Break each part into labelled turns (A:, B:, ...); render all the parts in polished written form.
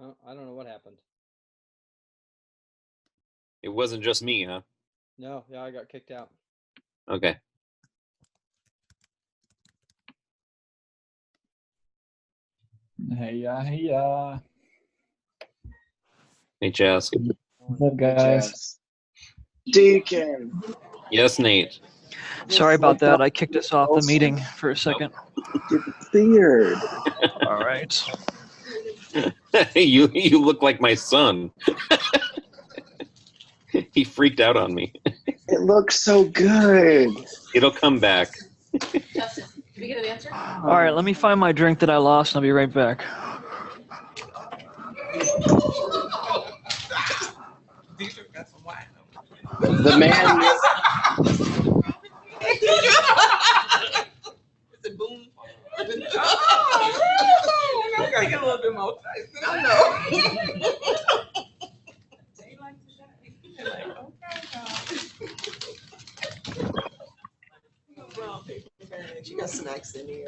A: I don't know what happened.
B: It wasn't just me, huh?
A: No, yeah, I got kicked out.
B: Okay.
C: Hey,
B: Hey, Chaz.
C: What's up, guys?
D: Deacon.
B: Yes, Nate.
E: Sorry about that. I kicked us off the meeting for a second.
D: Get feared.
E: All right.
B: You look like my son. He freaked out on me.
D: It looks so good.
B: It'll come back.
F: Justin, did we get an answer?
E: All right, let me find my drink that I lost, and I'll be right back.
D: The man.
G: It's a boom. I gotta get a little bit more tight. I know. She got snacks in here.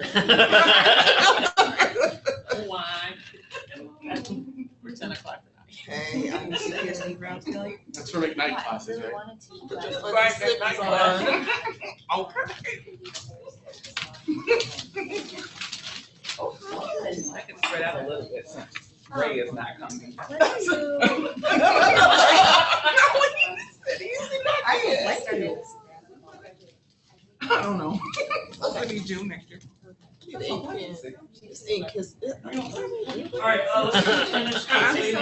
F: Why?
G: We're 10 o'clock tonight. Hey, I'm gonna sit here and grab Kelly.
H: That's for McKnight classes, right?
G: Right, McKnight class. Okay. I can spread out a little bit since Ray is not coming. I don't know. What do you do next year?
F: All
I: right, let's finish quickly.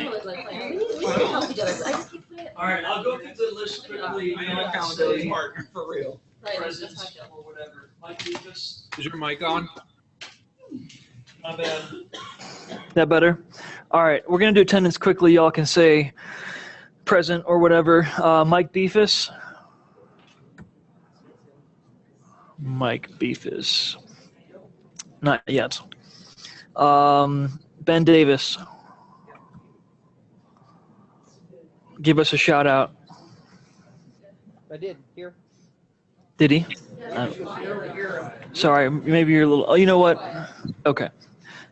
I: All right, I'll go through the list quickly.
G: I am accountability partner for real.
I: Presence or whatever. Mike Lucas. Is your mic on? My bad.
E: That better? All right, we're going to do attendance quickly. Y'all can say present or whatever. Mike Beefus. Mike Beefus. Not yet. Ben Davis. Give us a shout out.
A: I did. Here.
E: Did he? Sorry, maybe you're a little. Oh, you know what? Okay.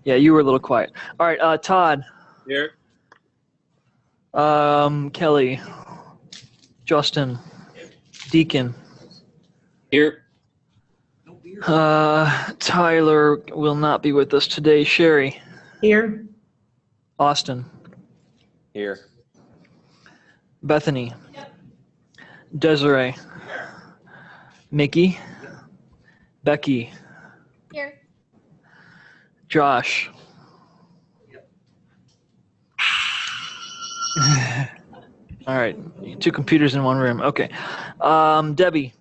E: Yeah, you were a little quiet. All right, Todd.
B: Here.
E: Kelly. Justin. Deacon.
B: Here.
E: Tyler will not be with us today. Sherry.
G: Here.
E: Austin.
B: Here.
E: Bethany. Desiree. Mickey. Becky.
F: Here.
E: Josh. All right, 2 computers in one room. Okay. Debbie.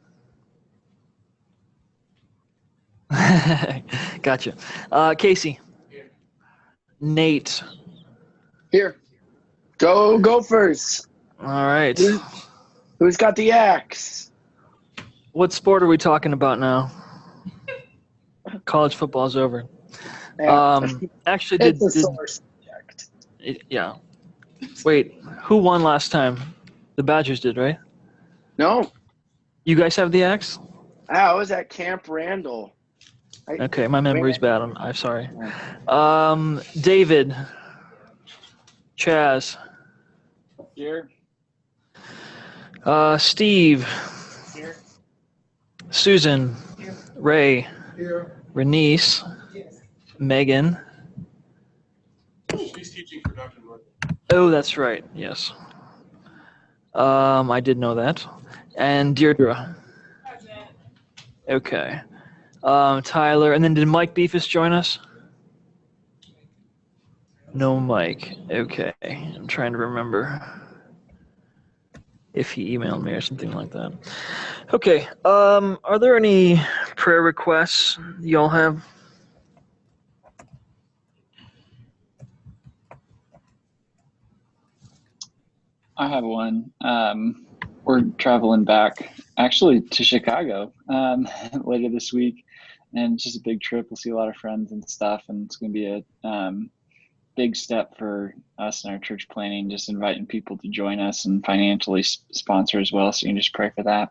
E: Gotcha. Casey. Nate.
D: Here. Go Gophers.
E: All right.
D: Who's got the axe?
E: What sport are we talking about now? College football's over. Actually,
D: It's a sore subject.
E: yeah. Wait, who won last time? The Badgers did, right?
D: No.
E: You guys have the axe?
D: I was at Camp Randall.
E: Okay, my memory's bad. I'm sorry. David. Chaz.
D: Here.
E: Steve.
D: Here.
E: Susan.
D: Here.
E: Ray.
D: Here.
E: Renice. Megan.
H: She's teaching production work.
E: Oh, that's right. Yes. I did know that. And Deirdre. Okay. Tyler. And then did Mike Beefus join us? No Mike. Okay. I'm trying to remember if he emailed me or something like that. Okay. Are there any prayer requests y'all have?
C: I have one. We're traveling back, actually, to Chicago later this week, and it's just a big trip. We'll see a lot of friends and stuff, and it's going to be a big step for us in our church planning, just inviting people to join us and financially sponsor as well, so you can just pray for that.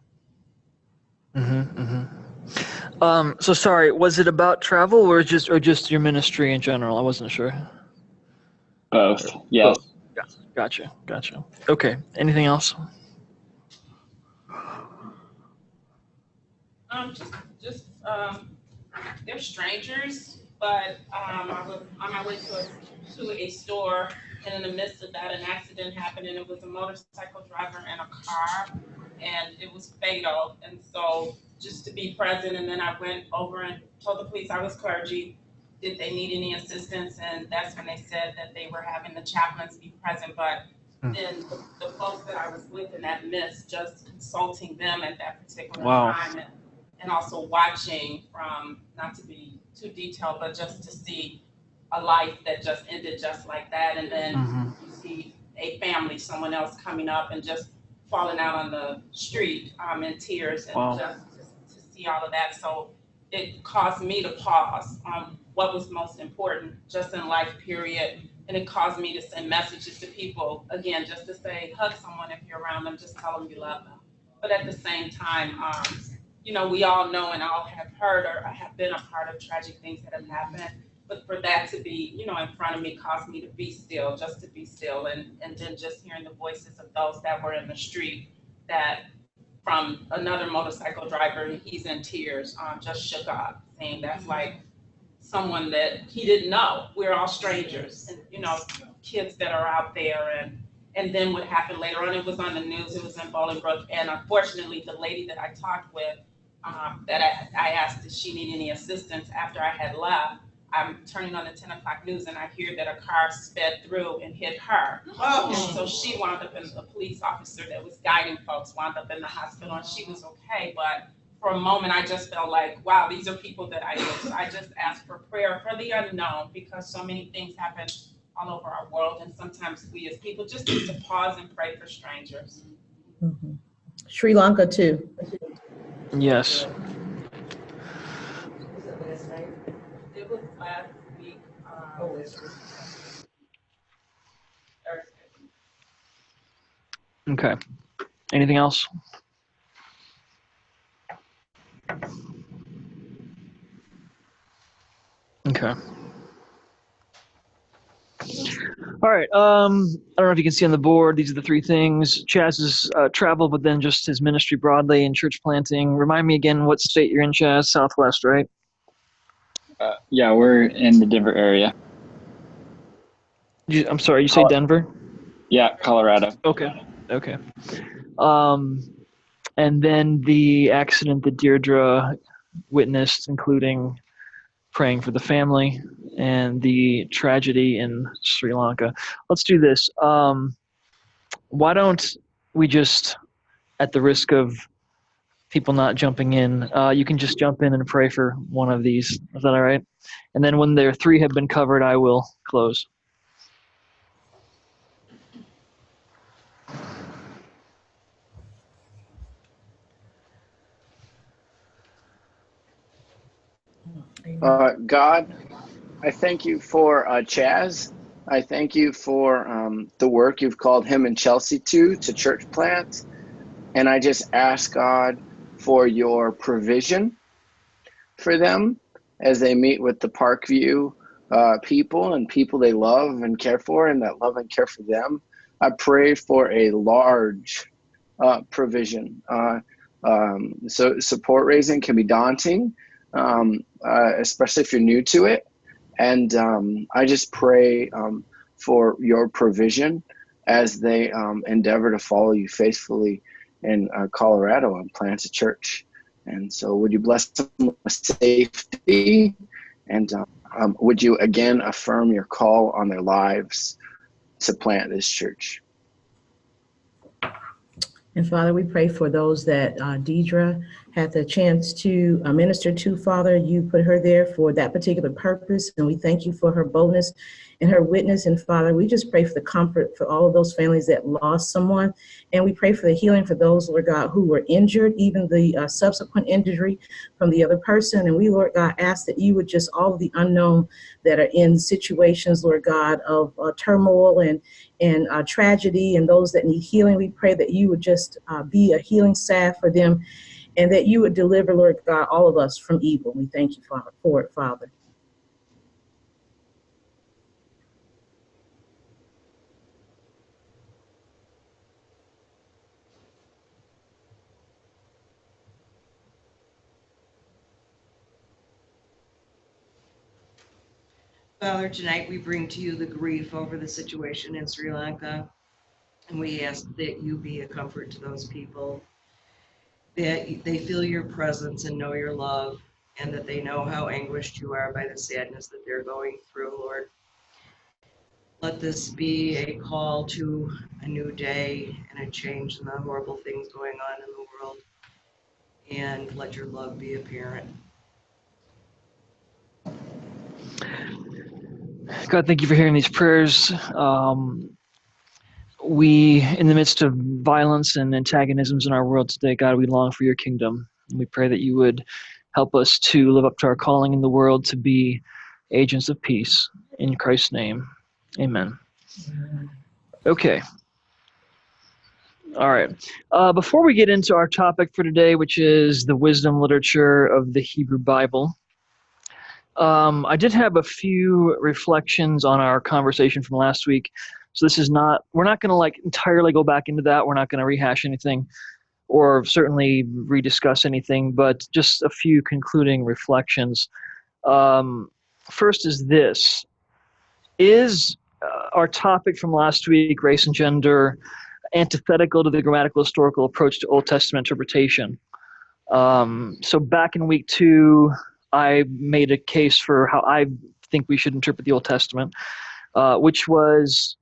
E: So sorry, was it about travel or just your ministry in general? I wasn't sure.
C: Both. Yes.
E: Gotcha. Okay. Anything else?
F: They're strangers, but I was on my way to a store, and in the midst of that, an accident happened, and it was a motorcycle driver and a car, and it was fatal. And so, just to be present, and then I went over and told the police I was clergy. Did they need any assistance? And that's when they said that they were having the chaplains be present, but then the folks that I was with in that midst, just consulting them at that particular time, and also watching from, not to be too detailed, but just to see a life that just ended just like that. And then you see a family, someone else coming up and just falling out on the street in tears, and just to see all of that. So it caused me to pause on what was most important just in life, period. And it caused me to send messages to people, again, just to say, hug someone if you're around them, just tell them you love them. But at the same time, we all know and all have heard or have been a part of tragic things that have happened. But for that to be, in front of me caused me to be still, just to be still. And then just hearing the voices of those that were in the street, that from another motorcycle driver, he's in tears, just shook up, saying that's like someone that he didn't know. We're all strangers, and kids that are out there. And then what happened later on, it was on the news, it was in Bolingbrook, and unfortunately the lady that I talked with, that I asked if she needed any assistance after I had left, I'm turning on the 10 o'clock news and I hear that a car sped through and hit her. And so she wound up, in a police officer that was guiding folks wound up in the hospital, and she was okay. But for a moment, I just felt like, wow, these are people that I know. So I just asked for prayer for the unknown, because so many things happen all over our world. And sometimes we as people just need to pause and pray for strangers.
G: Sri Lanka too.
E: Yes.
F: It was last week.
E: Okay. Anything else? Okay. All right. I don't know if you can see on the board. These are the three things. Chaz's travel, but then just his ministry broadly and church planting. Remind me again what state you're in, Chaz. Southwest, right?
C: Yeah, we're in the Denver area.
E: I'm sorry. You say Denver?
C: Yeah, Colorado.
E: Okay. And then the accident that Deirdre witnessed, including praying for the family and the tragedy in Sri Lanka. Let's do this. Why don't we just, at the risk of people not jumping in, you can just jump in and pray for one of these. Is that all right? And then when their three have been covered, I will close.
D: God, I thank you for Chaz. I thank you for the work you've called him and Chelsea to church plant. And I just ask God for your provision for them as they meet with the Parkview people and people they love and care for and that love and care for them. I pray for a large provision. So support raising can be daunting, especially if you're new to it. And I just pray for your provision as they endeavor to follow you faithfully in Colorado and plant a church. And so would you bless them with safety? And would you again affirm your call on their lives to plant this church?
G: And Father, we pray for those that Deidre had the chance to minister to. Father, you put her there for that particular purpose, and we thank you for her boldness and her witness. And Father, we just pray for the comfort for all of those families that lost someone. And we pray for the healing for those, Lord God, who were injured, even the subsequent injury from the other person. And we, Lord God, ask that you would just, all of the unknown that are in situations, Lord God, of turmoil and tragedy, and those that need healing, we pray that you would just be a healing salve for them, and that you would deliver, Lord God, all of us from evil. We thank you, Father, for it, Father.
J: Father, tonight we bring to you the grief over the situation in Sri Lanka, and we ask that you be a comfort to those people, that they feel your presence and know your love, and that they know how anguished you are by the sadness that they're going through, Lord. Let this be a call to a new day and a change in the horrible things going on in the world, and let your love be apparent.
E: God, thank you for hearing these prayers. We, in the midst of violence and antagonisms in our world today, God, we long for your kingdom. We pray that you would help us to live up to our calling in the world to be agents of peace. In Christ's name, amen. Okay. All right. Before we get into our topic for today, which is the wisdom literature of the Hebrew Bible, I did have a few reflections on our conversation from last week. So this is not, we're not going to like entirely go back into that. We're not going to rehash anything or certainly rediscuss anything, but just a few concluding reflections. First is this. Is our topic from last week, race and gender, antithetical to the grammatical historical approach to Old Testament interpretation? So back in week 2, I made a case for how I think we should interpret the Old Testament, which was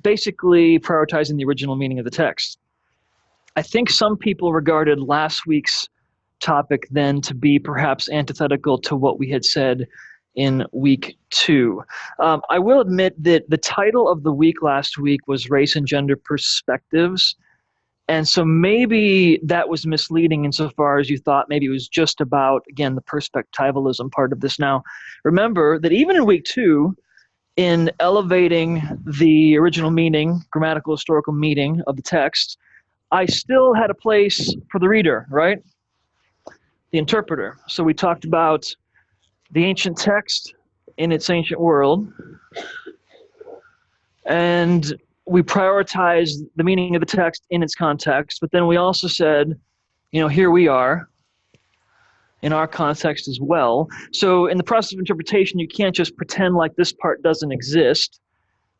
E: basically prioritizing the original meaning of the text. I think some people regarded last week's topic then to be perhaps antithetical to what we had said in week 2. I will admit that the title of the week last week was Race and Gender Perspectives. And so maybe that was misleading insofar as you thought maybe it was just about, again, the perspectivalism part of this. Now, remember that even in week 2, in elevating the original meaning, grammatical historical meaning of the text, I still had a place for the reader, right? The interpreter. So we talked about the ancient text in its ancient world, and we prioritized the meaning of the text in its context, but then we also said, here we are in our context as well. So in the process of interpretation, you can't just pretend like this part doesn't exist.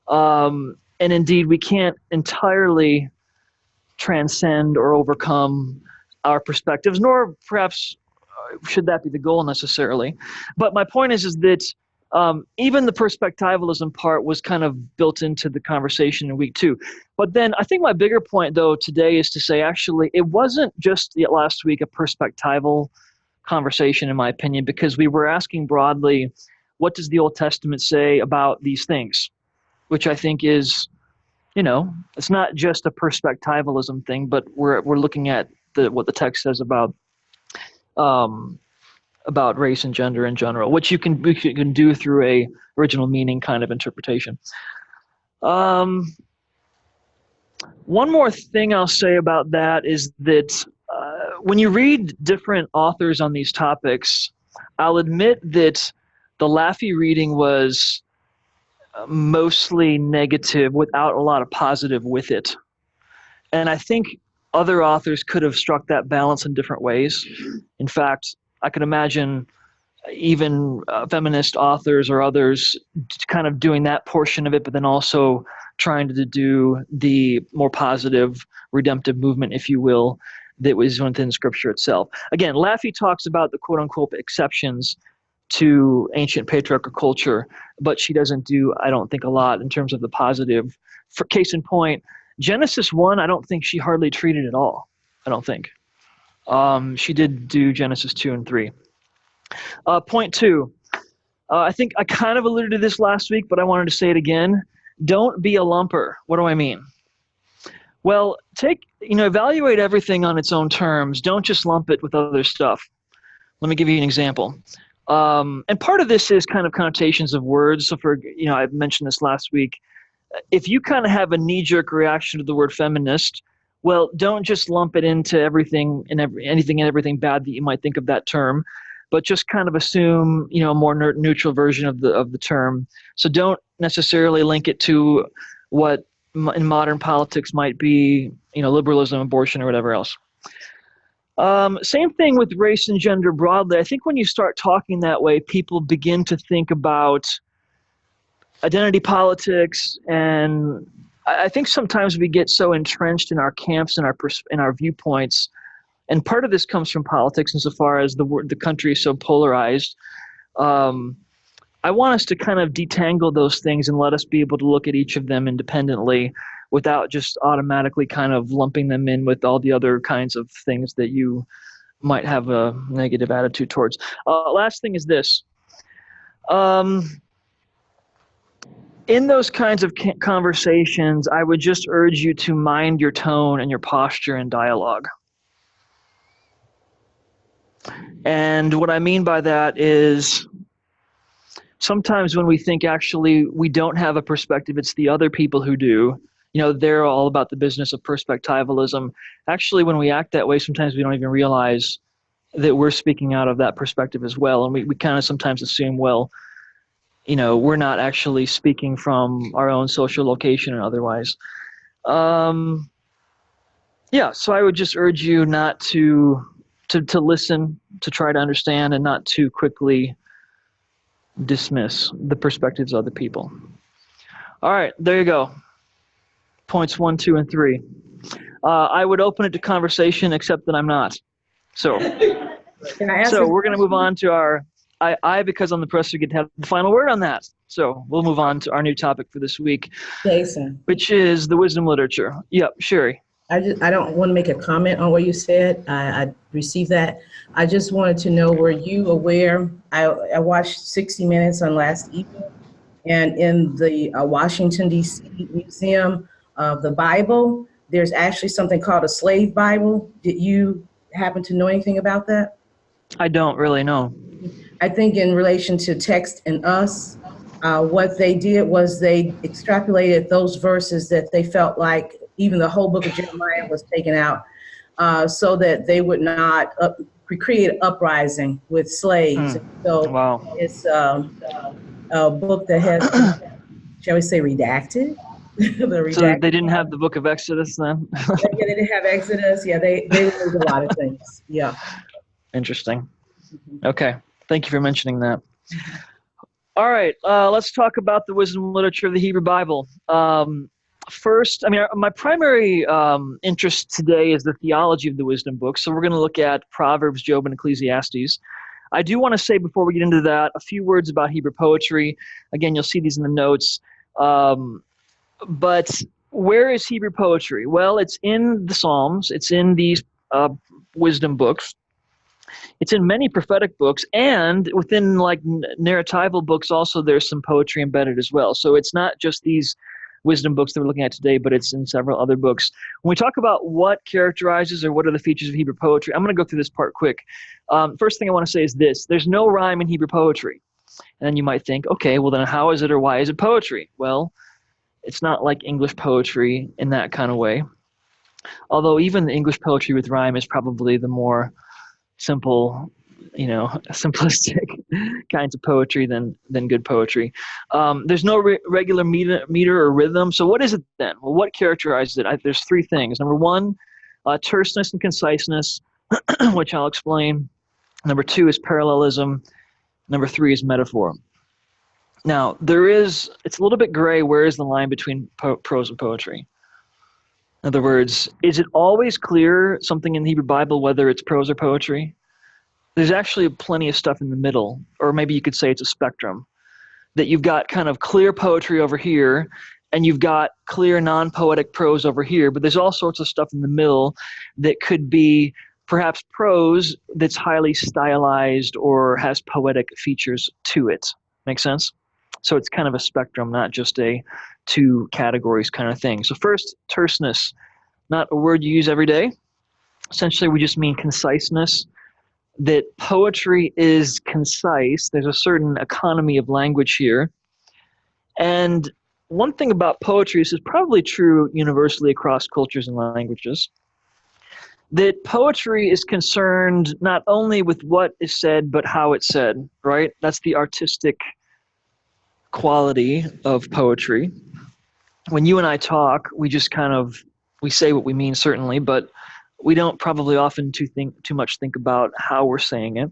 E: And indeed, we can't entirely transcend or overcome our perspectives, nor perhaps should that be the goal necessarily. But my point is that even the perspectivalism part was kind of built into the conversation in week 2. But then I think my bigger point, though, today is to say, actually, it wasn't just last week a perspectival conversation, in my opinion, because we were asking broadly, what does the Old Testament say about these things? Which I think is, it's not just a perspectivalism thing, but we're looking at what the text says about race and gender in general, which you can do through a original meaning kind of interpretation. One more thing I'll say about that is that when you read different authors on these topics, I'll admit that the Laffey reading was mostly negative without a lot of positive with it. And I think other authors could have struck that balance in different ways. In fact, I could imagine even feminist authors or others kind of doing that portion of it, but then also trying to do the more positive redemptive movement, if you will, that was within Scripture itself. Again, Laffey talks about the quote-unquote exceptions to ancient patriarchal culture, but she doesn't do, I don't think, a lot in terms of the positive. For case in point, Genesis 1, I don't think she hardly treated at all. I don't think. She did do Genesis 2 and 3. Point 2. I think I kind of alluded to this last week, but I wanted to say it again. Don't be a lumper. What do I mean? Well, evaluate everything on its own terms. Don't just lump it with other stuff. Let me give you an example. And part of this is kind of connotations of words. So I mentioned this last week. If you kind of have a knee-jerk reaction to the word feminist, well, don't just lump it into everything and everything bad that you might think of that term, but just kind of assume, a more neutral version of the term. So don't necessarily link it to what in modern politics might be, liberalism, abortion, or whatever else. Same thing with race and gender broadly. I think when you start talking that way, people begin to think about identity politics, and I think sometimes we get so entrenched in our camps and our viewpoints, and part of this comes from politics insofar as the country is so polarized. I want us to kind of detangle those things and let us be able to look at each of them independently without just automatically kind of lumping them in with all the other kinds of things that you might have a negative attitude towards. Last thing is this. In those kinds of conversations, I would just urge you to mind your tone and your posture in dialogue. And what I mean by that is sometimes when we think actually we don't have a perspective, it's the other people who do. They're all about the business of perspectivalism. Actually, when we act that way, sometimes we don't even realize that we're speaking out of that perspective as well. And we kind of sometimes assume, well, we're not actually speaking from our own social location and otherwise. So I would just urge you not to listen, to try to understand, and not to quickly dismiss the perspectives of other people. All right, there you go. Points 1, 2, and 3. I would open it to conversation, except that I'm not. So, we're going to move on to our. Because I'm the professor, get to have the final word on that. So we'll move on to our new topic for this week,
G: Jason,
E: which is the wisdom literature. Yep, Sherry.
G: I don't want to make a comment on what you said. I received that. I just wanted to know, were you aware? I watched 60 Minutes on last evening, and in the Washington, D.C. Museum of the Bible, there's actually something called a slave Bible. Did you happen to know anything about that?
E: I don't really know.
G: I think in relation to text and us, what they did was they extrapolated those verses that they felt like even the whole book of Jeremiah was taken out, so that they would not create an uprising with slaves. So
E: wow.
G: It's a book that has, shall we say, redacted?
E: So they didn't have the book of Exodus then?
G: Yeah, they didn't have Exodus. Yeah, they removed a lot of things. Yeah.
E: Interesting. Okay. Thank you for mentioning that. All right, let's talk about the wisdom literature of the Hebrew Bible. First, my primary interest today is the theology of the wisdom books. So we're going to look at Proverbs, Job, and Ecclesiastes. I do want to say before we get into that a few words about Hebrew poetry. Again, you'll see these in the notes. But where is Hebrew poetry? Well, it's in the Psalms. It's in these wisdom books. It's in many prophetic books, and within narratival books also there's some poetry embedded as well. So it's not just these wisdom books that we're looking at today, but it's in several other books. When we talk about what characterizes or what are the features of Hebrew poetry, I'm going to go through this part quick. First thing I want to say is this. There's no rhyme in Hebrew poetry. And then you might think, okay, well then how is it or why is it poetry? Well, it's not like English poetry in that kind of way. Although even the English poetry with rhyme is probably the more simple, simplistic kinds of poetry than good poetry. There's no regular meter or rhythm. So what is it then? Well, what characterizes it? There's three things. Number one, terseness and conciseness, which I'll explain. Number two is parallelism. Number three is metaphor. Now, it's a little bit gray. Where is the line between prose and poetry? In other words, is it always clear, something in the Hebrew Bible, whether it's prose or poetry? There's actually plenty of stuff in the middle, or maybe you could say it's a spectrum, that you've got kind of clear poetry over here, and you've got clear non-poetic prose over here, but there's all sorts of stuff in the middle that could be perhaps prose that's highly stylized or has poetic features to it. Make sense? So it's kind of a spectrum, not just a two categories kind of thing. So first, terseness, not a word you use every day. Essentially, we just mean conciseness, that poetry is concise. There's a certain economy of language here. And one thing about poetry, this is probably true universally across cultures and languages, that poetry is concerned not only with what is said, but how it's said, right? That's the artistic quality of poetry. When you and I talk, we just we say what we mean, certainly, but we don't probably often too much think about how we're saying it.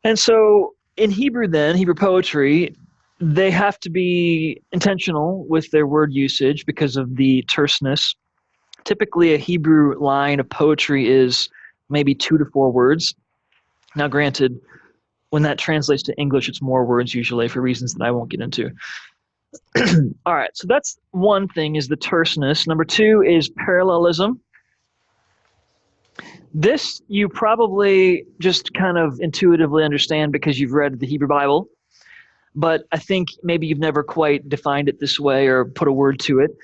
E: And so in Hebrew poetry, they have to be intentional with their word usage because of the terseness. Typically, a Hebrew line of poetry is maybe 2 to 4 words. Now, granted, when that translates to English, it's more words usually for reasons that I won't get into. All right, so that's one thing, is the terseness. Number 2 is parallelism. This you probably just kind of intuitively understand because you've read the Hebrew Bible, but I think maybe you've never quite defined it this way or put a word to it.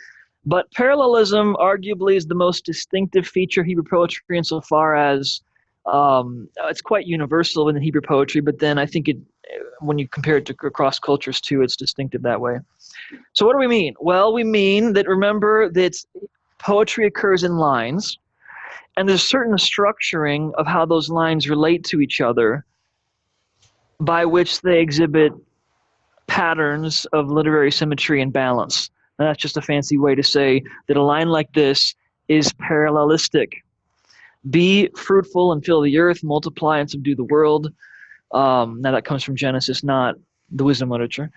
E: But parallelism arguably is the most distinctive feature of Hebrew poetry insofar as it's quite universal in the Hebrew poetry, but then I think when you compare it to across cultures too, it's distinctive that way. So what do we mean? Well, we mean that, remember that poetry occurs in lines, and there's certain structuring of how those lines relate to each other by which they exhibit patterns of literary symmetry and balance. And that's just a fancy way to say that a line like this is parallelistic. Be fruitful and fill the earth, multiply and subdue the world. Now that comes from Genesis, not the wisdom literature.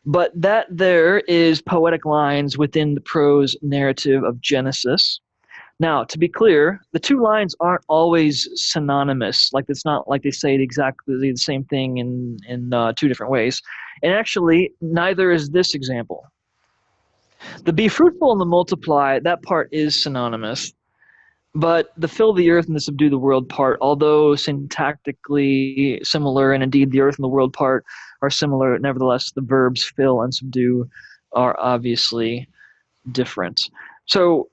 E: But that there is poetic lines within the prose narrative of Genesis. Now, to be clear, the two lines aren't always synonymous. Like, it's not like they say exactly the same thing in 2 different ways. And actually, neither is this example. The be fruitful and the multiply, that part is synonymous. But the fill the earth and the subdue the world part, although syntactically similar, and indeed the earth and the world part are similar, nevertheless the verbs fill and subdue are obviously different. So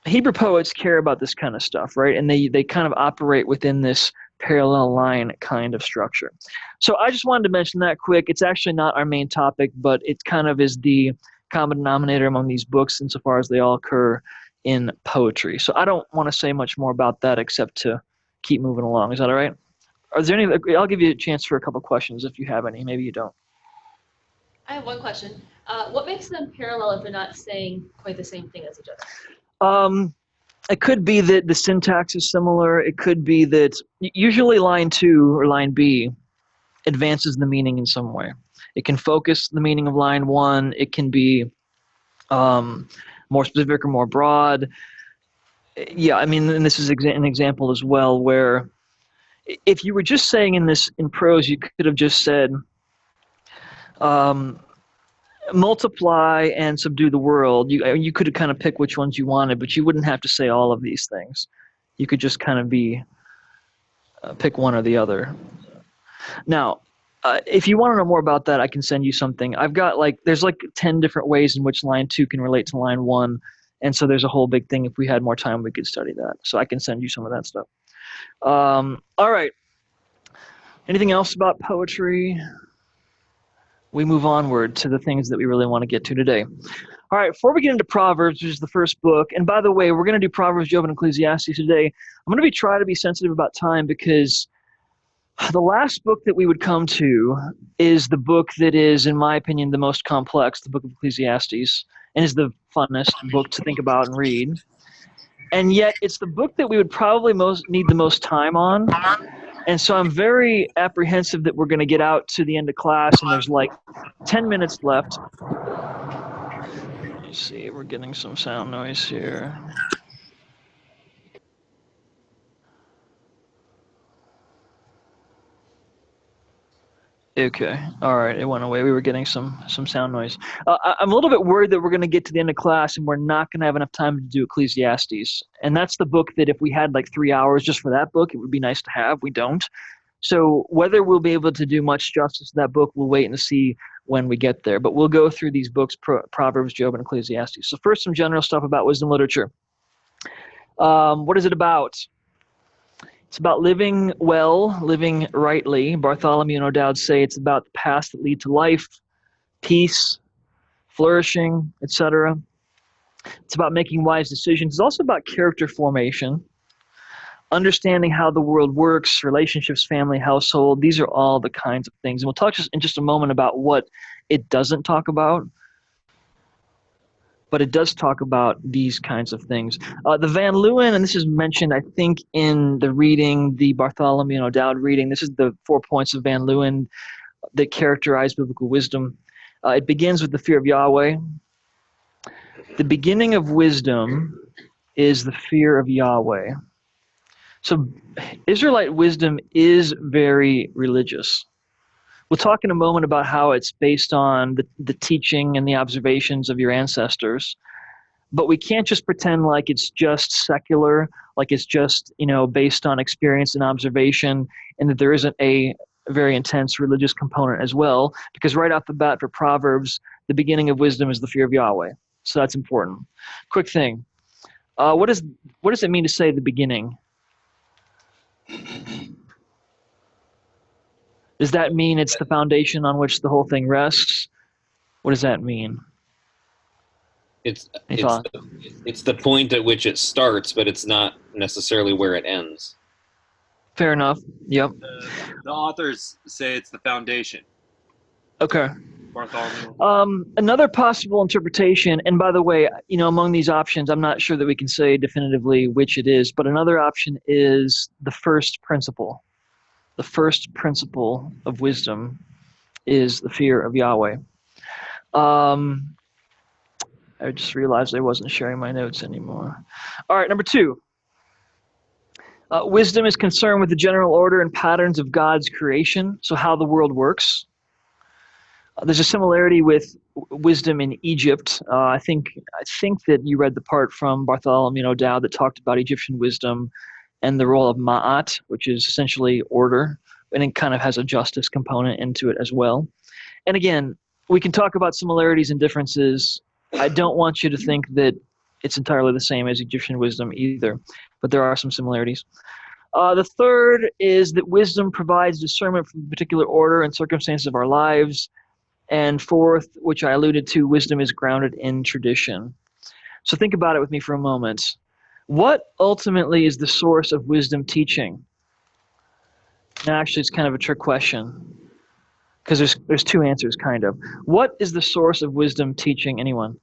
E: Hebrew poets care about this kind of stuff, right? And they kind of operate within this parallel line kind of structure. So I just wanted to mention that quick. It's actually not our main topic, but it kind of is the common denominator among these books insofar as they all occur in poetry. So I don't want to say much more about that except to keep moving along. Is that all right? Are there any? I'll give you a chance for a couple questions if you have any. Maybe you don't.
K: I have one question. What makes them parallel if they're not saying quite the same thing as each other?
E: It could be that the syntax is similar. It could be that usually line 2 or line B advances the meaning in some way. It can focus the meaning of line 1. It can be more specific or more broad. Yeah, I mean, and this is an example as well where if you were just saying in prose, you could have just said, multiply and subdue the world. You could have kind of picked which ones you wanted, but you wouldn't have to say all of these things. You could just kind of pick one or the other. Now, if you want to know more about that, I can send you something. I've got there's 10 different ways in which line 2 can relate to line 1. And so there's a whole big thing. If we had more time, we could study that. So I can send you some of that stuff. All right. Anything else about poetry? We move onward to the things that we really want to get to today. All right, before we get into Proverbs, which is the first book, and by the way, we're going to do Proverbs, Job, and Ecclesiastes today. I'm going to try to be sensitive about time because the last book that we would come to is the book that is, in my opinion, the most complex, the book of Ecclesiastes, and is the funnest book to think about and read. And yet, it's the book that we would probably need the most time on. And so I'm very apprehensive that we're going to get out to the end of class and there's 10 minutes left. Let me see, we're getting some sound noise here. Okay, all right, it went away. We were getting some sound noise. I'm a little bit worried that we're going to get to the end of class and we're not going to have enough time to do Ecclesiastes. And that's the book that if we had 3 hours just for that book, it would be nice to have. We don't. So whether we'll be able to do much justice to that book, we'll wait and see when we get there. But we'll go through these books, Proverbs, Job, and Ecclesiastes. So first, some general stuff about wisdom literature. What is it about? It's about living well, living rightly. Bartholomew and O'Dowd say it's about the paths that lead to life, peace, flourishing, etc. It's about making wise decisions. It's also about character formation, understanding how the world works, relationships, family, household. These are all the kinds of things. And we'll talk in just a moment about what it doesn't talk about. But it does talk about these kinds of things. The Van Leeuwen, and this is mentioned, I think, in the reading, the Bartholomew and O'Dowd reading. This is the 4 points of Van Leeuwen that characterize biblical wisdom. It begins with the fear of Yahweh. The beginning of wisdom is the fear of Yahweh. So Israelite wisdom is very religious. We'll talk in a moment about how it's based on the teaching and the observations of your ancestors. But we can't just pretend like it's just secular, like it's just, based on experience and observation, and that there isn't a very intense religious component as well. Because right off the bat for Proverbs, the beginning of wisdom is the fear of Yahweh. So that's important. Quick thing. What does it mean to say the beginning? Does that mean it's the foundation on which the whole thing rests? What does that mean?
B: It's the point at which it starts, but it's not necessarily where it ends.
E: Fair enough. Yep.
L: The authors say it's the foundation.
E: Okay.
L: Bartholomew.
E: Another possible interpretation, and by the way, among these options, I'm not sure that we can say definitively which it is, but another option is the first principle. The first principle of wisdom is the fear of Yahweh. I just realized I wasn't sharing my notes anymore. All right, number 2. Wisdom is concerned with the general order and patterns of God's creation, so how the world works. There's a similarity with wisdom in Egypt. I think that you read the part from Bartholomew O'Dowd that talked about Egyptian wisdom and the role of Ma'at, which is essentially order, and it kind of has a justice component into it as well. And again, we can talk about similarities and differences. I don't want you to think that it's entirely the same as Egyptian wisdom either, but there are some similarities. The third is that wisdom provides discernment for the particular order and circumstances of our lives. And fourth, which I alluded to, wisdom is grounded in tradition. So think about it with me for a moment. What ultimately is the source of wisdom teaching? Now, actually, it's kind of a trick question, because there's 2 answers, kind of. What is the source of wisdom teaching? Anyone?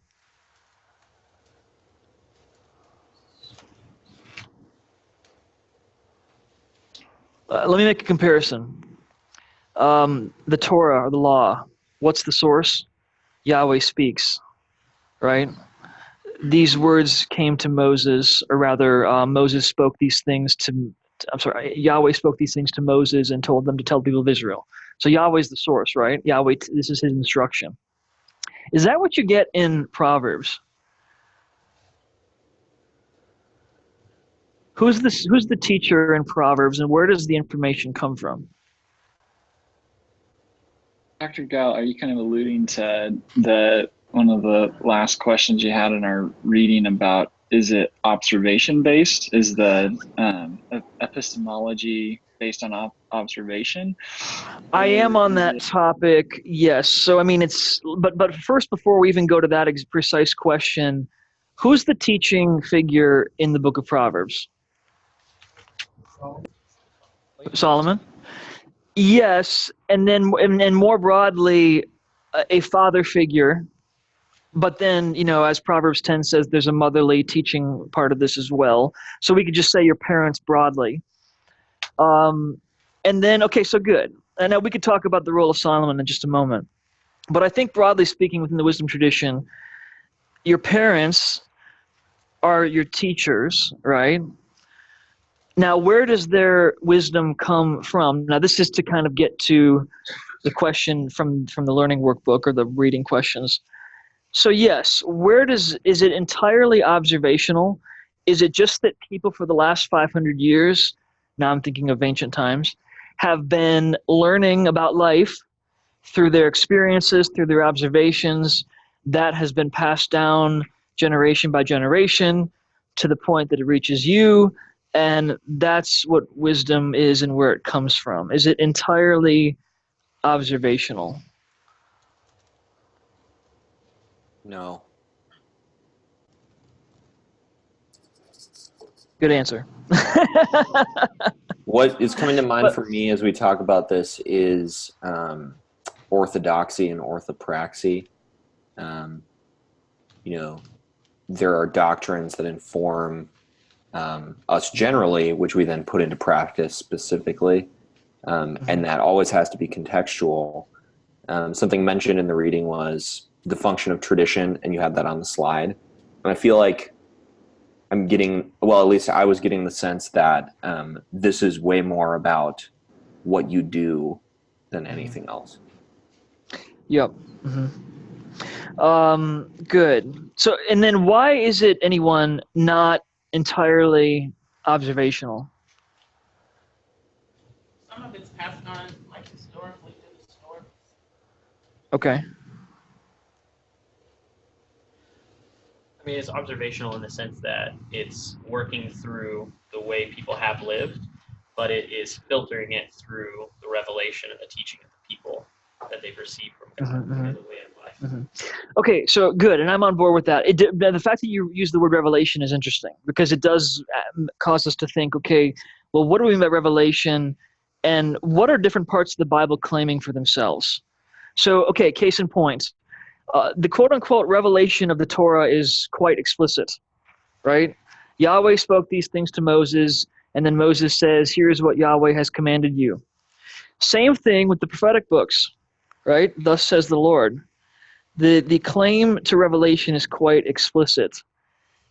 E: Let me make a comparison. The Torah, or the law, what's the source? Yahweh speaks, right? These words came to Moses, or rather, Moses spoke these things to, Yahweh spoke these things to Moses and told them to tell the people of Israel. So Yahweh's the source, right? Yahweh, this is his instruction. Is that what you get in Proverbs? Who's the teacher in Proverbs, and where does the information come from?
C: Dr. Gile, are you kind of alluding to one of the last questions you had in our reading about, is it observation based? Is the epistemology based on observation?
E: I am on that topic, yes. So I mean, but first, before we even go to that precise question, who's the teaching figure in the book of Proverbs? Solomon. Yes, and then and more broadly, a father figure. But then, as Proverbs 10 says, there's a motherly teaching part of this as well. So we could just say your parents broadly. And then, okay, so good. And now we could talk about the role of Solomon in just a moment. But I think broadly speaking, within the wisdom tradition, your parents are your teachers, right? Now, where does their wisdom come from? Now, this is to kind of get to the question from the learning workbook or the reading questions. So yes, is it entirely observational? Is it just that people for the last 500 years, now I'm thinking of ancient times, have been learning about life through their experiences, through their observations, that has been passed down generation by generation to the point that it reaches you, and that's what wisdom is and where it comes from? Is it entirely observational?
M: No.
E: Good answer.
M: What is coming to mind for me as we talk about this is orthodoxy and orthopraxy. There are doctrines that inform us generally, which we then put into practice specifically, and that always has to be contextual. something mentioned in the reading was the function of tradition, and you had that on the slide. And I feel like I'm getting, well, at least I was getting the sense that this is way more about what you do than anything else.
E: Yep. Good. So, and then why is it, anyone, not entirely observational?
F: Some of it's passed on, like, historically to the stories.
E: Okay.
N: I mean, it's observational in the sense that it's working through the way people have lived, but it is filtering it through the revelation and the teaching of the people that they've received from God and the way of life.
E: Okay, so good, and I'm on board with that. The fact that you use the word revelation is interesting because it does cause us to think, okay, well, what do we mean by revelation, and what are different parts of the Bible claiming for themselves? So, okay, case in point, the quote-unquote revelation of the Torah is quite explicit, right? Yahweh spoke these things to Moses, and then Moses says, here's what Yahweh has commanded you. Same thing with the prophetic books, right? Thus says the Lord. The claim to revelation is quite explicit.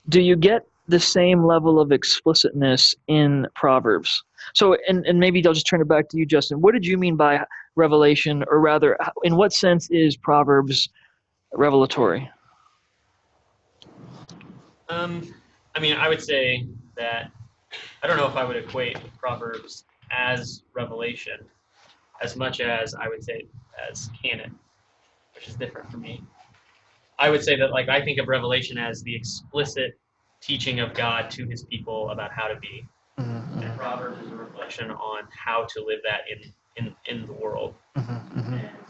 E: Do you get the same level of explicitness in Proverbs? So, and maybe I'll just turn it back to you, Justin. What did you mean by revelation, or rather, in what sense is Proverbs revelatory?
N: I mean, I would say that I don't know if I would equate Proverbs as revelation as much as I would say as canon, which is different for me. I would say that, like, I think of revelation as the explicit teaching of God to his people about how to be. And Proverbs is a reflection on how to live that in the world. And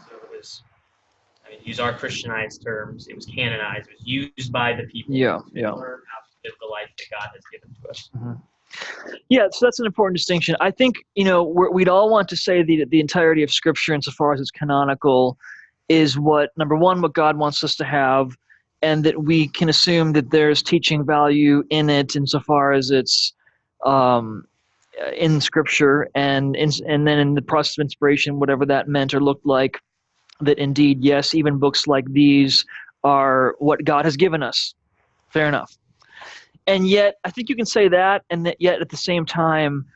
N: so it was, I mean, use our Christianized terms, it was canonized, it was used by the people to learn how to live the life that God has given to us.
E: Yeah, so that's an important distinction. I think, we'd all want to say the entirety of Scripture, insofar as it's canonical, is what God wants us to have, and that we can assume that there's teaching value in it insofar as it's in Scripture, and then in the process of inspiration, whatever that meant or looked like, that indeed, yes, even books like these are what God has given us. Fair enough. And yet, I think you can say that, and that yet at the same time,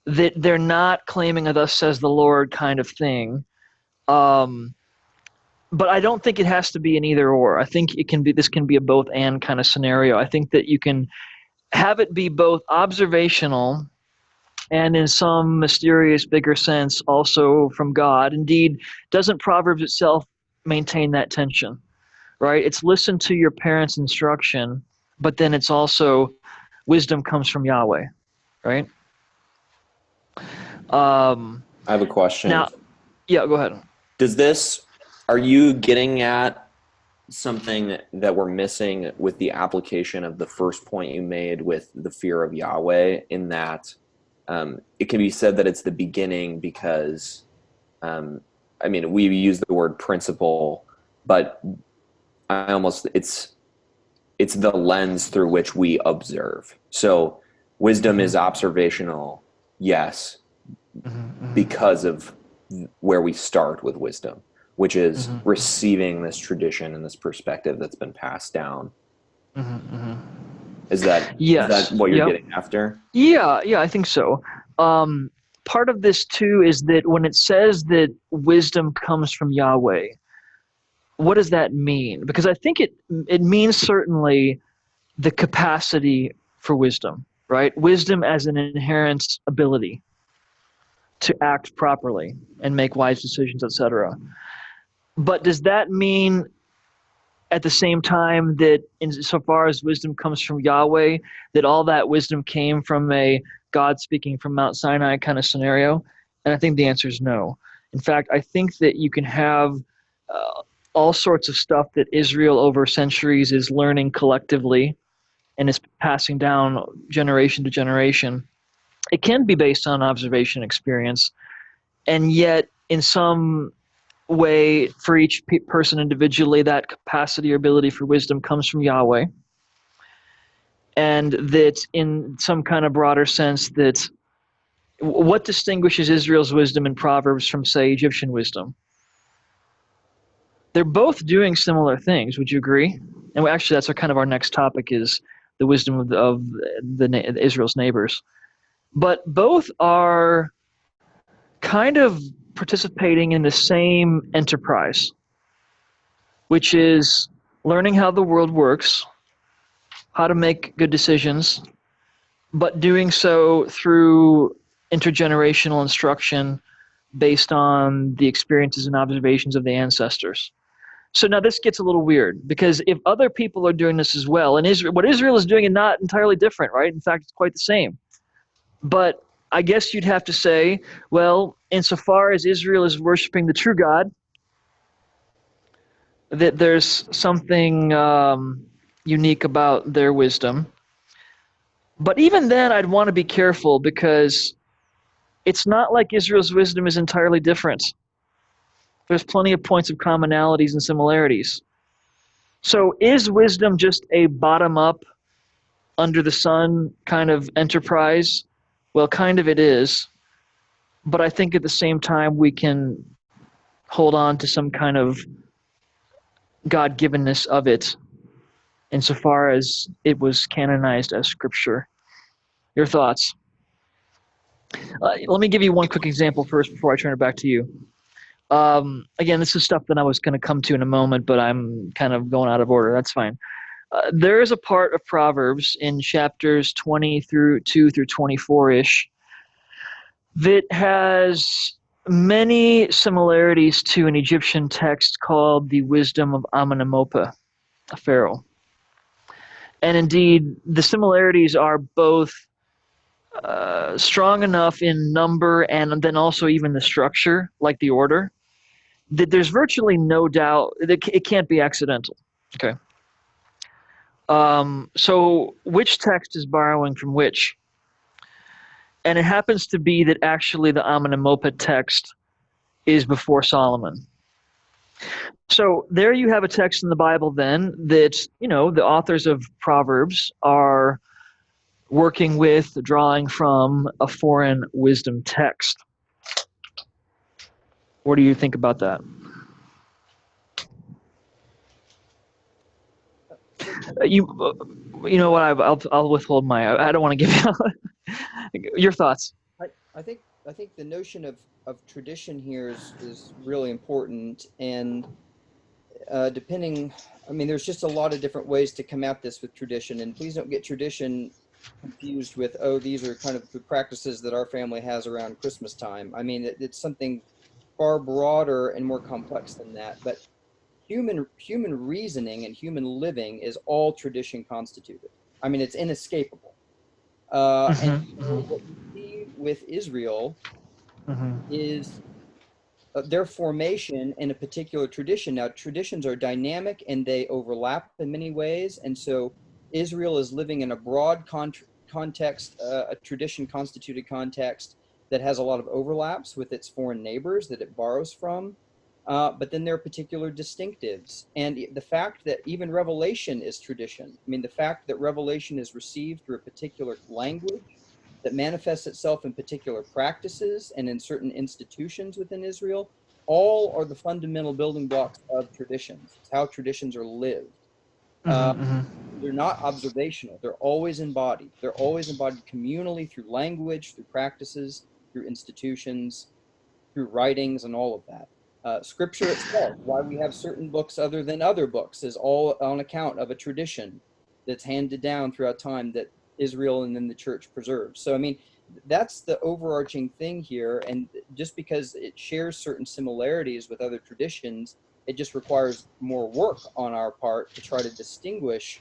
E: that they're not claiming a thus says the Lord kind of thing. But I don't think it has to be an either or. I think this can be a both and kind of scenario. I think that you can have it be both observational and in some mysterious, bigger sense also from God. Indeed, doesn't Proverbs itself maintain that tension, right? It's listen to your parents' instruction, but then it's also wisdom comes from Yahweh, right?
M: I have a question.
E: Now, yeah, go ahead.
M: Are you getting at something that we're missing with the application of the first point you made with the fear of Yahweh, in that it can be said that it's the beginning because, we use the word principle, but it's the lens through which we observe. So wisdom is observational, yes, because of where we start with wisdom, which is receiving this tradition and this perspective that's been passed down. Is that what you're getting after?
E: Yeah, I think so. Part of this too is that when it says that wisdom comes from Yahweh, what does that mean? Because I think it means certainly the capacity for wisdom, right? Wisdom as an inherent ability to act properly and make wise decisions, etc. But does that mean at the same time that insofar as wisdom comes from Yahweh, that all that wisdom came from a God speaking from Mount Sinai kind of scenario? And I think the answer is no. In fact, I think that you can have all sorts of stuff that Israel over centuries is learning collectively and is passing down generation to generation. It can be based on observation experience, and yet in some way for each person individually, that capacity or ability for wisdom comes from Yahweh, and that in some kind of broader sense, that what distinguishes Israel's wisdom in Proverbs from, say, Egyptian wisdom? they're both doing similar things. Would you agree? And actually, that's kind of our next topic is the wisdom of Israel's neighbors. But both are kind of participating in the same enterprise, which is learning how the world works, how to make good decisions, but doing so through intergenerational instruction based on the experiences and observations of the ancestors. So now this gets a little weird, because if other people are doing this as well, and what Israel is doing is not entirely different, right? In fact, it's quite the same. But I guess you'd have to say, well, insofar as Israel is worshiping the true God, that there's something unique about their wisdom. But even then, I'd want to be careful, because it's not like Israel's wisdom is entirely different. There's plenty of points of commonalities and similarities. So is wisdom just a bottom-up, under-the-sun kind of enterprise? Well, kind of it is. But I think at the same time we can hold on to some kind of God-givenness of it insofar as it was canonized as Scripture. Your thoughts? Let me give you one quick example first before I turn it back to you. Again, this is stuff that I was going to come to in a moment, but I'm kind of going out of order. That's fine. There is a part of Proverbs in chapters 22 through 24-ish that has many similarities to an Egyptian text called the Wisdom of Amenemope, a pharaoh. And indeed, the similarities are both strong enough in number and then also even the structure, like the order, that there's virtually no doubt that it can't be accidental. Okay. So which text is borrowing from which? And it happens to be that actually the Amenemope text is before Solomon. So there you have a text in the Bible then that, the authors of Proverbs are working with, drawing from a foreign wisdom text. What do you think about that? You know what? I'll withhold my. I don't want to give you your thoughts.
A: I think the notion of tradition here is really important, and depending, there's just a lot of different ways to come at this with tradition, and please don't get tradition confused with, these are kind of the practices that our family has around Christmas time. It's something far broader and more complex than that, but human reasoning and human living is all tradition constituted. It's inescapable. And what you see with Israel is their formation in a particular tradition. Now, traditions are dynamic and they overlap in many ways, and so Israel is living in a broad context, a tradition-constituted context that has a lot of overlaps with its foreign neighbors that it borrows from. But then there are particular distinctives. And the fact that even revelation is tradition, the fact that revelation is received through a particular language that manifests itself in particular practices and in certain institutions within Israel, all are the fundamental building blocks of traditions. It's how traditions are lived. They're not observational. They're always embodied. They're always embodied communally through language, through practices, through institutions, through writings, and all of that. Scripture itself, why we have certain books other than other books, is all on account of a tradition that's handed down throughout time that Israel and then the church preserves. So, that's the overarching thing here. And just because it shares certain similarities with other traditions, it just requires more work on our part to try to distinguish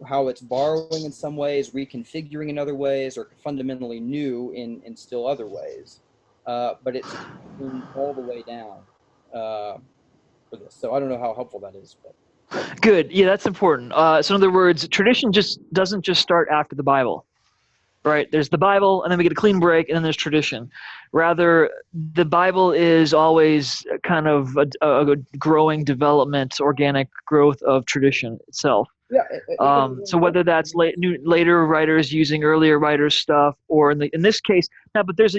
A: how it's borrowing in some ways, reconfiguring in other ways, or fundamentally new in still other ways. But it's all the way down for this. So I don't know how helpful that is. But.
E: Good. Yeah, that's important. So in other words, tradition doesn't just start after the Bible, right? There's the Bible, and then we get a clean break, and then there's tradition. Rather, the Bible is always kind of a growing development, organic growth of tradition itself.
A: Yeah.
E: So whether that's later writers using earlier writers' stuff, or in this case, but there's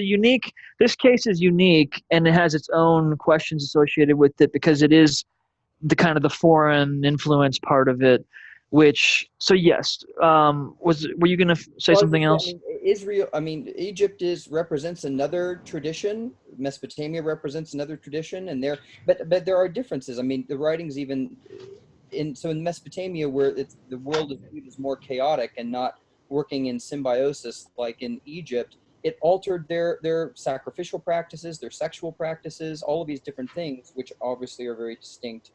E: this case is unique, and it has its own questions associated with it because it is the kind of the foreign influence part of it, which, so yes, were you going to say something else?
A: Egypt represents another tradition. Mesopotamia represents another tradition, and but there are differences. I mean, the writings even in Mesopotamia, where the world is viewed as more chaotic and not working in symbiosis like in Egypt, it altered their sacrificial practices, their sexual practices, all of these different things, which obviously are very distinct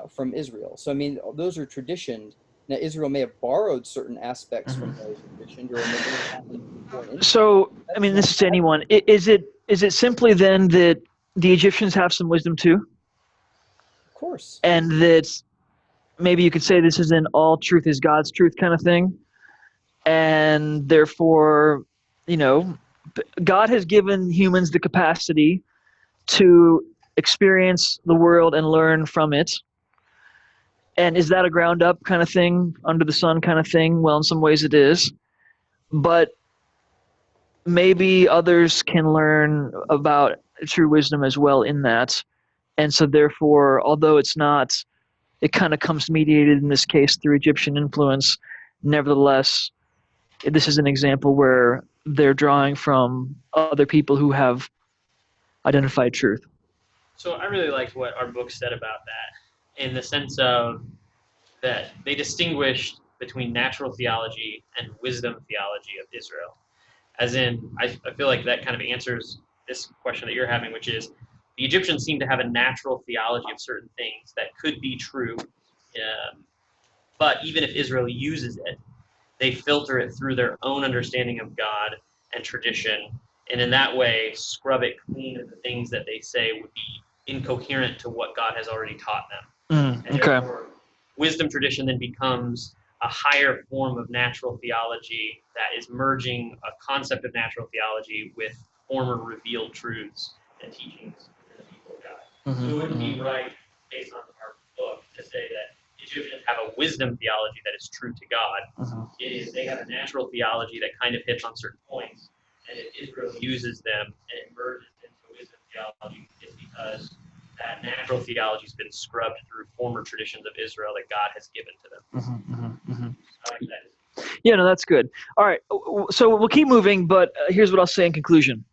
A: from Israel. So I mean, those are traditioned. Now, Israel may have borrowed certain aspects from those traditions, or maybe happened.
E: So, I mean, this is to anyone. Is it simply then that the Egyptians have some wisdom too?
A: Of course.
E: And that maybe you could say this is an all truth is God's truth kind of thing, and therefore, God has given humans the capacity to experience the world and learn from it. And is that a ground up kind of thing, under the sun kind of thing? Well, in some ways it is. But maybe others can learn about true wisdom as well in that. And so therefore, although it kind of comes mediated in this case through Egyptian influence, nevertheless, this is an example where they're drawing from other people who have identified truth.
N: So I really liked what our book said about that, in the sense of that they distinguished between natural theology and wisdom theology of Israel. As in, I feel like that kind of answers this question that you're having, which is the Egyptians seem to have a natural theology of certain things that could be true, but even if Israel uses it, they filter it through their own understanding of God and tradition, and in that way scrub it clean of the things that they say would be incoherent to what God has already taught them. And therefore, wisdom tradition then becomes a higher form of natural theology that is merging a concept of natural theology with former revealed truths and teachings in the people of God. So it wouldn't be right, based on our book, to say that Egyptians have a wisdom theology that is true to God. It is they have a natural theology that kind of hits on certain points, and if Israel uses them and it merges into wisdom theology, it's because that natural theology has been scrubbed through former traditions of Israel that God has given to them. I like that.
E: Yeah, no, that's good. All right, so we'll keep moving, but here's what I'll say in conclusion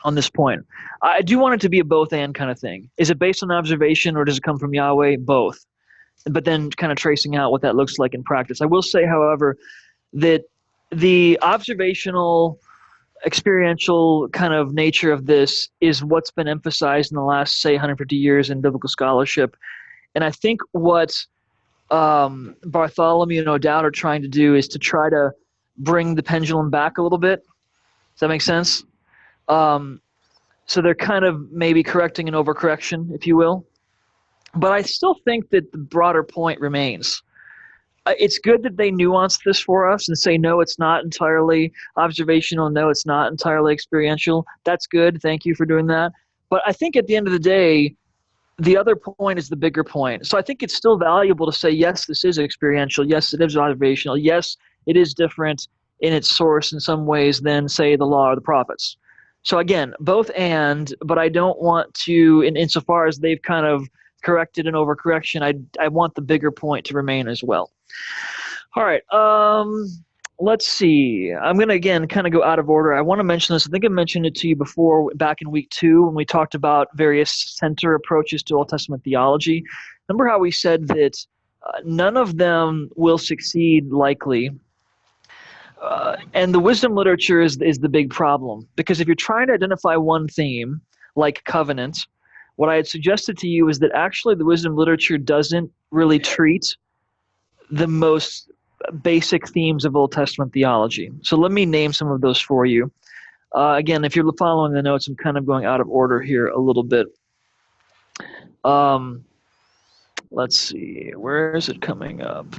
E: on this point. I do want it to be a both and kind of thing. Is it based on observation, or does it come from Yahweh? Both. But then kind of tracing out what that looks like in practice. I will say, however, that the observational, experiential kind of nature of this is what's been emphasized in the last, say, 150 years in biblical scholarship. And I think what Bartholomew and O'Dowd are trying to do is to try to bring the pendulum back a little bit. Does that make sense? So they're kind of maybe correcting an overcorrection, if you will. But I still think that the broader point remains. It's good that they nuance this for us and say, no, it's not entirely observational. No, it's not entirely experiential. That's good. Thank you for doing that. But I think at the end of the day, the other point is the bigger point. So I think it's still valuable to say, yes, this is experiential. Yes, it is observational. Yes, it is different in its source in some ways than, say, the law or the prophets. So again, both and, but I don't want to, insofar as they've kind of corrected an overcorrection, I want the bigger point to remain as well. All right, let's see. I'm going to, again, kind of go out of order. I want to mention this. I think I mentioned it to you before back in week 2 when we talked about various center approaches to Old Testament theology. Remember how we said that none of them will succeed likely. And the wisdom literature is the big problem. Because if you're trying to identify one theme, like covenant, what I had suggested to you is that actually the wisdom literature doesn't really treat the most basic themes of Old Testament theology. So let me name some of those for you. Again, if you're following the notes, I'm kind of going out of order here a little bit. Let's see. Where is it coming up?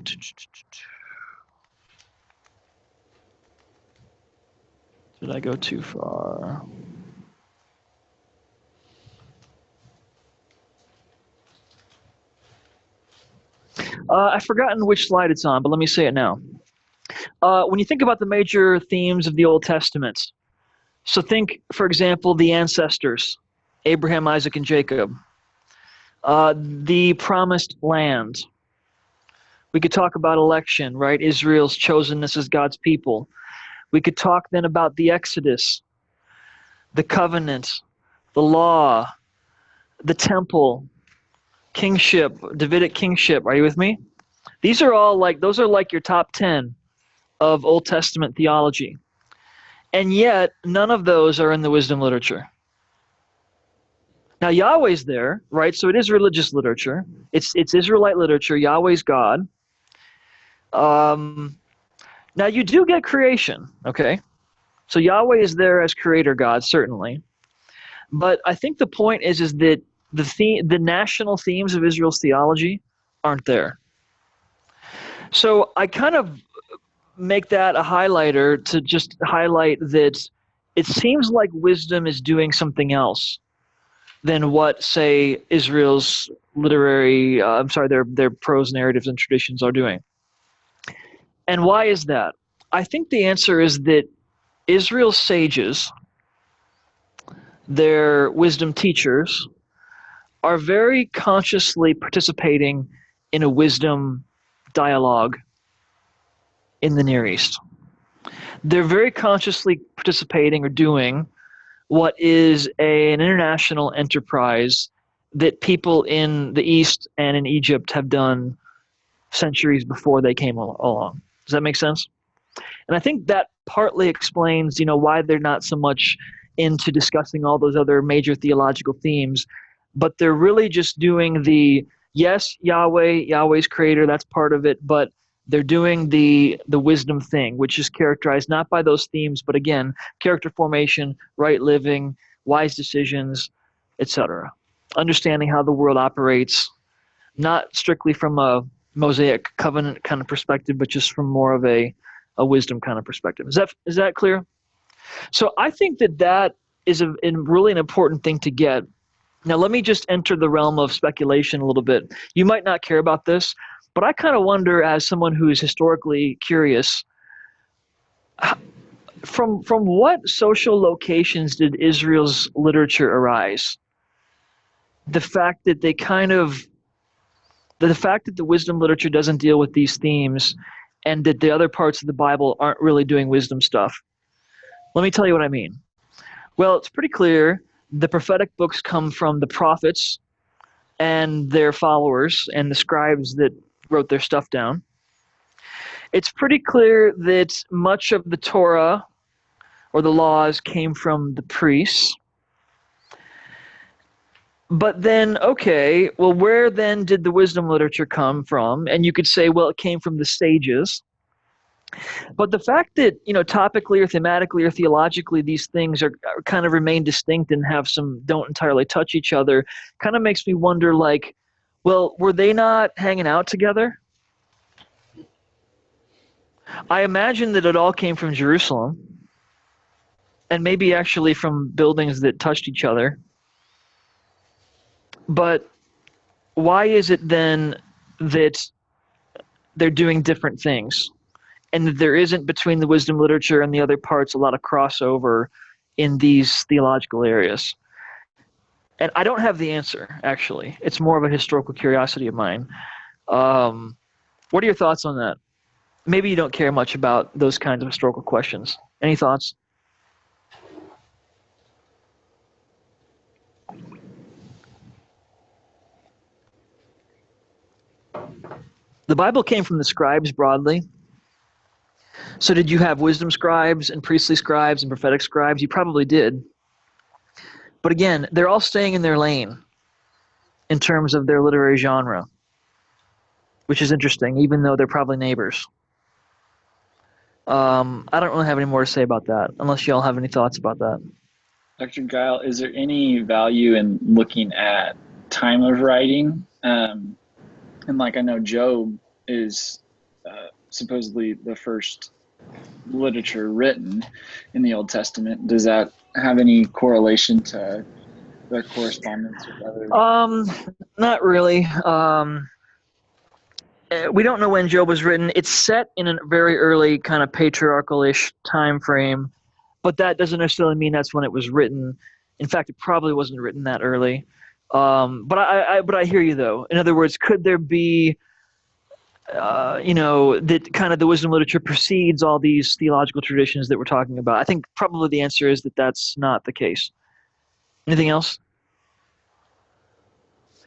E: Did I go too far? I've forgotten which slide it's on, but let me say it now. When you think about the major themes of the Old Testament, so think, for example, the ancestors, Abraham, Isaac, and Jacob. The promised land. We could talk about election, right? Israel's chosenness as God's people. We could talk then about the Exodus, the covenant, the law, the temple, kingship, Davidic kingship. Are you with me? Those are like your top 10 of Old Testament theology. And yet, none of those are in the wisdom literature. Now, Yahweh's there, right? So it is religious literature. It's Israelite literature. Yahweh's God. Now, you do get creation, okay? So Yahweh is there as creator God, certainly. But I think the point is that the national themes of Israel's theology aren't there. So I kind of make that a highlighter to just highlight that it seems like wisdom is doing something else than what, say, Israel's their prose narratives and traditions are doing. And why is that? I think the answer is that Israel's sages, their wisdom teachers, are very consciously participating in a wisdom dialogue in the Near East. They're very consciously participating or doing what is an international enterprise that people in the East and in Egypt have done centuries before they came along. Does that make sense? And I think that partly explains, why they're not so much into discussing all those other major theological themes, but they're really just doing Yahweh's creator, that's part of it, but they're doing the wisdom thing, which is characterized not by those themes, but again, character formation, right living, wise decisions, etc. Understanding how the world operates, not strictly from a Mosaic covenant kind of perspective, but just from more of a wisdom kind of perspective. Is that clear? So I think that is really an important thing to get. Now let me just enter the realm of speculation a little bit. You might not care about this, but I kind of wonder, as someone who is historically curious, from what social locations did Israel's literature arise? The fact that the wisdom literature doesn't deal with these themes, and that the other parts of the Bible aren't really doing wisdom stuff. Let me tell you what I mean. Well, it's pretty clear the prophetic books come from the prophets and their followers and the scribes that wrote their stuff down. It's pretty clear that much of the Torah or the laws came from the priests. But then, okay, well, where then did the wisdom literature come from? And you could say, well, it came from the sages. But the fact that, topically or thematically or theologically, these things are kind of remain distinct and don't entirely touch each other, kind of makes me wonder, well, were they not hanging out together? I imagine that it all came from Jerusalem, and maybe actually from buildings that touched each other. But why is it then that they're doing different things, and that there isn't, between the wisdom literature and the other parts, a lot of crossover in these theological areas? And I don't have the answer, actually. It's more of a historical curiosity of mine. What are your thoughts on that? Maybe you don't care much about those kinds of historical questions. Any thoughts? The Bible came from the scribes broadly. So did you have wisdom scribes and priestly scribes and prophetic scribes? You probably did. But again, they're all staying in their lane in terms of their literary genre, which is interesting, even though they're probably neighbors. I don't really have any more to say about that, unless you all have any thoughts about that.
C: Dr. Gile, is there any value in looking at time of writing? And I know Job is supposedly the first literature written in the Old Testament. Does that have any correlation to the correspondence with others?
E: Not really. We don't know when Job was written. It's set in a very early kind of patriarchal-ish time frame, but that doesn't necessarily mean that's when it was written. In fact, it probably wasn't written that early. But I hear you though. In other words, could there be that kind of the wisdom literature precedes all these theological traditions that we're talking about? I think probably the answer is that that's not the case. Anything else?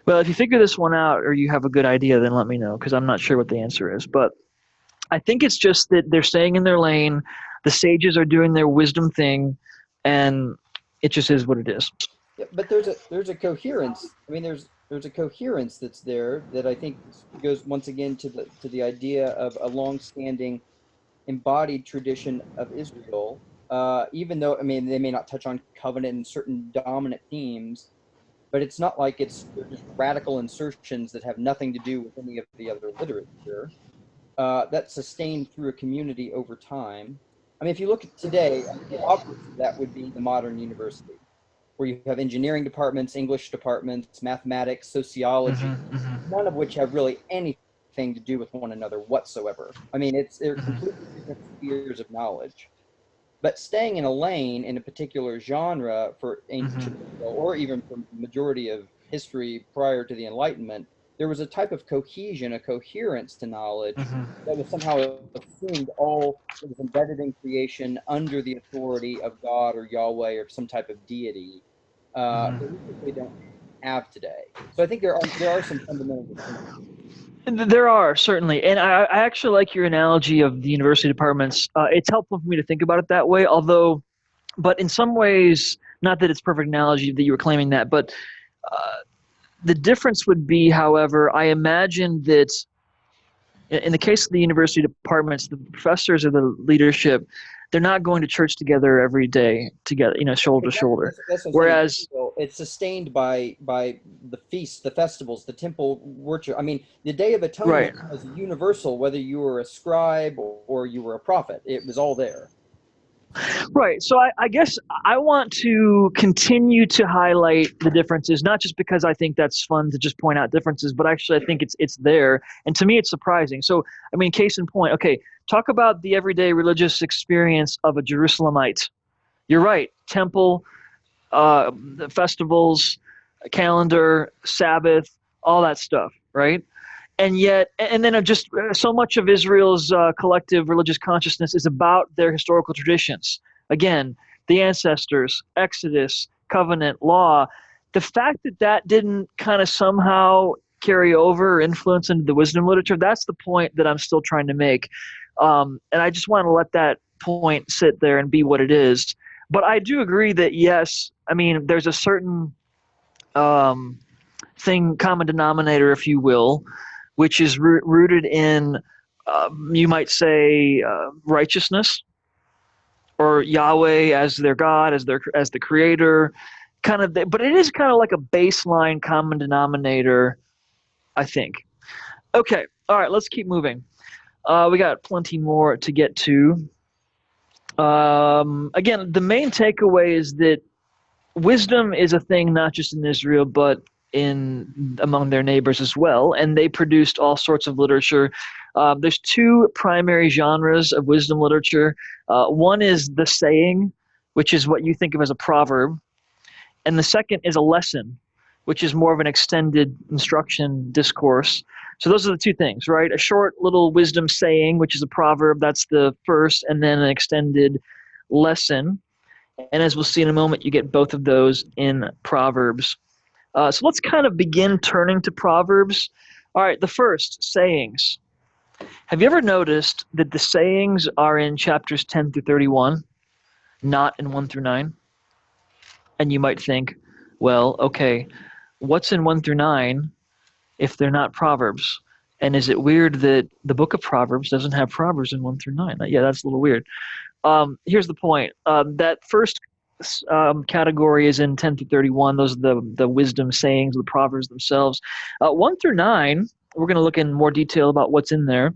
E: Well, if you figure this one out or you have a good idea, then let me know, because I'm not sure what the answer is. But I think it's just that they're staying in their lane, the sages are doing their wisdom thing, and it just is what it is.
A: Yeah, but there's a coherence. I mean, there's a coherence that's there that I think goes once again to the idea of a long-standing embodied tradition of Israel. Even though, I mean, they may not touch on covenant and certain dominant themes, but it's not like they're just radical insertions that have nothing to do with any of the other literature. That's sustained through a community over time. I mean, if you look at today, the opposite of that would be the modern university, where you have engineering departments, English departments, mathematics, sociology, none of which have really anything to do with one another whatsoever. I mean, they're completely different spheres of knowledge. But staying in a lane in a particular genre for ancient Israel, or even for the majority of history prior to the Enlightenment, there was a type of cohesion, a coherence to knowledge that was somehow assumed all that was embedded in creation under the authority of God or Yahweh or some type of deity that we simply don't have today. So I think there are some fundamental distinctions.
E: There are, certainly. And I actually like your analogy of the university departments. It's helpful for me to think about it that way, but in some ways, not that it's a perfect analogy that you were claiming that, but the difference would be, however, I imagine that in the case of the university departments, the professors or the leadership, they're not going to church together every day, together, shoulder to shoulder.
A: That's what I'm
E: Whereas
A: saying. It's sustained by the feasts, the festivals, the temple worship. I mean, the Day of Atonement was universal, whether you were a scribe or you were a prophet. It was all there.
E: Right. So I guess I want to continue to highlight the differences, not just because I think that's fun to just point out differences, but actually I think it's there. And to me, it's surprising. So, I mean, case in point, okay, talk about the everyday religious experience of a Jerusalemite. You're right. Temple, the festivals, calendar, Sabbath, all that stuff, right? And yet, and then just so much of Israel's collective religious consciousness is about their historical traditions. Again, the ancestors, Exodus, covenant, law. The fact that didn't kind of somehow carry over or influence into the wisdom literature, that's the point that I'm still trying to make. And I just want to let that point sit there and be what it is. But I do agree that, yes, I mean, there's a certain common denominator, if you will, which is rooted in, you might say, righteousness, or Yahweh as their God, as the creator, but it is kind of like a baseline common denominator, I think. Okay, all right, let's keep moving. We got plenty more to get to. Again, the main takeaway is that wisdom is a thing not just in Israel, but among their neighbors as well, and they produced all sorts of literature. There's two primary genres of wisdom literature. One is the saying, which is what you think of as a proverb, and the second is a lesson, which is more of an extended instruction discourse. So those are the two things, right? A short little wisdom saying, which is a proverb, that's the first, and then an extended lesson. And as we'll see in a moment, you get both of those in Proverbs. So let's kind of begin turning to Proverbs. All right, the first, sayings. Have you ever noticed that the sayings are in chapters 10 through 31, not in 1 through 9? And you might think, well, okay, what's in 1 through 9 if they're not Proverbs? And is it weird that the book of Proverbs doesn't have Proverbs in 1 through 9? Yeah, that's a little weird. Here's the point. That first category is in 10 through 31. Those are the wisdom sayings, the Proverbs themselves. 1 through 9, we're going to look in more detail about what's in there.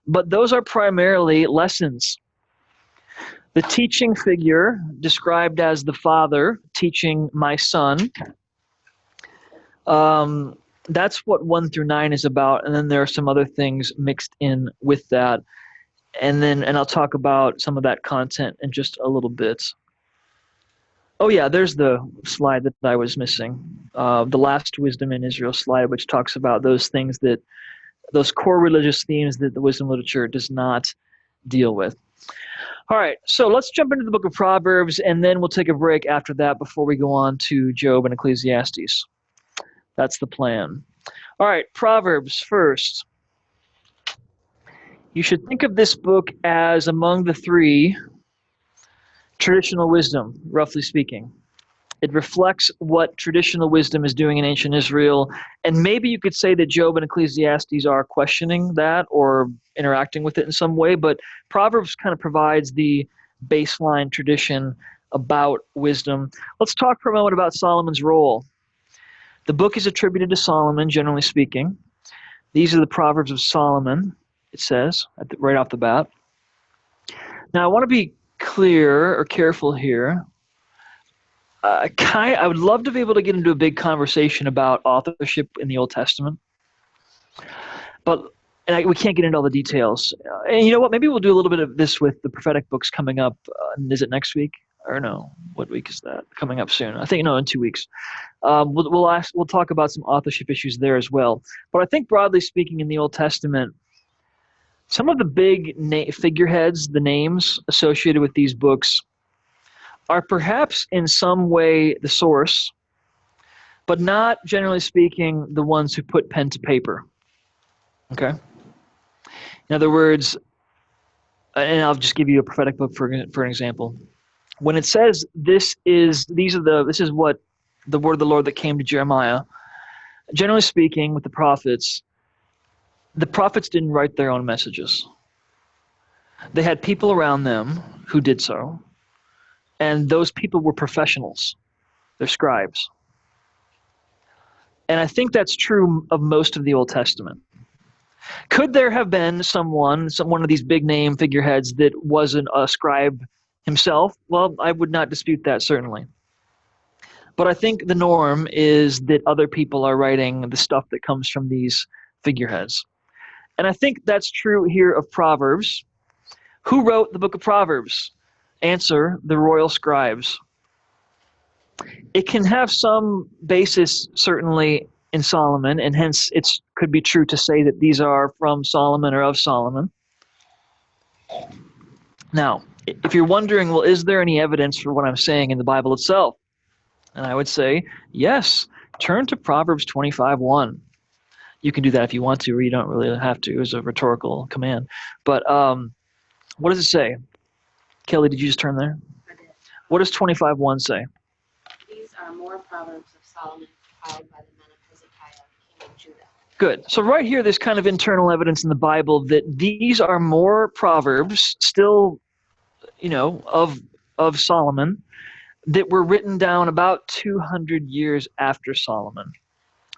E: But those are primarily lessons. The teaching figure, described as the father teaching my son, that's what 1 through 9 is about. And then there are some other things mixed in with that. And I'll talk about some of that content in just a little bit. Oh yeah, there's the slide that I was missing. The last Wisdom in Israel slide, which talks about those things those core religious themes that the wisdom literature does not deal with. All right, so let's jump into the book of Proverbs, and then we'll take a break after that before we go on to Job and Ecclesiastes. That's the plan. All right, Proverbs first. You should think of this book as among the three traditional wisdom, roughly speaking. It reflects what traditional wisdom is doing in ancient Israel, and maybe you could say that Job and Ecclesiastes are questioning that or interacting with it in some way, but Proverbs kind of provides the baseline tradition about wisdom. Let's talk for a moment about Solomon's role. The book is attributed to Solomon, generally speaking. These are the Proverbs of Solomon, it says, right off the bat. Now, I want to be clear or careful here. I would love to be able to get into a big conversation about authorship in the Old Testament, but we can't get into all the details. And you know what? Maybe we'll do a little bit of this with the prophetic books coming up. Is it next week? Or no? What week is that? Coming up soon. I think, no, in 2 weeks. We'll talk about some authorship issues there as well. But I think broadly speaking in the Old Testament, some of the big figureheads, the names associated with these books, are perhaps in some way the source, but not, generally speaking, the ones who put pen to paper. Okay? In other words, and I'll just give you a prophetic book for an example. When it says this is what the word of the Lord that came to Jeremiah, generally speaking, with the prophets didn't write their own messages. They had people around them who did so. And those people were professionals. They're scribes. And I think that's true of most of the Old Testament. Could there have been one of these big name figureheads that wasn't a scribe himself? Well, I would not dispute that, certainly. But I think the norm is that other people are writing the stuff that comes from these figureheads. And I think that's true here of Proverbs. Who wrote the book of Proverbs? Answer, the royal scribes. It can have some basis, certainly, in Solomon, and hence it could be true to say that these are from Solomon or of Solomon. Now, if you're wondering, well, is there any evidence for what I'm saying in the Bible itself? And I would say, yes. Turn to Proverbs 25:1. You can do that if you want to, or you don't really have to. It's a rhetorical command. But what does it say? Kelly, did you just turn there?
O: I did.
E: What does 25:1 say?
O: These are more Proverbs of Solomon compiled by the men of Hezekiah, king of Judah.
E: Good. So right here, there's kind of internal evidence in the Bible that these are more Proverbs, still, of Solomon, that were written down about 200 years after Solomon,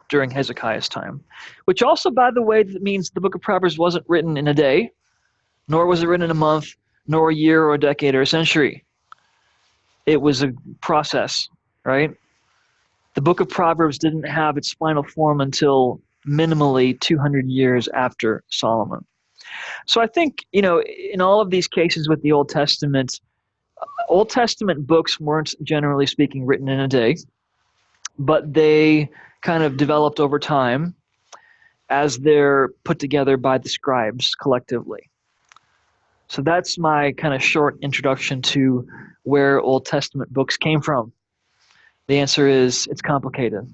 E: during Hezekiah's time. Which also, by the way, means the book of Proverbs wasn't written in a day, nor was it written in a month, nor a year or a decade or a century. It was a process, right? The book of Proverbs didn't have its final form until minimally 200 years after Solomon. So I think, in all of these cases with the Old Testament books weren't, generally speaking, written in a day, but they kind of developed over time as they're put together by the scribes collectively. So that's my kind of short introduction to where Old Testament books came from. The answer is it's complicated.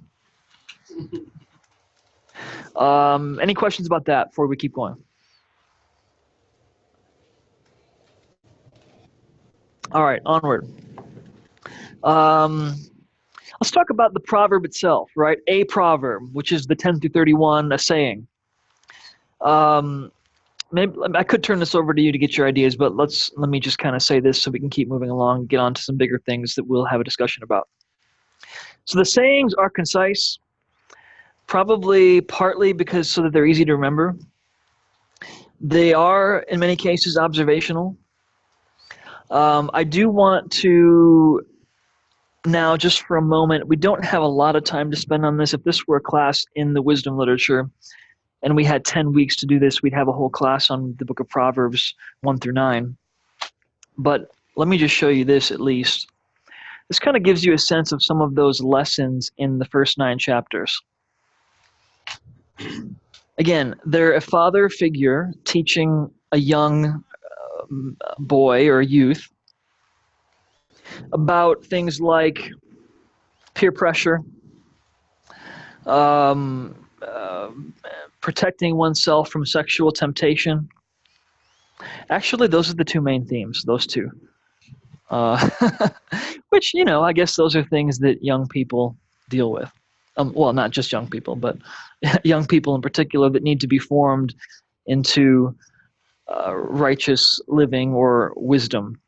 E: Any questions about that before we keep going? All right, onward. Let's talk about the proverb itself, right? A proverb, which is the 10 through 31, a saying. Maybe I could turn this over to you to get your ideas, but let me just kind of say this so we can keep moving along and get on to some bigger things that we'll have a discussion about. So the sayings are concise, probably partly because so that they're easy to remember. They are, in many cases, observational. I do want to now, just for a moment, we don't have a lot of time to spend on this. If this were a class in the wisdom literature, and we had 10 weeks to do this, we'd have a whole class on the book of Proverbs 1 through 9. But let me just show you this at least. This kind of gives you a sense of some of those lessons in the first 9 chapters. Again, they're a father figure teaching a young boy or youth about things like peer pressure, protecting oneself from sexual temptation. Actually, those are the 2 main themes, those 2. Which, I guess those are things that young people deal with. Well, not just young people, but young people in particular that need to be formed into righteous living or wisdom.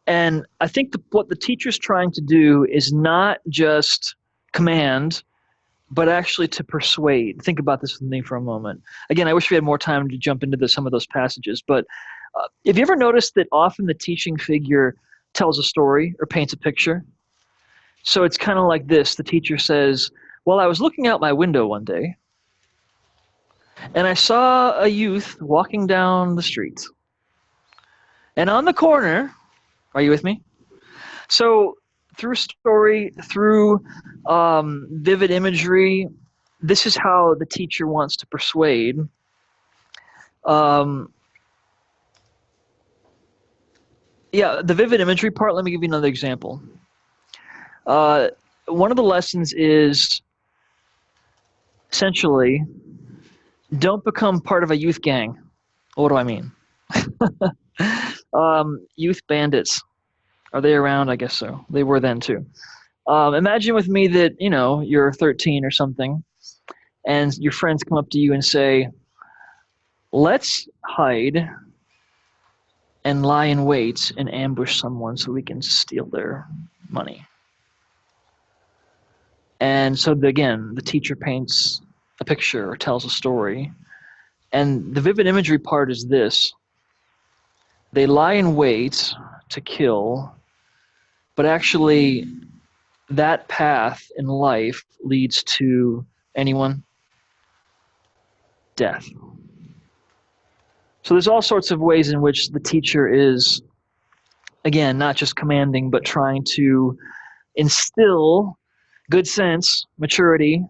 E: And I think what the teacher's trying to do is not just command, but actually to persuade. Think about this with me for a moment. Again, I wish we had more time to jump into some of those passages, but have you ever noticed that often the teaching figure tells a story or paints a picture? So it's kind of like this. The teacher says, well, I was looking out my window one day, and I saw a youth walking down the street. And on the corner, are you with me? So through story, through vivid imagery, this is how the teacher wants to persuade. Yeah, the vivid imagery part, let me give you another example. One of the lessons is essentially, don't become part of a youth gang. What do I mean? Youth bandits. Are they around? I guess so. They were then too. Imagine with me that, you're 13 or something, and your friends come up to you and say, let's hide and lie in wait and ambush someone so we can steal their money. And so, again, the teacher paints a picture or tells a story. And the vivid imagery part is this. They lie in wait to kill, but actually that path in life leads to anyone? Death. So there's all sorts of ways in which the teacher is, again, not just commanding, but trying to instill good sense, maturity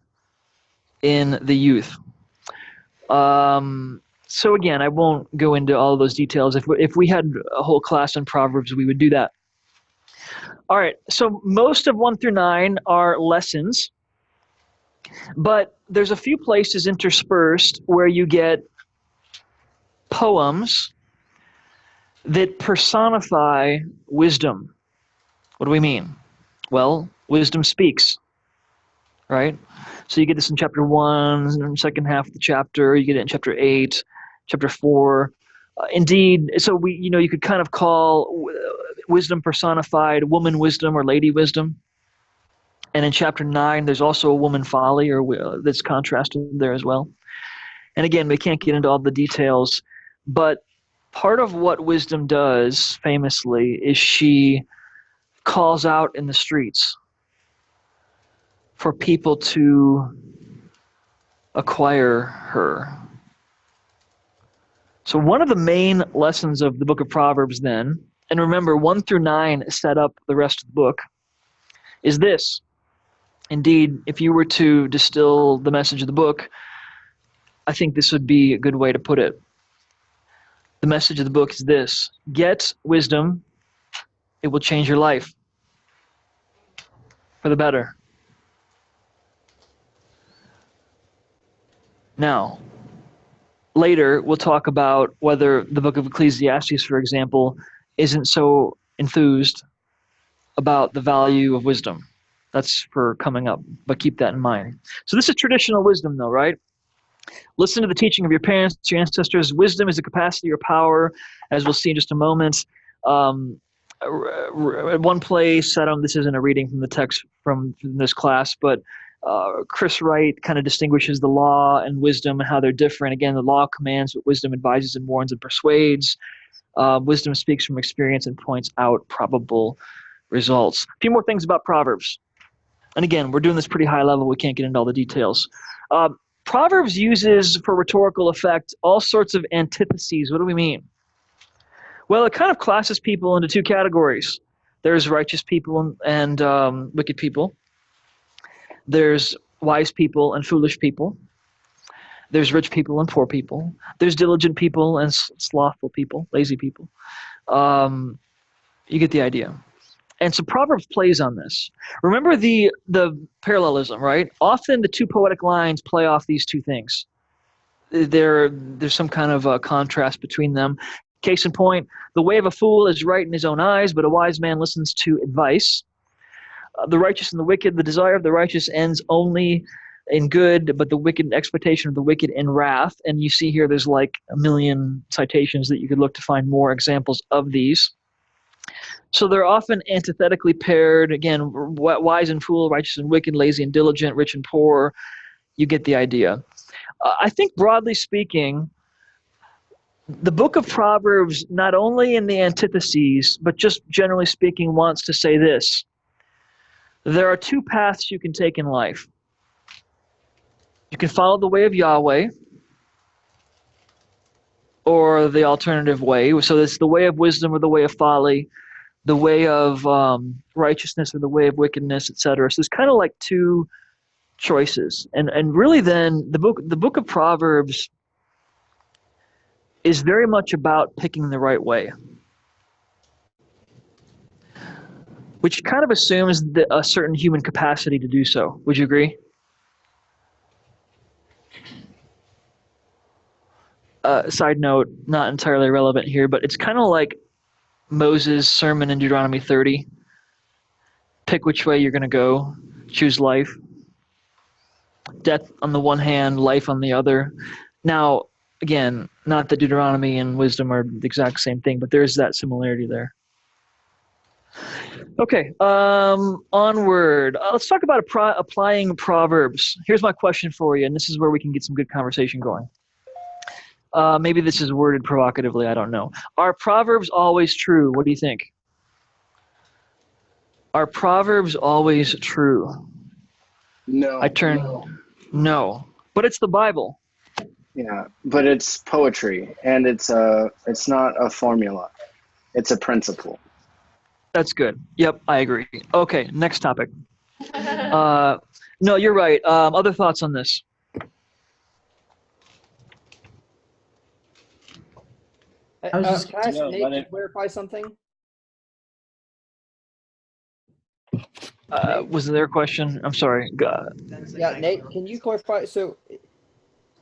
E: in the youth. So again, I won't go into all those details. If we had a whole class on Proverbs, we would do that. All right, so most of 1 through 9 are lessons, but there's a few places interspersed where you get poems that personify wisdom. What do we mean? Well, wisdom speaks, right? So you get this in chapter 1, in the second half of the chapter. You get it in chapter 8, chapter 4. Indeed, so you could kind of call wisdom personified woman wisdom or lady wisdom. And in chapter 9, there's also a woman folly that's contrasted there as well. And again, we can't get into all the details, but part of what wisdom does famously is she calls out in the streets for people to acquire her. So one of the main lessons of the book of Proverbs then, and remember 1 through 9 set up the rest of the book, is this. Indeed, if you were to distill the message of the book, I think this would be a good way to put it. The message of the book is this: get wisdom, it will change your life for the better. Now, later we'll talk about whether the book of Ecclesiastes, for example, isn't so enthused about the value of wisdom. That's for coming up, but keep that in mind. So this is traditional wisdom, though, right? Listen to the teaching of your parents, your ancestors. Wisdom is a capacity or power, as we'll see in just a moment. At one place, this isn't a reading from the text from this class, but Chris Wright kind of distinguishes the law and wisdom and how they're different. Again, the law commands, but wisdom advises and warns and persuades. Wisdom speaks from experience and points out probable results. A few more things about Proverbs. And again, we're doing this pretty high level. We can't get into all the details. Proverbs uses, for rhetorical effect, all sorts of antitheses. What do we mean? Well, it kind of classes people into two categories. There's righteous people and wicked people. There's wise people and foolish people. There's rich people and poor people. There's diligent people and slothful people, lazy people. You get the idea. And so Proverbs plays on this. Remember the parallelism, right? Often the two poetic lines play off these two things. There's some kind of a contrast between them. Case in point, the way of a fool is right in his own eyes, but a wise man listens to advice. The righteous and the wicked, the desire of the righteous ends only in good, but the wicked expectation of the wicked in wrath. And you see here there's like a million citations that you could look to find more examples of these. So they're often antithetically paired. Again, wise and fool, righteous and wicked, lazy and diligent, rich and poor. You get the idea. I think broadly speaking, the book of Proverbs, not only in the antitheses, but just generally speaking, wants to say this. There are two paths you can take in life. You can follow the way of Yahweh or the alternative way. So it's the way of wisdom or the way of folly, the way of righteousness or the way of wickedness, etc. So there's kind of like two choices. And really then the book of Proverbs is very much about picking the right way, which kind of assumes a certain human capacity to do so. Would you agree? Side note, not entirely relevant here, but it's kind of like Moses' sermon in Deuteronomy 30. Pick which way you're going to go. Choose life. Death on the one hand, life on the other. Now, again, not that Deuteronomy and wisdom are the exact same thing, but there's that similarity there. Okay, onward. Let's talk about applying Proverbs. Here's my question for you, and this is where we can get some good conversation going. Maybe this is worded provocatively, I don't know. Are Proverbs always true? What do you think? Are Proverbs always true?
D: No.
E: No. But it's the Bible.
D: Yeah, but it's poetry, and it's not a formula. It's a principle.
E: That's good. Yep, I agree. Okay, next topic. No, you're right. Other thoughts on this?
A: Can I ask Nate to clarify something?
E: Was there a question? I'm sorry.
A: Yeah, Nate, can you clarify? So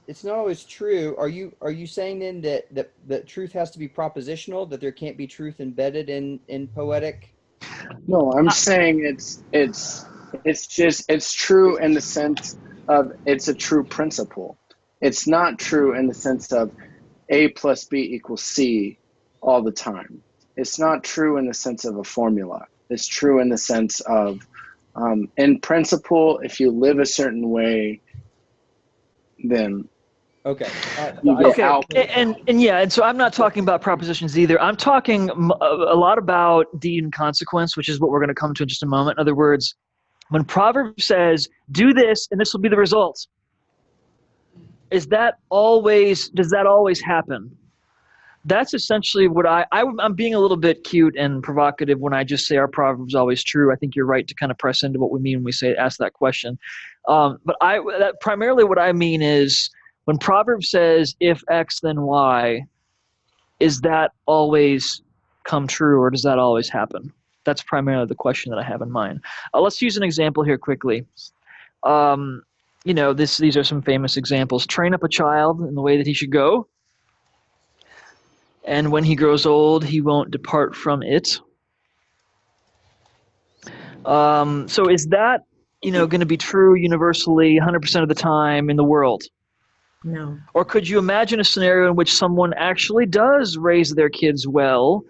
A: it's not always true. Are you saying then that truth has to be propositional, that there can't be truth embedded in poetic?
D: No, I'm saying it's true in the sense of it's a true principle. It's not true in the sense of A plus B equals C all the time. It's not true in the sense of a formula. It's true in the sense of, in principle, if you live a certain way, then
A: okay.
E: And so I'm not talking about propositions either. I'm talking a lot about deed and consequence, which is what we're going to come to in just a moment. In other words, when Proverbs says, do this and this will be the result, does that always happen? That's essentially what I'm being a little bit cute and provocative when I just say are Proverbs always true. I think you're right to kind of press into what we mean when we ask that question. But primarily what I mean is when Proverbs says if X then Y, is that always come true or does that always happen? That's primarily the question that I have in mind. Let's use an example here quickly. These are some famous examples. Train up a child in the way that he should go, and when he grows old, he won't depart from it. So is that, going to be true universally 100% of the time in the world?
G: No.
E: Or could you imagine a scenario in which someone actually does raise their kids well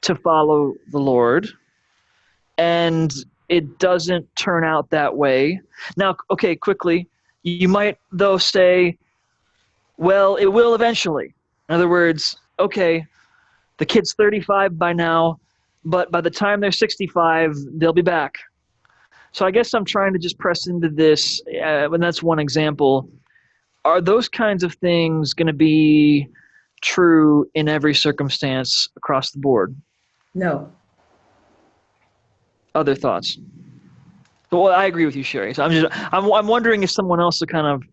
E: to follow the Lord, and it doesn't turn out that way? Now, okay, quickly, you might, though, say, well, it will eventually. In other words, okay, the kid's 35 by now, but by the time they're 65, they'll be back. So I guess I'm trying to just press into this, and that's one example. Are those kinds of things going to be true in every circumstance across the board?
G: No.
E: Other thoughts? Well, I agree with you, Sherry. So I'm wondering if someone else would kind of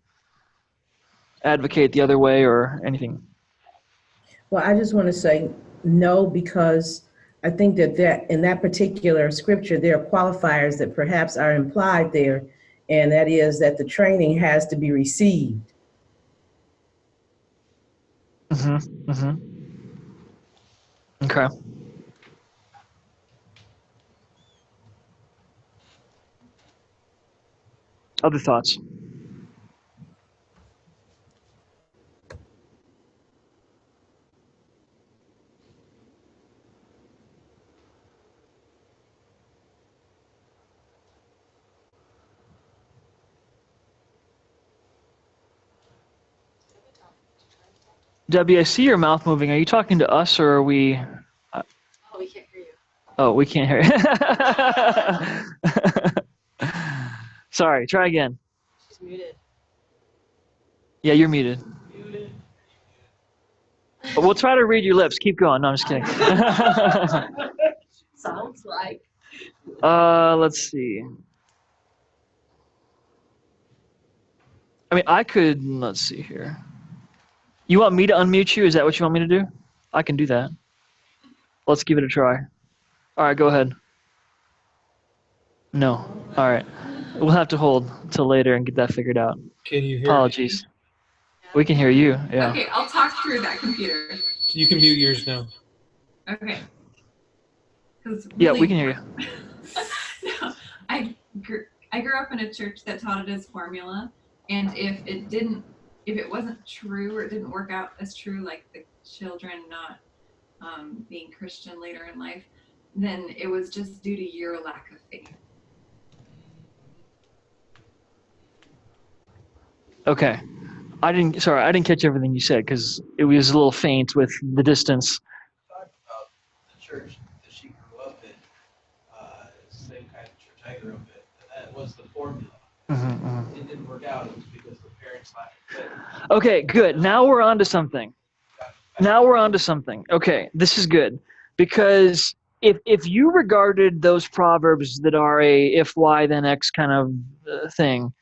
E: advocate the other way or anything.
G: Well, I just want to say no, because I think that in that particular scripture, there are qualifiers that perhaps are implied there, and that is that the training has to be received.
E: Mm-hmm. Mm-hmm. Okay. Other thoughts? Debbie, I see your mouth moving. Are you talking to us or are we?
K: Oh, we can't hear you.
E: Oh, we can't hear you. Sorry, try again.
K: She's muted.
E: Yeah, you're muted.
K: Muted.
E: But we'll try to read your lips. Keep going. No, I'm just kidding.
K: Sounds like.
E: Let's see. I mean, I could, let's see here. You want me to unmute you? Is that what you want me to do? I can do that. Let's give it a try. All right, go ahead. No. All right. We'll have to hold until later and get that figured out.
I: Can you hear
E: Apologies.
I: me?
E: We can hear you, yeah.
P: Okay, I'll talk through that computer.
I: You can mute yours now.
P: Okay.
I: Yeah,
E: we can hear you.
P: No, I grew up in a church that taught it as formula, and if it wasn't true or it didn't work out as true, like the children not being Christian later in life, then it was just due to your lack of faith.
E: Okay. I didn't catch everything you said because it was a little faint with the distance.
H: Talked about the church that she grew up in, same kind of church I grew up in, and that was the formula.
E: Mm-hmm.
H: It didn't work out. It was because the parents lacked faith.
E: Okay, good. Now we're on to something. Okay, this is good. Because if you regarded those proverbs that are a if Y then X kind of thing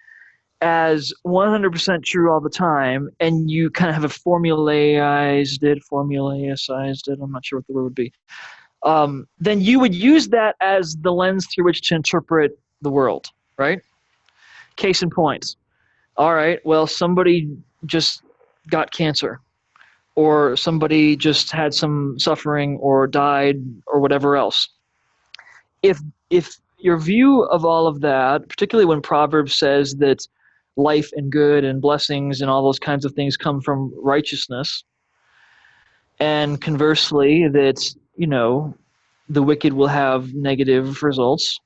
E: as 100% true all the time, and you kind of have a formulaized it, I'm not sure what the word would be, then you would use that as the lens through which to interpret the world, right? Case in point. All right, well, somebody just got cancer, or somebody just had some suffering or died or whatever else. If your view of all of that, particularly when Proverbs says that life and good and blessings and all those kinds of things come from righteousness, and conversely that, the wicked will have negative results,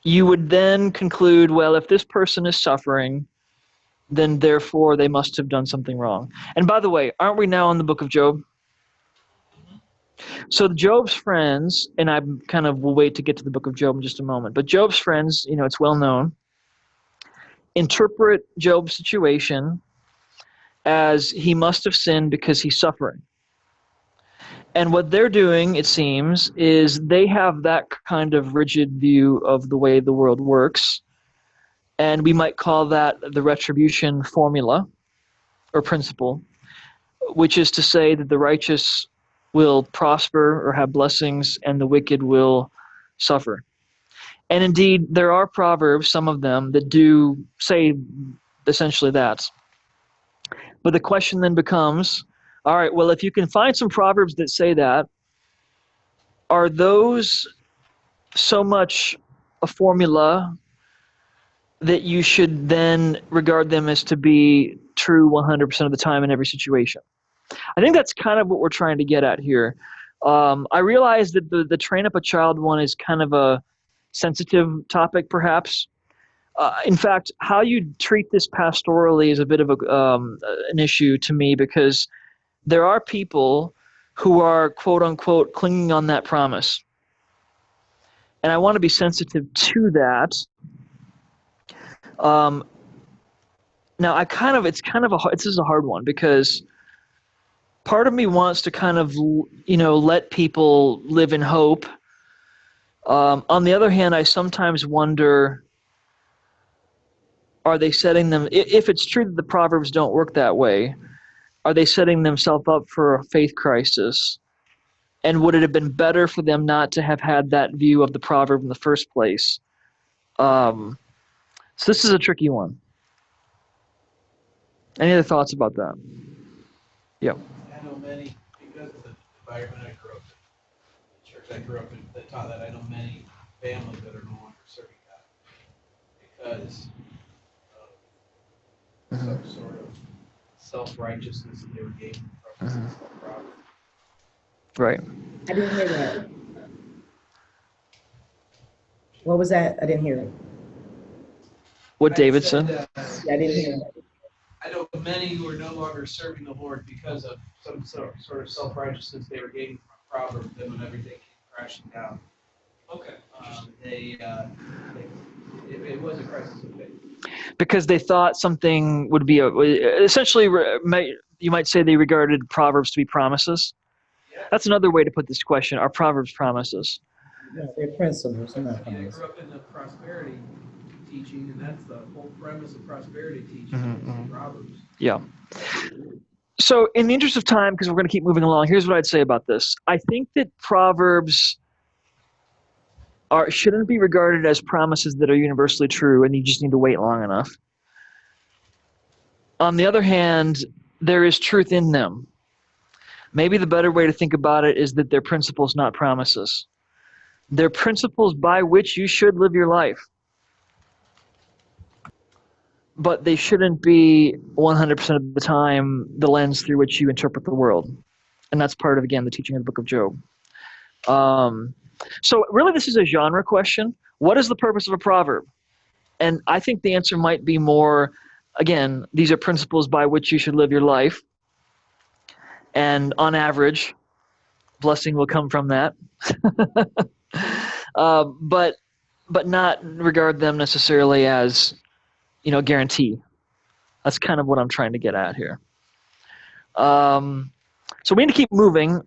E: you would then conclude, well, if this person is suffering, then therefore they must have done something wrong. And by the way, aren't we now in the book of Job? So Job's friends, and I kind of will wait to get to the book of Job in just a moment, but Job's friends, it's well known, interpret Job's situation as he must have sinned because he's suffering. And what they're doing, it seems, is they have that kind of rigid view of the way the world works, and we might call that the retribution formula or principle, which is to say that the righteous will prosper or have blessings and the wicked will suffer. And indeed, there are proverbs, some of them, that do say essentially that. But the question then becomes, all right, well, if you can find some proverbs that say that, are those so much a formula that you should then regard them as to be true 100% of the time in every situation? I think that's kind of what we're trying to get at here. I realize that the train up a child one is kind of a sensitive topic, perhaps. In fact, how you treat this pastorally is a bit of an issue to me, because there are people who are, quote unquote, clinging on that promise. And I want to be sensitive to that. Now, this is a hard one, because part of me wants to kind of, let people live in hope On the other hand, I sometimes wonder, are they setting them, if it's true that the Proverbs don't work that way, are they setting themselves up for a faith crisis? And would it have been better for them not to have had that view of the proverb in the first place? So this is a tricky one. Any other thoughts about that? Yeah.
H: I know many, because of the environment I grew up in, the church I grew up in, that taught that. I know many families that are no longer serving God because of some sort of self-righteousness that they were gaining from the proverb.
E: Right.
G: I didn't hear that. What was that? I didn't hear it.
E: What David said?
G: Yeah, I didn't hear it.
H: I know many who are no longer serving the Lord because of some sort of self-righteousness they were gaining from a proverb. Then when everything came crashing down, it was a crisis of faith.
E: Because they thought something would be essentially, you might say they regarded Proverbs to be promises. Yeah. That's another way to put this question. Are Proverbs promises?
G: Yeah, they're principles, not
H: I
G: promises.
H: grew up in the prosperity teaching, and that's the whole premise of prosperity teaching, Proverbs.
E: Yeah. So in the interest of time, because we're going to keep moving along, here's what I'd say about this. I think that Proverbs shouldn't be regarded as promises that are universally true, and you just need to wait long enough. On the other hand, there is truth in them. Maybe the better way to think about it is that they're principles, not promises. They're principles by which you should live your life. But they shouldn't be 100% of the time the lens through which you interpret the world. And that's part of, again, the teaching of the book of Job. So really this is a genre question. What is the purpose of a proverb? And I think the answer might be more, again, these are principles by which you should live your life. And on average, blessing will come from that. But not regard them necessarily as, guarantee. That's kind of what I'm trying to get at here. So we need to keep moving.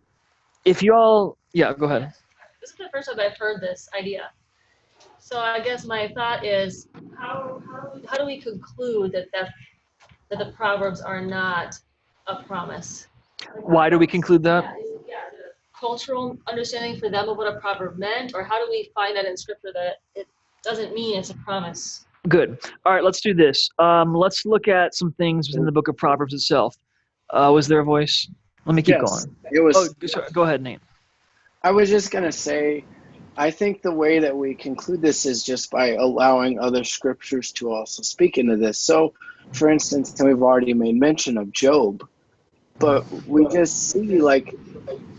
E: If you all, yeah, go ahead.
K: This is the first time I've heard this idea. So I guess my thought is, how do we conclude that the Proverbs are not a promise?
E: Why do we conclude that?
K: Yeah, cultural understanding for them of what a proverb meant, or how do we find that in Scripture that it doesn't mean it's a promise?
E: Good. All right, let's do this. Let's look at some things within the book of Proverbs itself. Was there a voice? Let me keep going.
D: It was.
E: Sorry, go ahead, Nate.
D: I was just going to say, I think the way that we conclude this is just by allowing other scriptures to also speak into this. So, for instance, we've already made mention of Job, but we just see like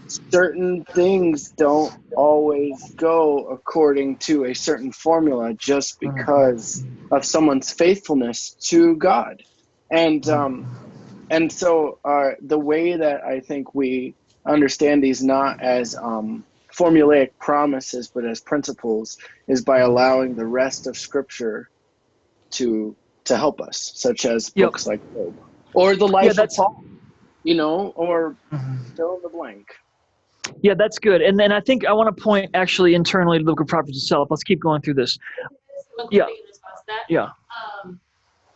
D: certain things don't always go according to a certain formula just because of someone's faithfulness to God. And so the way that I think we understand these not as formulaic promises, but as principles, is by allowing the rest of Scripture to help us, such as books like Job, or the life of Paul, or fill in the blank.
E: Yeah, that's good. And then I think I want to point actually internally to the book of Proverbs itself. Let's keep going through this. Yeah. Yeah.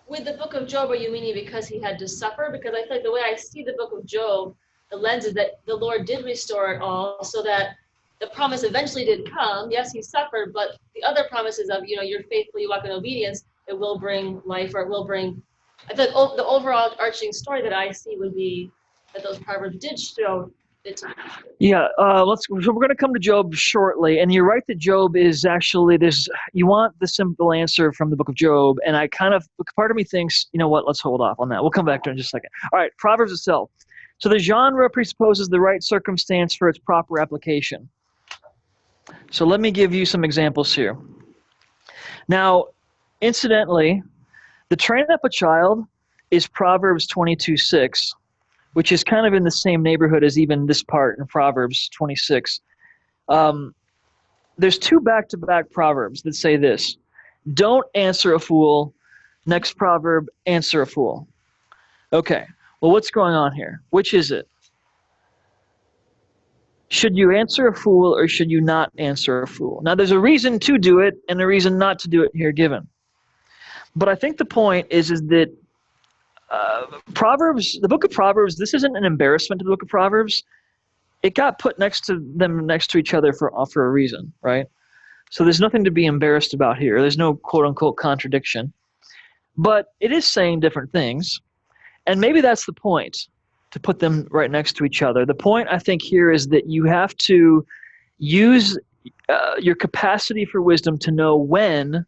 K: With the book of Job, are you meaning because he had to suffer? Because I feel like the way I see the book of Job, the lens is that the Lord did restore it all, so that the promise eventually did come. Yes, he suffered, but the other promises of, you're faithful, you walk in obedience, it will bring life, or it will bring, I feel like the overall arching story that I see would be that those Proverbs did show it.
E: Yeah, so we're going to come to Job shortly, and you're right that Job is actually this. You want the simple answer from the book of Job, and part of me thinks, you know what? Let's hold off on that. We'll come back to it in just a second. All right, Proverbs itself. So the genre presupposes the right circumstance for its proper application. So let me give you some examples here. Now, incidentally, the train up a child is Proverbs 22:6. Which is kind of in the same neighborhood as even this part in Proverbs 26. There's two back-to-back Proverbs that say this: don't answer a fool. Next proverb, answer a fool. Okay, well, what's going on here? Which is it? Should you answer a fool or should you not answer a fool? Now, there's a reason to do it and a reason not to do it here given. But I think the point is that Proverbs, the book of Proverbs, this isn't an embarrassment to the book of Proverbs. It got put next to each other for a reason, right? So there's nothing to be embarrassed about here. There's no quote-unquote contradiction. But it is saying different things. And maybe that's the point, to put them right next to each other. The point, I think, here is that you have to use your capacity for wisdom to know when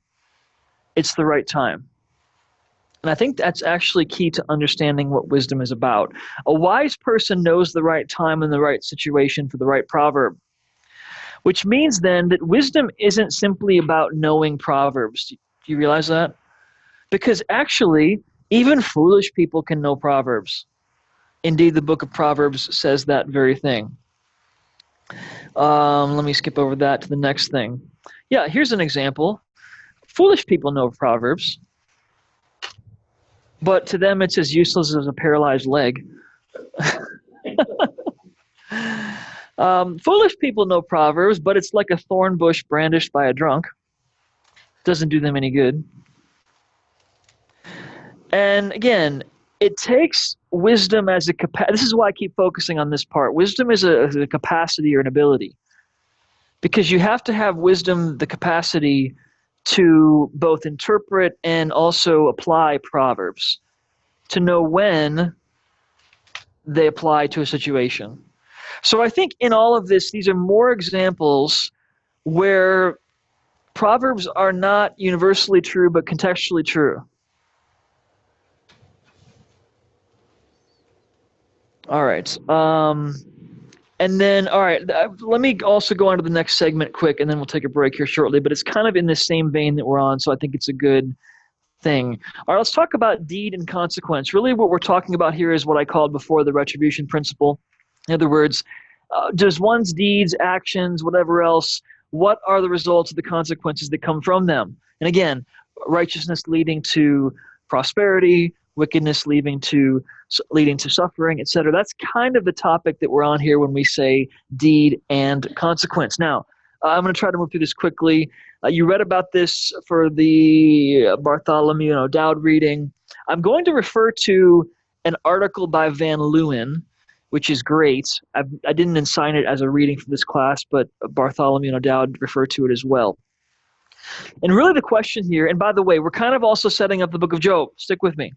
E: it's the right time. And I think that's actually key to understanding what wisdom is about. A wise person knows the right time and the right situation for the right proverb, which means then that wisdom isn't simply about knowing proverbs. Do you realize that? Because actually, even foolish people can know proverbs. Indeed, the book of Proverbs says that very thing. Let me skip over that to the next thing. Yeah, here's an example. Foolish people know proverbs, but to them it's as useless as a paralyzed leg. Foolish people know proverbs, but it's like a thorn bush brandished by a drunk. Doesn't do them any good. And again, it takes wisdom as a capacity. This is why I keep focusing on this part. Wisdom is a capacity or an ability. Because you have to have wisdom, the capacity to both interpret and also apply proverbs, to know when they apply to a situation. So I think in all of this, these are more examples where proverbs are not universally true, but contextually true. All right. And then, all right, let me also go on to the next segment quick, and then we'll take a break here shortly. But it's kind of in the same vein that we're on, so I think it's a good thing. All right, let's talk about deed and consequence. Really what we're talking about here is what I called before the retribution principle. In other words, does one's deeds, actions, whatever else, what are the results of the consequences that come from them? And again, righteousness leading to prosperity, wickedness leading to suffering, etc. That's kind of the topic that we're on here when we say deed and consequence. Now, I'm going to try to move through this quickly. You read about this for the Bartholomew and O'Dowd reading. I'm going to refer to an article by Van Leeuwen, which is great. I didn't assign it as a reading for this class, but Bartholomew and O'Dowd refer to it as well. And really the question here, and by the way, we're kind of also setting up the book of Job. Stick with me.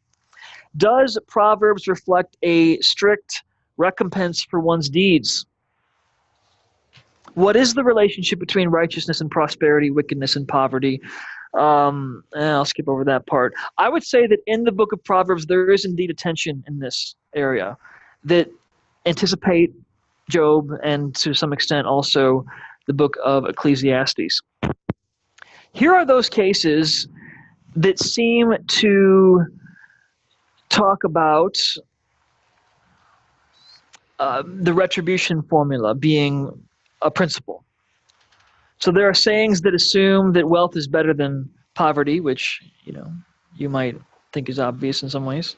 E: Does Proverbs reflect a strict recompense for one's deeds? What is the relationship between righteousness and prosperity, wickedness and poverty? I'll skip over that part. I would say that in the book of Proverbs, there is indeed a tension in this area that anticipate Job and to some extent also the book of Ecclesiastes. Here are those cases that seem to talk about the retribution formula being a principle. So there are sayings that assume that wealth is better than poverty, which you might think is obvious in some ways.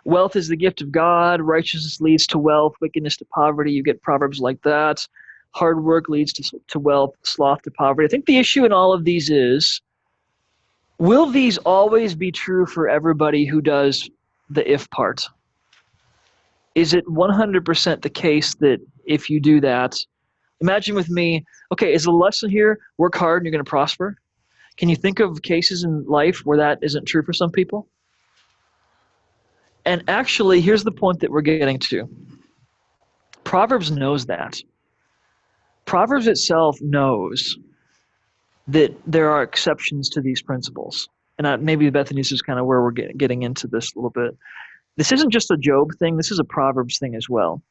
E: Wealth is the gift of God. Righteousness leads to wealth. Wickedness to poverty. You get proverbs like that. Hard work leads to wealth. Sloth to poverty. I think the issue in all of these is, will these always be true for everybody who does the if part? Is it 100% the case that if you do that, imagine with me, okay, is the lesson here, work hard and you're going to prosper? Can you think of cases in life where that isn't true for some people? And actually, here's the point that we're getting to. Proverbs knows that. Proverbs itself knows that there are exceptions to these principles. And maybe Bethany, this is kind of where we're getting into this a little bit. This isn't just a Job thing. This is a Proverbs thing as well.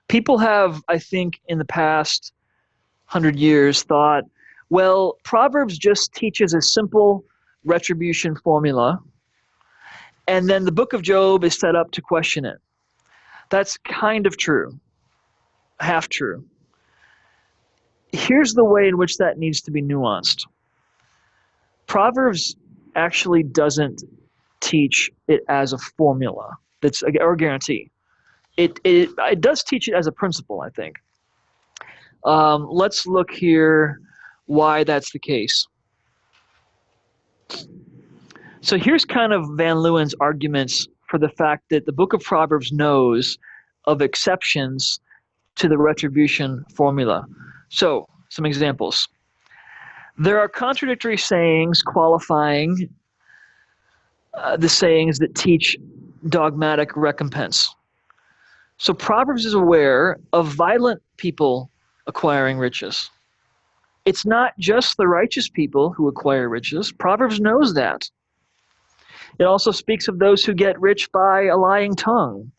E: People have, I think, in the past 100 years thought, well, Proverbs just teaches a simple retribution formula, and then the book of Job is set up to question it. That's kind of true, half true. Here's the way in which that needs to be nuanced. Proverbs actually doesn't teach it as a formula or a guarantee. It does teach it as a principle, I think. Let's look here why that's the case. So here's kind of Van Leeuwen's arguments for the fact that the book of Proverbs knows of exceptions to the retribution formula. So, some examples. There are contradictory sayings qualifying the sayings that teach dogmatic recompense. So Proverbs is aware of violent people acquiring riches. It's not just the righteous people who acquire riches. Proverbs knows that. It also speaks of those who get rich by a lying tongue.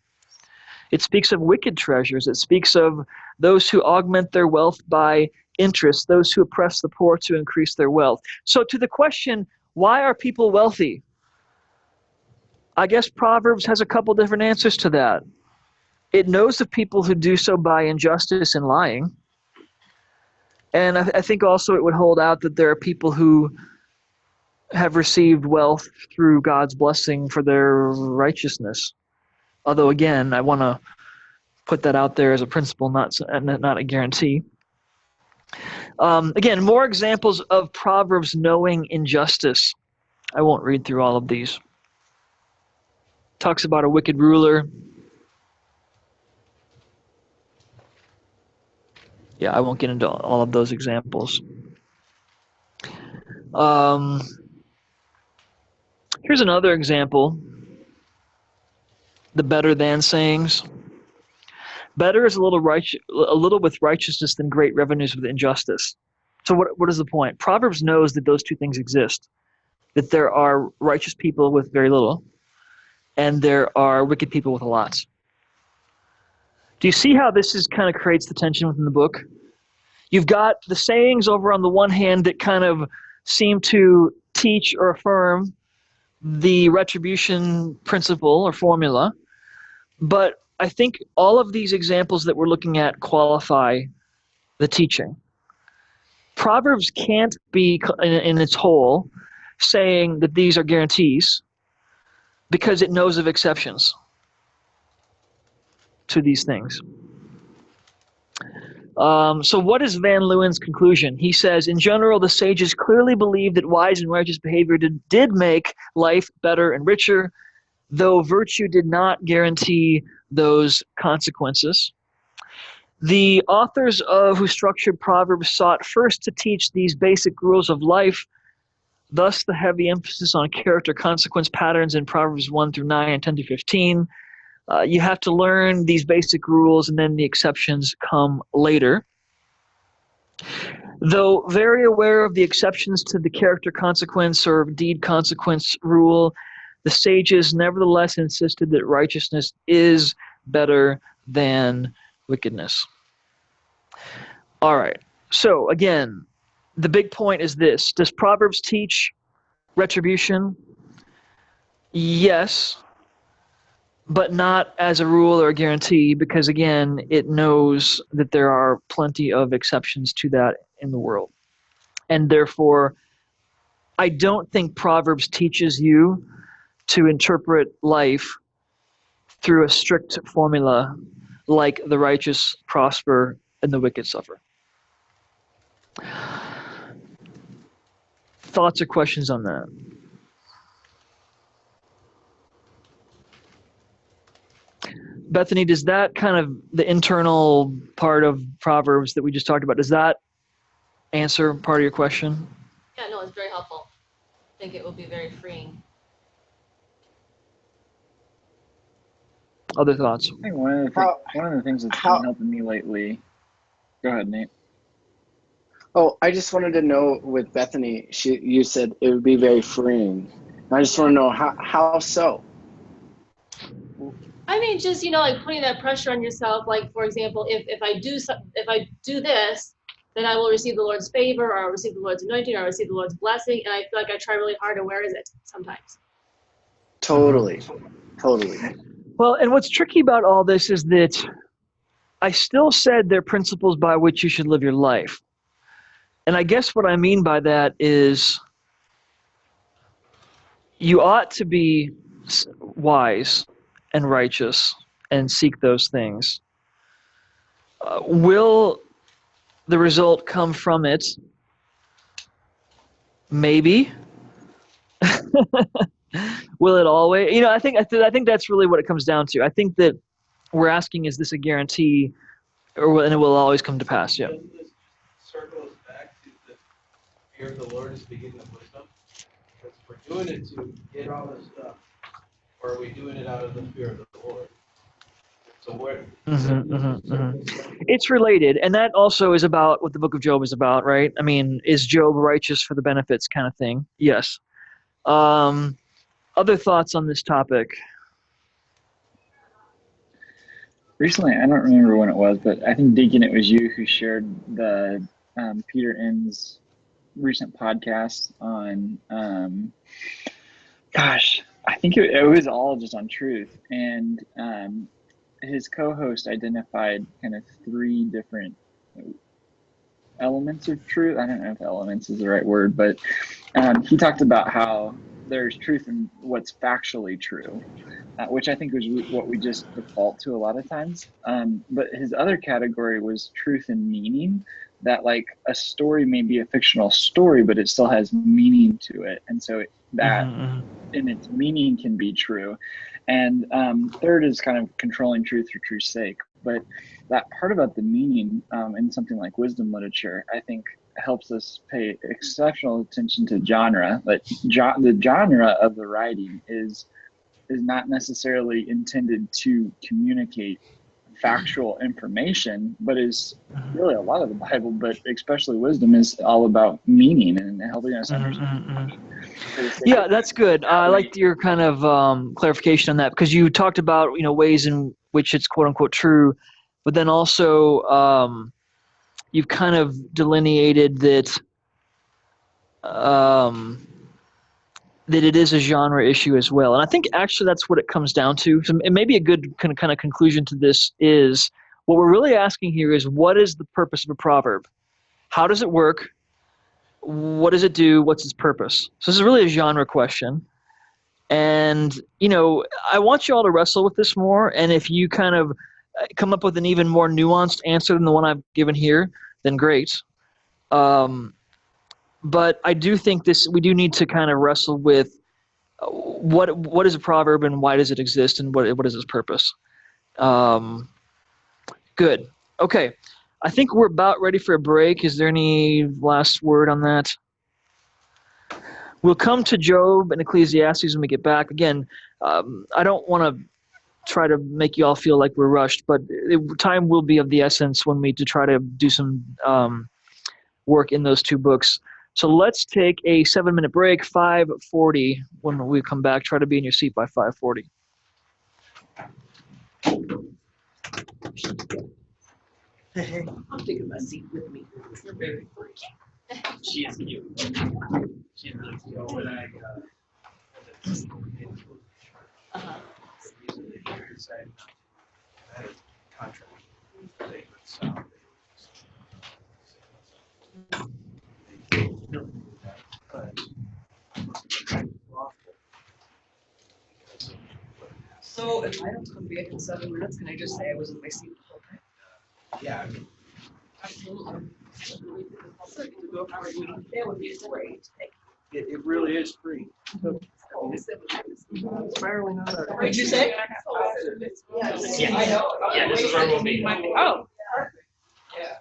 E: It speaks of wicked treasures. It speaks of those who augment their wealth by interest, those who oppress the poor to increase their wealth. So to the question, why are people wealthy? I guess Proverbs has a couple different answers to that. It knows of people who do so by injustice and lying. And I think also it would hold out that there are people who have received wealth through God's blessing for their righteousness. Although, again, I want to put that out there as a principle, not a guarantee. Again, more examples of Proverbs knowing injustice. I won't read through all of these. Talks about a wicked ruler. Yeah, I won't get into all of those examples. Here's another example. The better than sayings. Better is a little with righteousness than great revenues with injustice. So what is the point? Proverbs knows that those two things exist. That there are righteous people with very little, and there are wicked people with a lot. Do you see how this kind of creates the tension within the book? You've got the sayings over on the one hand that kind of seem to teach or affirm the retribution principle or formula, but I think all of these examples that we're looking at qualify the teaching. Proverbs can't be in its whole saying that these are guarantees because it knows of exceptions to these things. So what is Van Leeuwen's conclusion? He says, in general, the sages clearly believe that wise and righteous behavior did make life better and richer, though virtue did not guarantee those consequences. The authors who structured Proverbs sought first to teach these basic rules of life, thus the heavy emphasis on character consequence patterns in Proverbs 1 through 9 and 10 to 15. You have to learn these basic rules, and then the exceptions come later. Though very aware of the exceptions to the character consequence or deed consequence rule, the sages nevertheless insisted that righteousness is better than wickedness. All right. So again, the big point is this. Does Proverbs teach retribution? Yes, but not as a rule or a guarantee, because again, it knows that there are plenty of exceptions to that in the world. And therefore, I don't think Proverbs teaches you to interpret life through a strict formula like the righteous prosper and the wicked suffer. Thoughts or questions on that? Bethany, does that kind of, the internal part of Proverbs that we just talked about, does that answer part of your question?
K: Yeah, no, it's very helpful. I think it will be very freeing.
E: Other thoughts?
C: I think one of the things that's been helping me lately. Go ahead, Nate.
D: Oh, I just wanted to know with Bethany, you said it would be very freeing. I just want to know how so.
K: I mean, just, like putting that pressure on yourself. Like, for example, if I do this, then I will receive the Lord's favor, or I'll receive the Lord's anointing, or I'll receive the Lord's blessing. And I feel like I try really hard, and where is it sometimes?
D: Totally.
E: Well, and what's tricky about all this is that I still said they're principles by which you should live your life. And I guess what I mean by that is you ought to be wise and righteous and seek those things. Will the result come from it? Maybe. Will it always? I think that's really what it comes down to. I think that we're asking, is this a guarantee, and it will always come to pass? Yeah.
H: Doesn't this circle us back to the fear of the Lord is the beginning of wisdom? Because if we're doing it to get all this stuff, or are we doing it out of the fear of the Lord? So where?
E: It's related, and that also is about what the book of Job is about, right? I mean, is Job righteous for the benefits kind of thing? Yes. Other thoughts on this topic?
C: Recently, I don't remember when it was, but I think, Deacon, it was you who shared the Peter Enns' recent podcast on, I think it was all just on truth. And his co-host identified kind of 3 different elements of truth. I don't know if elements is the right word, but he talked about how there's truth in what's factually true, which I think was what we just default to a lot of times. But his other category was truth in meaning, that like a story may be a fictional story, but it still has meaning to it. And so that in its meaning can be true. And third is kind of controlling truth for truth's sake. But that part about the meaning in something like wisdom literature, I think helps us pay exceptional attention to genre. Like the genre of the writing is not necessarily intended to communicate factual information, but is really a lot of the Bible, but especially wisdom, is all about meaning and helping us understand.
E: Yeah, that's good. I liked your kind of clarification on that, because you talked about ways in which it's quote unquote true, but then also you've kind of delineated that that it is a genre issue as well. And I think actually that's what it comes down to. So it may be a good kind of conclusion to this is, what we're really asking here is, what is the purpose of a proverb? How does it work? What does it do? What's its purpose? So this is really a genre question. And, I want you all to wrestle with this more. And if you kind of come up with an even more nuanced answer than the one I've given here, then great. But I do think we do need to kind of wrestle with what is a proverb and why does it exist and what is its purpose. Good. Okay. I think we're about ready for a break. Is there any last word on that? We'll come to Job and Ecclesiastes when we get back. Again, I don't want to try to make you all feel like we're rushed, but time will be of the essence when we try to do some work in those 2 books. So let's take a 7-minute break, 5:40. When we come back, try to be in your seat by 5:40.
J: I'm taking my seat with me. You're very free.
N: She is cute. She's really cute.
J: So if I don't come back in 7 minutes, can I just say I was in my seat the whole time?
H: Yeah, I mean,
J: Absolutely. That would be great.
H: it really is free.
J: Spiraling out.
F: What did you say?
N: Yeah, this is where we'll be.
F: Oh. Yeah.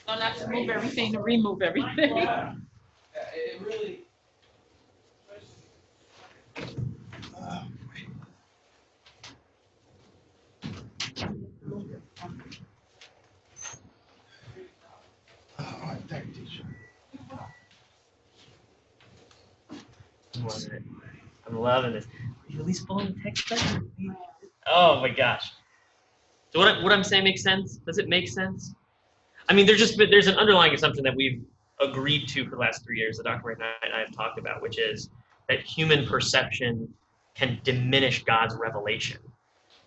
F: Don't have to move everything to remove everything.
H: Yeah, it really. Tech teacher.
N: I'm loving this. Will you at least follow the text better? Oh my gosh. So what I'm saying makes sense? Does it make sense? I mean, there's an underlying assumption that we've agreed to for the last 3 years, that Dr. Wright and I have talked about, which is that human perception can diminish God's revelation,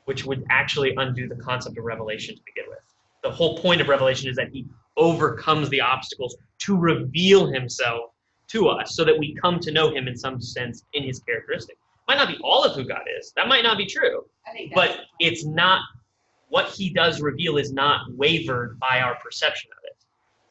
N: which would actually undo the concept of revelation to begin with. The whole point of revelation is that he overcomes the obstacles to reveal himself to us so that we come to know him in some sense in his characteristic. Might not be all of who God is. That might not be true. But it's not, what he does reveal is not wavered by our perception of it.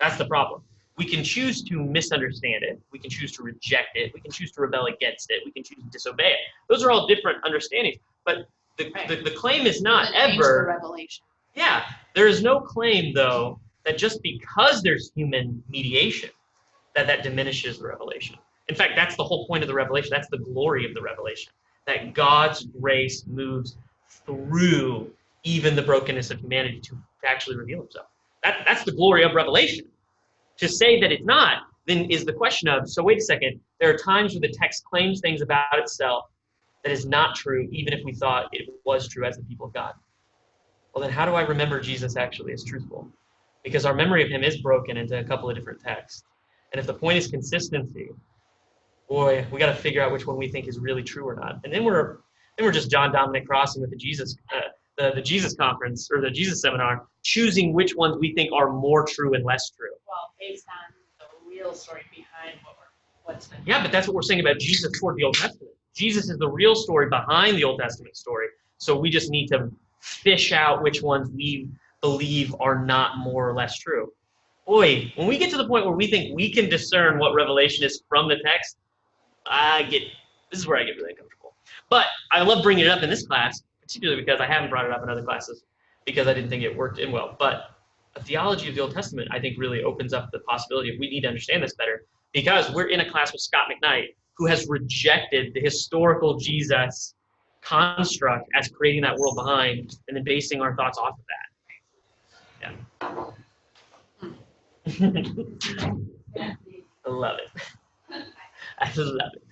N: That's the problem. We can choose to misunderstand it. We can choose to reject it. We can choose to rebel against it. We can choose to disobey it. Those are all different understandings. But the claim is not ever.
O: The revelation.
N: Yeah, there is no claim, though, that just because there's human mediation, that diminishes the revelation. In fact, that's the whole point of the revelation. That's the glory of the revelation, that God's grace moves through even the brokenness of humanity to actually reveal himself. That's the glory of revelation. To say that it's not, then is the question of, so wait a second, there are times where the text claims things about itself that is not true, even if we thought it was true as the people of God. Well, then how do I remember Jesus actually as truthful? Because our memory of him is broken into a couple of different texts. And if the point is consistency, boy, we got to figure out which one we think is really true or not. And then we're just John Dominic Crossing with the Jesus conference or the Jesus seminar, choosing which ones we think are more true and less true.
O: Well, based on the real story behind what's been.
N: Yeah, but that's what we're saying about Jesus toward the Old Testament. Jesus is the real story behind the Old Testament story. So we just need to fish out which ones we believe are not more or less true. Boy, when we get to the point where we think we can discern what revelation is from the text, this is where I get really uncomfortable. But I love bringing it up in this class, particularly because I haven't brought it up in other classes because I didn't think it worked in well. But a theology of the Old Testament, I think, really opens up the possibility of we need to understand this better because we're in a class with Scott McKnight, who has rejected the historical Jesus construct as creating that world behind and then basing our thoughts off of that. Yeah. I love it. I love it.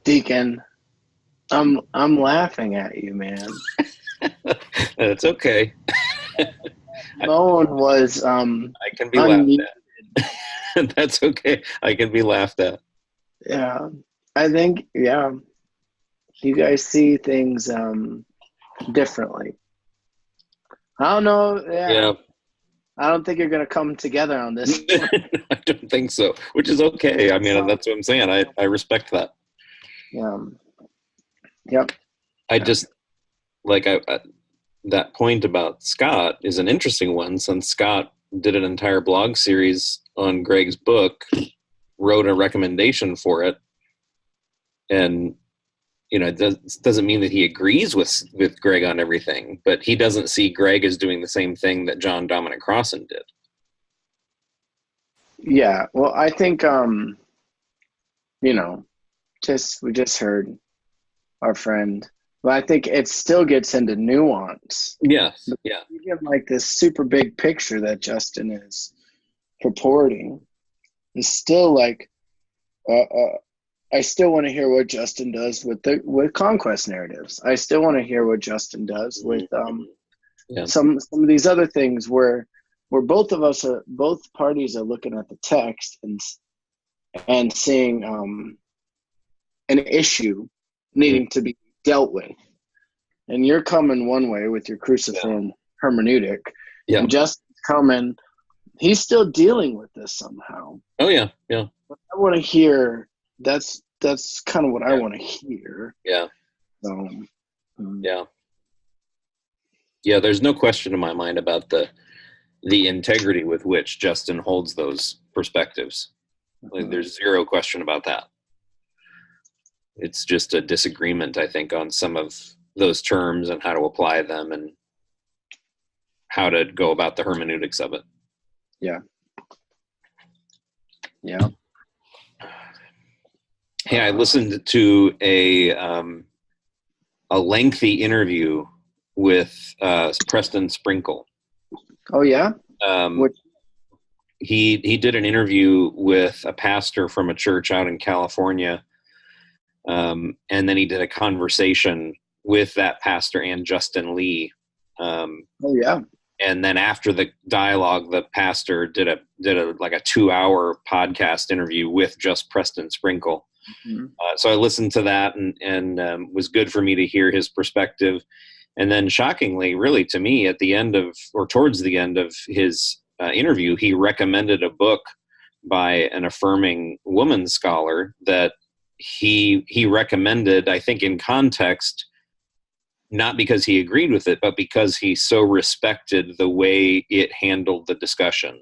D: Deacon, I'm laughing at you, man.
B: It's okay.
D: Moan was
B: I can be laughed at. That's okay. I can be laughed at.
D: Yeah, I think you guys see things differently. I don't know. Yeah. I don't think you're gonna come together on this.
B: I don't think so, which is okay. I mean, that's what I'm saying. I respect that.
D: Yep.
B: I just that point about Scott is an interesting one, since Scott did an entire blog series on Greg's book, wrote a recommendation for it, and it doesn't mean that he agrees with Greg on everything, but he doesn't see Greg as doing the same thing that John Dominic Crossan did.
D: Yeah, well, I think we just heard our friend. But I think it still gets into nuance.
B: Yes, yeah.
D: You get like this super big picture that Justin is purporting. It's still like, I still want to hear what Justin does with conquest narratives. I still want to hear what Justin does with some of these other things where both parties are looking at the text and seeing an issue needing to be dealt with. And you're coming one way with your cruciform hermeneutic.
B: Yeah.
D: And Justin's coming, he's still dealing with this somehow.
B: Oh yeah, yeah.
D: But I want to hear, that's kind of what I want to hear.
B: Yeah. Yeah, there's no question in my mind about the integrity with which Justin holds those perspectives. Like, there's zero question about that. It's just a disagreement, I think, on some of those terms and how to apply them and how to go about the hermeneutics of it.
D: Yeah. Yeah.
B: Hey, I listened to a lengthy interview with Preston Sprinkle.
D: Oh yeah.
B: He did an interview with a pastor from a church out in California, and then he did a conversation with that pastor and Justin Lee.
D: Oh yeah.
B: And then after the dialogue, the pastor did a like a 2-hour podcast interview with just Preston Sprinkle. So I listened to that, and was good for me to hear his perspective. And then shockingly, really to me, at the end of, or towards the end of his interview, he recommended a book by an affirming woman scholar that he recommended, I think in context, not because he agreed with it, but because he so respected the way it handled the discussion.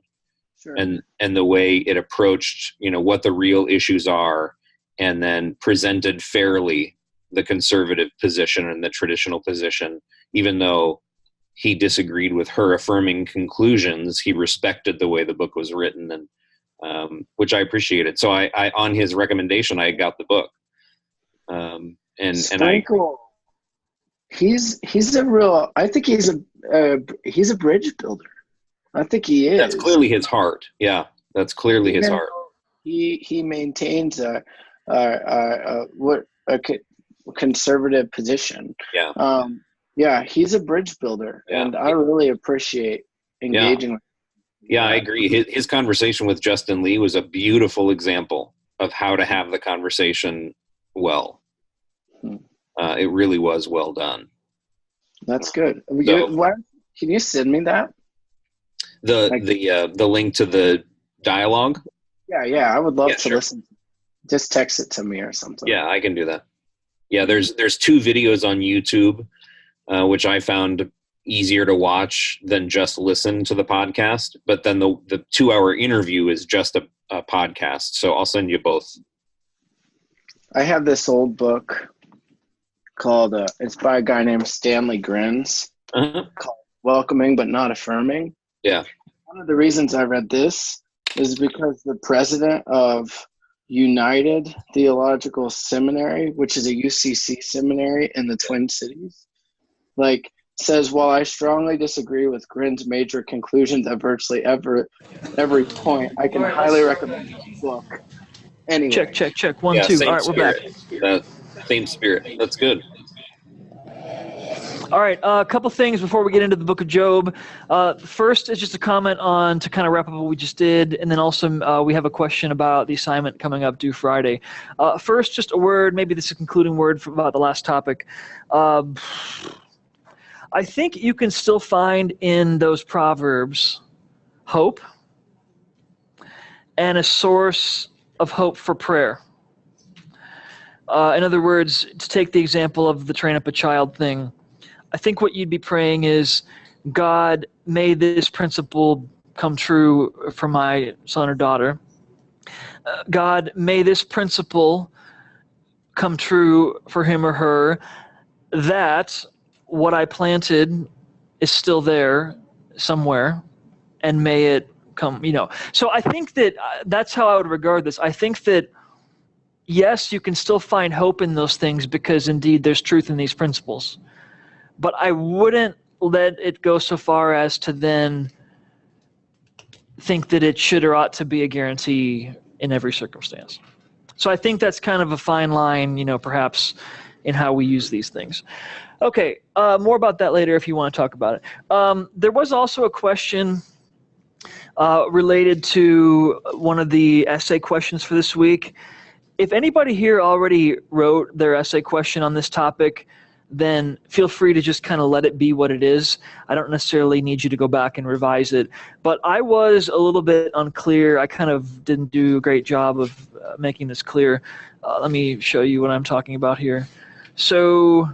B: Sure. and the way it approached, what the real issues are, and then presented fairly the conservative position and the traditional position. Even though he disagreed with her affirming conclusions, he respected the way the book was written, and which I appreciated. So I on his recommendation, I got the book.
D: He's a real. I think he's a bridge builder. I think he is.
B: That's clearly his heart. Yeah, that's clearly his heart.
D: He maintains a conservative position.
B: Yeah.
D: Yeah, he's a bridge builder, and I really appreciate engaging with him.
B: Yeah, I agree. His conversation with Justin Lee was a beautiful example of how to have the conversation well. It really was well done.
D: That's good. Can you send me that?
B: The link to the dialogue?
D: Yeah, I would love to listen. Just text it to me or something.
B: Yeah, I can do that. Yeah, there's 2 videos on YouTube, which I found easier to watch than just listen to the podcast. But then the 2-hour interview is just a podcast. So I'll send you both.
D: I have this old book called, it's by a guy named Stanley Grins, called Welcoming But Not Affirming.
B: Yeah.
D: One of the reasons I read this is because the president of United Theological Seminary, which is a UCC seminary in the Twin Cities, says, while I strongly disagree with Grin's major conclusions at virtually every point, I can highly recommend the book. Anyway.
E: Check. 1, 2. All right, we're back.
B: Same spirit. That's good.
E: All right, a couple things before we get into the book of Job. First is just a comment on, to kind of wrap up what we just did, and then also we have a question about the assignment coming up due Friday. First, just a word, maybe this is a concluding word about the last topic. I think you can still find in those Proverbs hope and a source of hope for prayer. In other words, to take the example of the train up a child thing, I think what you'd be praying is, God, may this principle come true for my son or daughter. God, may this principle come true for him or her, that what I planted is still there somewhere, and may it come, So I think that that's how I would regard this. I think that, yes, you can still find hope in those things because indeed there's truth in these principles. But I wouldn't let it go so far as to then think that it should or ought to be a guarantee in every circumstance. So I think that's kind of a fine line, perhaps in how we use these things. Okay, more about that later if you want to talk about it. There was also a question related to one of the essay questions for this week. If anybody here already wrote their essay question on this topic, then feel free to just kind of let it be what it is. I don't necessarily need you to go back and revise it. But I was a little bit unclear. I kind of didn't do a great job of making this clear. Let me show you what I'm talking about here. So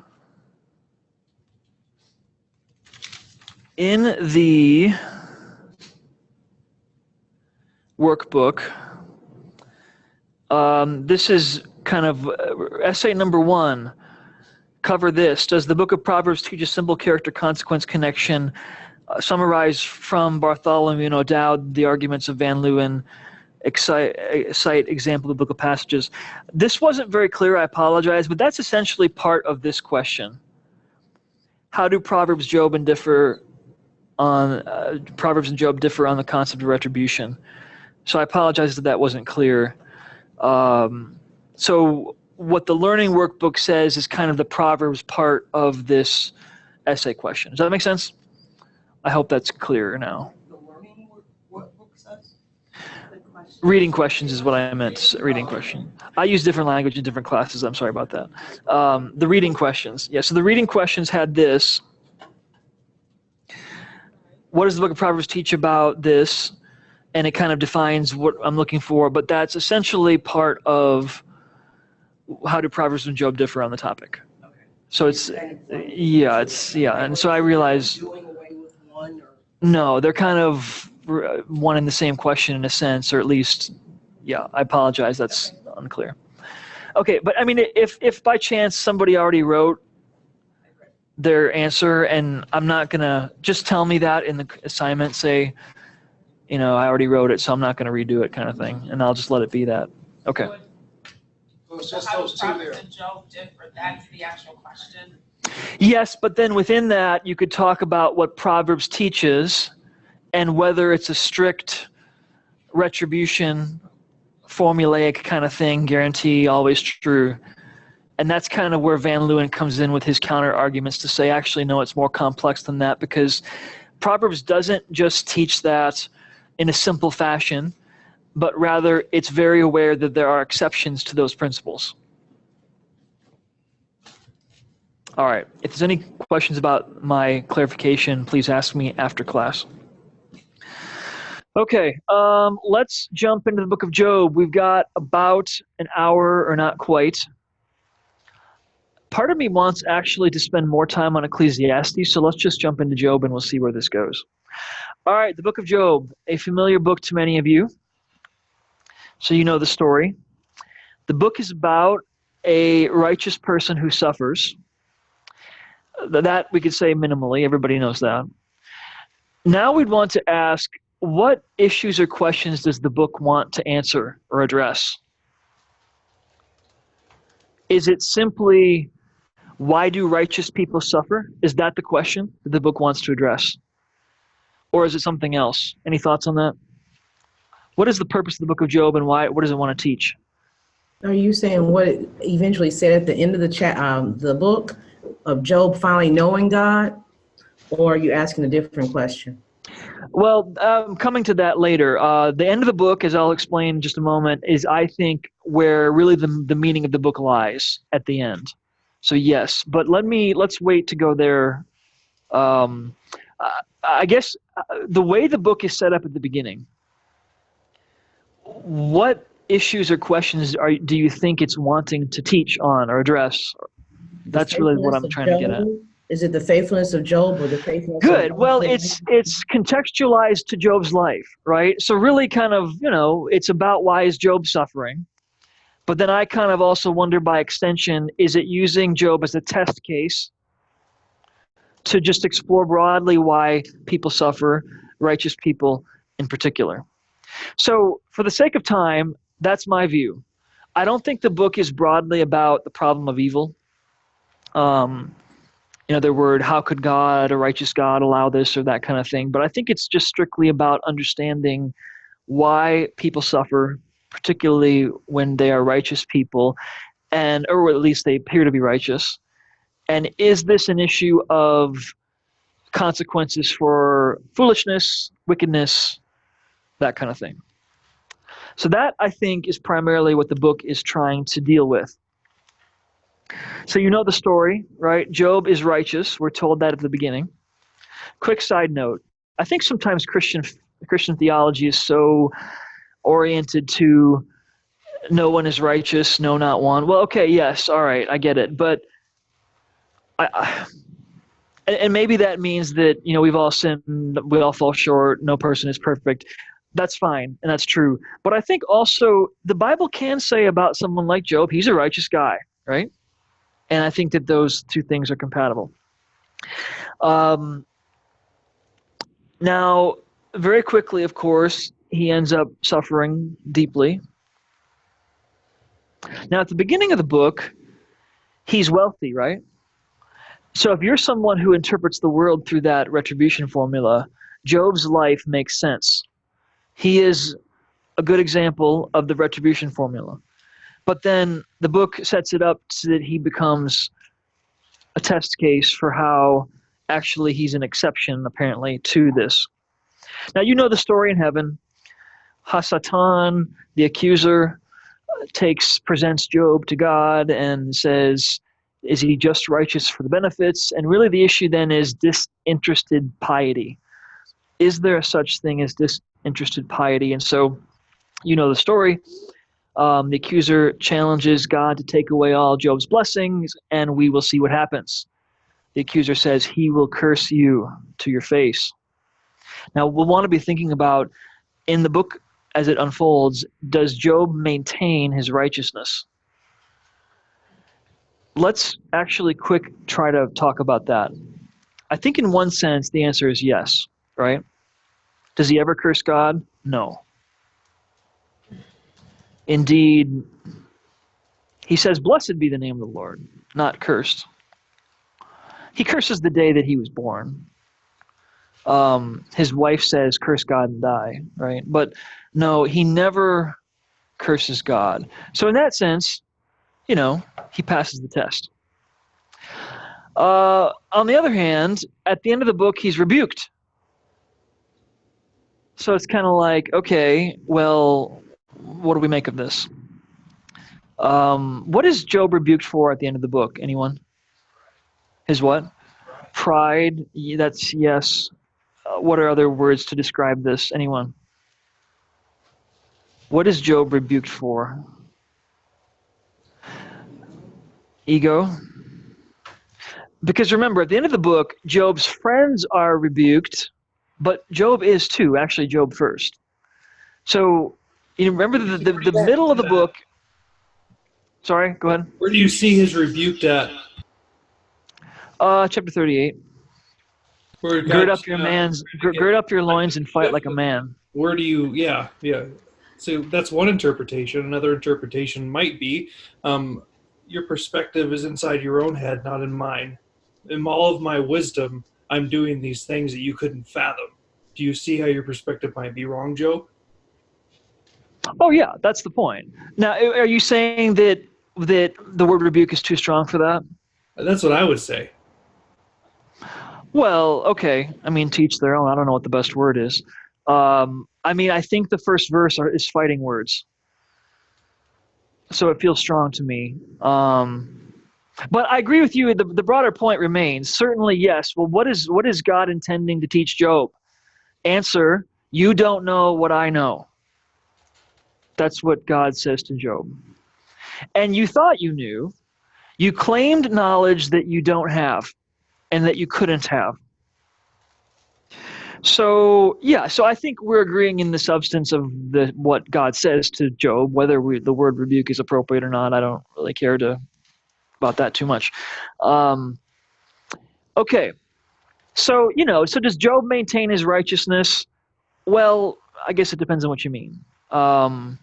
E: in the workbook, this is kind of essay number 1. Cover this. Does the book of Proverbs teach a simple character-consequence connection? Summarize from Bartholomew and O'Dowd the arguments of Van Leeuwen. Cite example of the book of passages. This wasn't very clear, I apologize, but that's essentially part of this question. How do Proverbs, Job, and differ on Proverbs and Job differ on the concept of retribution? So I apologize that wasn't clear. So what the learning workbook says is kind of the Proverbs part of this essay question. Does that make sense? I hope that's clear now.
J: The learning workbook says?
E: Reading questions is what I meant. Reading question. I use different language in different classes. I'm sorry about that. The reading questions. Yeah, so the reading questions had this. What does the book of Proverbs teach about this? And it kind of defines what I'm looking for, but that's essentially part of how do Proverbs and Job differ on the topic. So it's, and so I realize, no, they're kind of one and the same question in a sense, or at least, I apologize, that's unclear. Okay, but I mean, if by chance somebody already wrote their answer, and I'm not gonna, just tell me that in the assignment, say, I already wrote it, so I'm not gonna redo it kind of thing, and I'll just let it be that. Okay.
F: So it's just those two there. And Job differ, that's the actual question.
E: Yes, but then within that, you could talk about what Proverbs teaches and whether it's a strict retribution, formulaic kind of thing, guarantee, always true. And that's kind of where Van Leeuwen comes in with his counter arguments to say, actually, no, it's more complex than that, because Proverbs doesn't just teach that in a simple fashion, but rather it's very aware that there are exceptions to those principles. All right. If there's any questions about my clarification, please ask me after class. Okay. Let's jump into the book of Job. We've got about an hour, or not quite. Part of me wants actually to spend more time on Ecclesiastes, so let's just jump into Job and we'll see where this goes. All right. The book of Job, a familiar book to many of you. So you know the story. The book is about a righteous person who suffers. That we could say minimally. Everybody knows that. Now we'd want to ask, what issues or questions does the book want to answer or address? Is it simply, why do righteous people suffer? Is that the question that the book wants to address? Or is it something else? Any thoughts on that? What is the purpose of the book of Job, and why? What does it want to teach?
G: Are you saying what it eventually said at the end of the book of Job finally knowing God, or are you asking a different question?
E: Well, coming to that later. The end of the book, as I'll explain in just a moment, is, I think, where really the meaning of the book lies at the end. So yes, but let's wait to go there. I guess the way the book is set up at the beginning, what issues or questions do you think it's wanting to teach on or address? That's really what I'm trying to get at.
G: Is it the faithfulness of Job or the faithfulness
E: Good.
G: of
E: Well, it's contextualized to Job's life, right? So really kind of, it's about why is Job suffering? But then I kind of also wonder, by extension, is it using Job as a test case to just explore broadly why people suffer, righteous people in particular? So for the sake of time, that's my view. I don't think the book is broadly about the problem of evil. In other words, how could God, a righteous God, allow this or that kind of thing? But I think it's just strictly about understanding why people suffer, particularly when they are righteous people, or at least they appear to be righteous. And is this an issue of consequences for foolishness, wickedness, that kind of thing? So that, I think, is primarily what the book is trying to deal with. So you know the story, right? Job is righteous. We're told that at the beginning. Quick side note. I think sometimes Christian theology is so oriented to no one is righteous, no, not one. Well, okay, yes, all right, I get it. But and maybe that means that, we've all sinned, we all fall short, no person is perfect. That's fine, and that's true. But I think also the Bible can say about someone like Job, he's a righteous guy, right? And I think that those two things are compatible. Now, very quickly, of course, he ends up suffering deeply. Now, at the beginning of the book, he's wealthy, right? So if you're someone who interprets the world through that retribution formula, Job's life makes sense. He is a good example of the retribution formula. But then the book sets it up so that he becomes a test case for how actually he's an exception, apparently, to this. Now, you know the story in heaven. Hasatan, the accuser, presents Job to God and says, is he just righteous for the benefits? And really the issue then is disinterested piety. Is there such thing as disinterested piety? And so, you know the story. The accuser challenges God to take away all Job's blessings, and we will see what happens. The accuser says, he will curse you to your face. Now, we'll want to be thinking about, in the book as it unfolds, does Job maintain his righteousness? Let's actually try to talk about that. I think in one sense, the answer is yes, right? Does he ever curse God? No. Indeed, he says, blessed be the name of the Lord, not cursed. He curses the day that he was born. His wife says, curse God and die, right? But no, he never curses God. So in that sense, you know, he passes the test. On the other hand, at the end of the book, he's rebuked. So it's kind of like, okay, well, what do we make of this? What is Job rebuked for at the end of the book? Anyone? His what? Pride. That's yes. What are other words to describe this? Anyone? What is Job rebuked for? Ego. Because remember, at the end of the book, Job's friends are rebuked, but Job is too. Actually, Job first. So you remember the middle of the book. Sorry, go ahead.
I: Where do you see his rebuked at?
E: Chapter 38. Gird up your loins and fight like a man.
I: Where do you? Yeah. So that's one interpretation. Another interpretation might be, your perspective is inside your own head, not in mine. In all of my wisdom, I'm doing these things that you couldn't fathom. Do you see how your perspective might be wrong, Joe?
E: Oh yeah, that's the point. Now, are you saying that the word rebuke is too strong for that?
I: That's what I would say.
E: Well, okay. I mean, to each their own. I don't know what the best word is. I mean, I think the first verse is fighting words. So it feels strong to me. But I agree with you. The broader point remains. Certainly, yes. Well, what is God intending to teach Job? Answer, you don't know what I know. That's what God says to Job. And you thought you knew. You claimed knowledge that you don't have and that you couldn't have. So, yeah, so I think we're agreeing in the substance of what God says to Job. Whether the word rebuke is appropriate or not, I don't really care about that too much. Okay, so, so does Job maintain his righteousness? Well, I guess it depends on what you mean. Okay,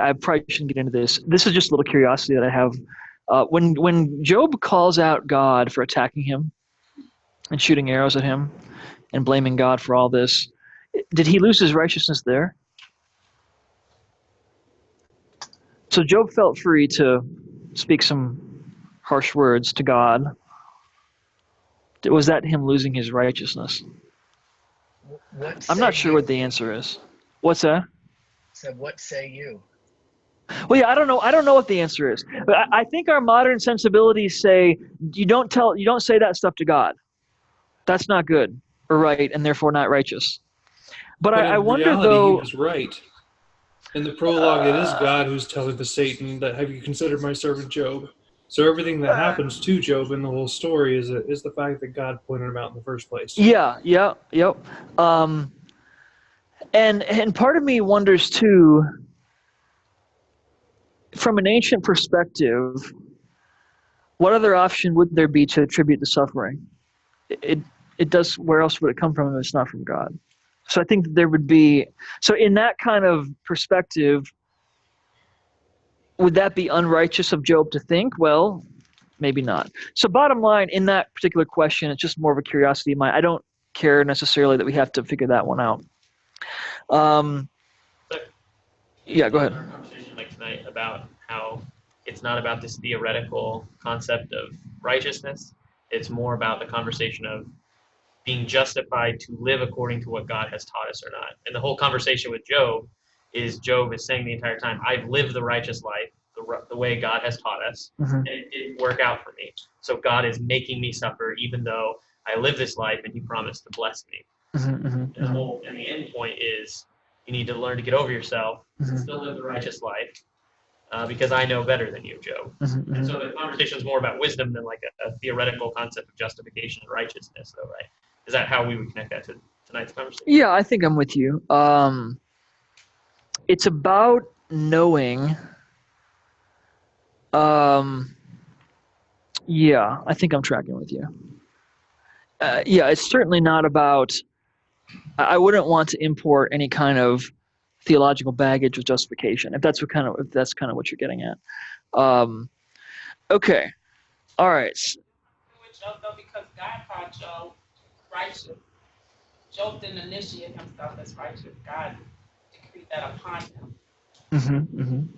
E: I probably shouldn't get into this. This is just a little curiosity that I have. When Job calls out God for attacking him and shooting arrows at him and blaming God for all this, did he lose his righteousness there? So Job felt free to speak some harsh words to God. Was that him losing his righteousness? I'm not sure what the answer is. What's that?
D: So what say you?
E: Well, yeah, I don't know what the answer is. But I think our modern sensibilities say you don't say that stuff to God. That's not good or right, and therefore not righteous. But I wonder
I: reality,
E: though.
I: He was right. In the prologue, it is God who's telling to Satan that, have you considered my servant Job? So everything that happens to Job in the whole story is the fact that God pointed him out in the first place.
E: Yeah. And part of me wonders too, from an ancient perspective, what other option would there be to attribute the suffering? It does. Where else would it come from if it's not from God? So I think that there would be. So in that kind of perspective, would that be unrighteous of Job to think? Well, maybe not. So bottom line, in that particular question, it's just more of a curiosity of mine. I don't care necessarily that we have to figure that one out. Yeah, go ahead.
N: Our conversation like tonight about how it's not about this theoretical concept of righteousness. It's more about the conversation of being justified to live according to what God has taught us or not. And the whole conversation with Job is saying the entire time, I've lived the righteous life the way God has taught us, and it didn't work out for me. So God is making me suffer, even though I live this life and He promised to bless me. And the end point is you need to learn to get over yourself, still live the righteous life, because I know better than you, Job. And so the conversation is more about wisdom than like a theoretical concept of justification and righteousness, though, right? Is that how we would connect that to tonight's conversation?
E: Yeah, I think I'm with you. It's about knowing. Yeah, I think I'm tracking with you. Yeah, it's certainly not about. I wouldn't want to import any kind of theological baggage with justification. If that's kind of what you're getting at. Okay. All right.
F: With Job, though, because God taught Job righteous. Job didn't initiate himself as righteous. God decreed that upon him.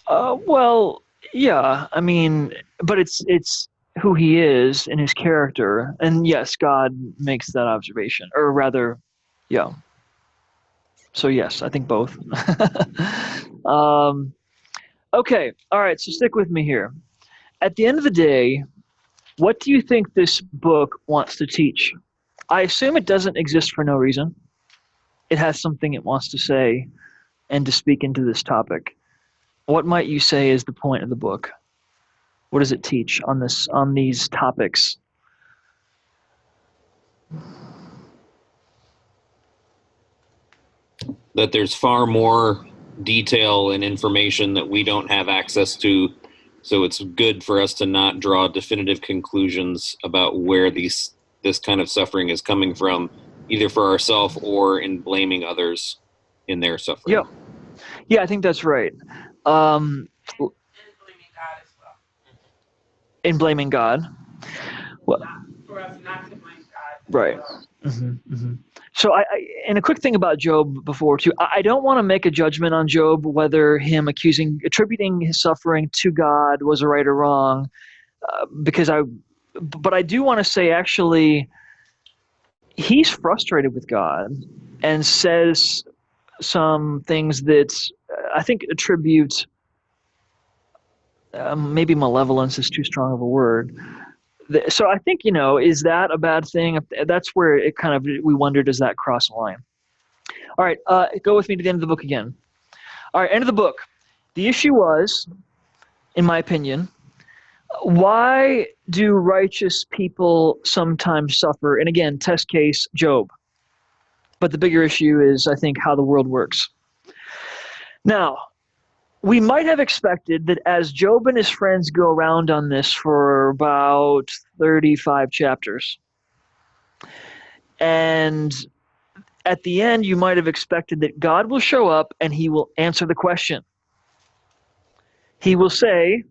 E: Well, yeah. I mean, but it's who he is and his character, and yes, God makes that observation, or rather, yeah. So yes, I think both. Okay. All right. So stick with me here. At the end of the day, what do you think this book wants to teach? I assume it doesn't exist for no reason. It has something it wants to say and to speak into this topic. What might you say is the point of the book? What does it teach on these topics?
B: That there's far more detail and information that we don't have access to, so it's good for us to not draw definitive conclusions about where this kind of suffering is coming from, either for ourselves or in blaming others in their suffering.
E: Yeah, I think that's right. In blaming God. Well,
F: For us not to blame God.
E: Right. So and a quick thing about Job before too, I don't want to make a judgment on Job whether him attributing his suffering to God was right or wrong, but I do want to say actually he's frustrated with God and says some things that I think attribute maybe malevolence is too strong of a word. So I think, is that a bad thing? That's where it kind of, we wonder, does that cross a line? All right, go with me to the end of the book again. All right, end of the book. The issue was, in my opinion, why do righteous people sometimes suffer? And again, test case, Job. But the bigger issue is, I think, how the world works. Now, we might have expected that as Job and his friends go around on this for about 35 chapters, and at the end, you might have expected that God will show up and He will answer the question. He will say,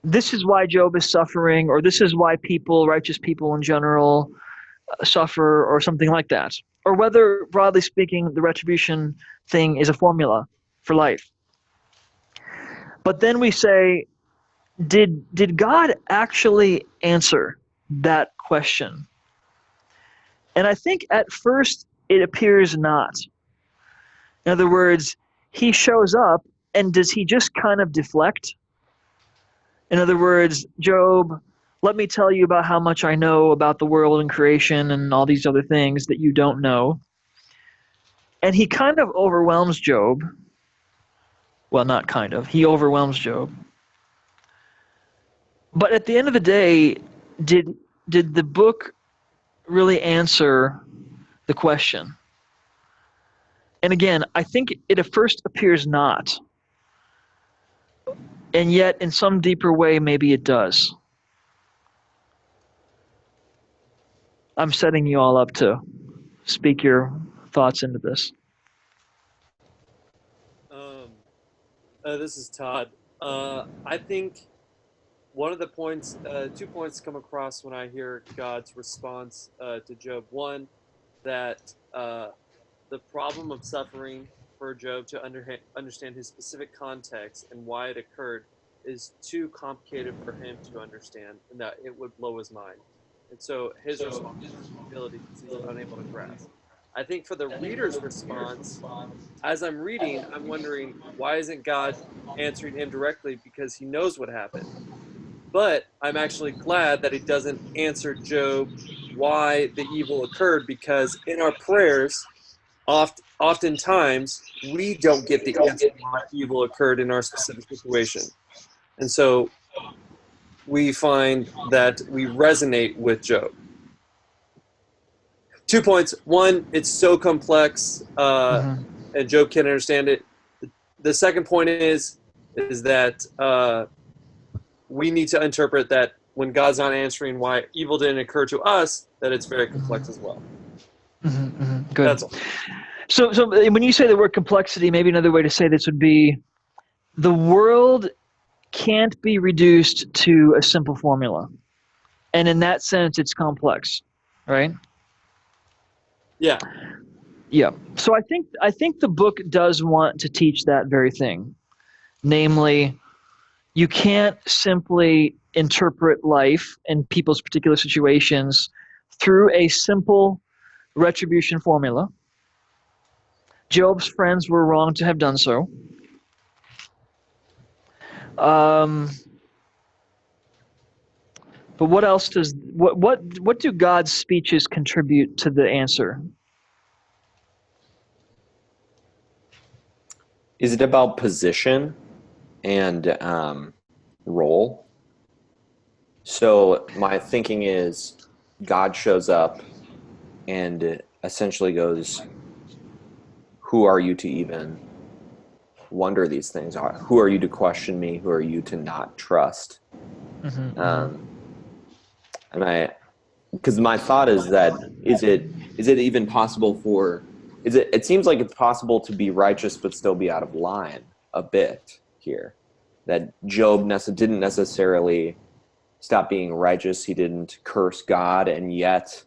E: this is why Job is suffering, or this is why righteous people in general, suffer, or something like that. Or whether, broadly speaking, the retribution thing is a formula for life. But then we say, did God actually answer that question? And I think at first it appears not. In other words, He shows up, and does He just kind of deflect? In other words, Job, let me tell you about how much I know about the world and creation and all these other things that you don't know. And He kind of overwhelms Job. Well, not kind of. He overwhelms Job. But at the end of the day, did the book really answer the question? And again, I think it at first appears not. And yet, in some deeper way, maybe it does. I'm setting you all up to speak your thoughts into this.
L: This is Todd. I think one of the points, 2 points come across when I hear God's response to Job. One, that the problem of suffering for Job to understand his specific context and why it occurred is too complicated for him to understand, and that it would blow his mind. And so his responsibility is he's unable to grasp. I think for the reader's response, as I'm reading, I'm wondering, why isn't God answering him directly? Because he knows what happened. But I'm actually glad that he doesn't answer Job why the evil occurred, because in our prayers, oftentimes we don't get the answer why evil occurred in our specific situation. And so we find that we resonate with Job. 2 points. One, it's so complex, and Job can't understand it. The second point is that we need to interpret that when God's not answering why evil didn't occur to us, that it's very complex as well.
E: Good.
L: That's all.
E: So when you say the word complexity, maybe another way to say this would be the world can't be reduced to a simple formula. And in that sense, it's complex, right?
L: Yeah.
E: Yeah. So I think the book does want to teach that very thing. Namely, you can't simply interpret life and people's particular situations through a simple retribution formula. Job's friends were wrong to have done so. But what else does what do God's speeches contribute to the answer?
M: Is it about position and role? So my thinking is God shows up and essentially goes, who are you to even wonder these things? Who are you to question me? Who are you to not trust? And because my thought is that is it even possible for it seems like it's possible to be righteous but still be out of line a bit here, that Job didn't necessarily stop being righteous. He didn't curse God, and yet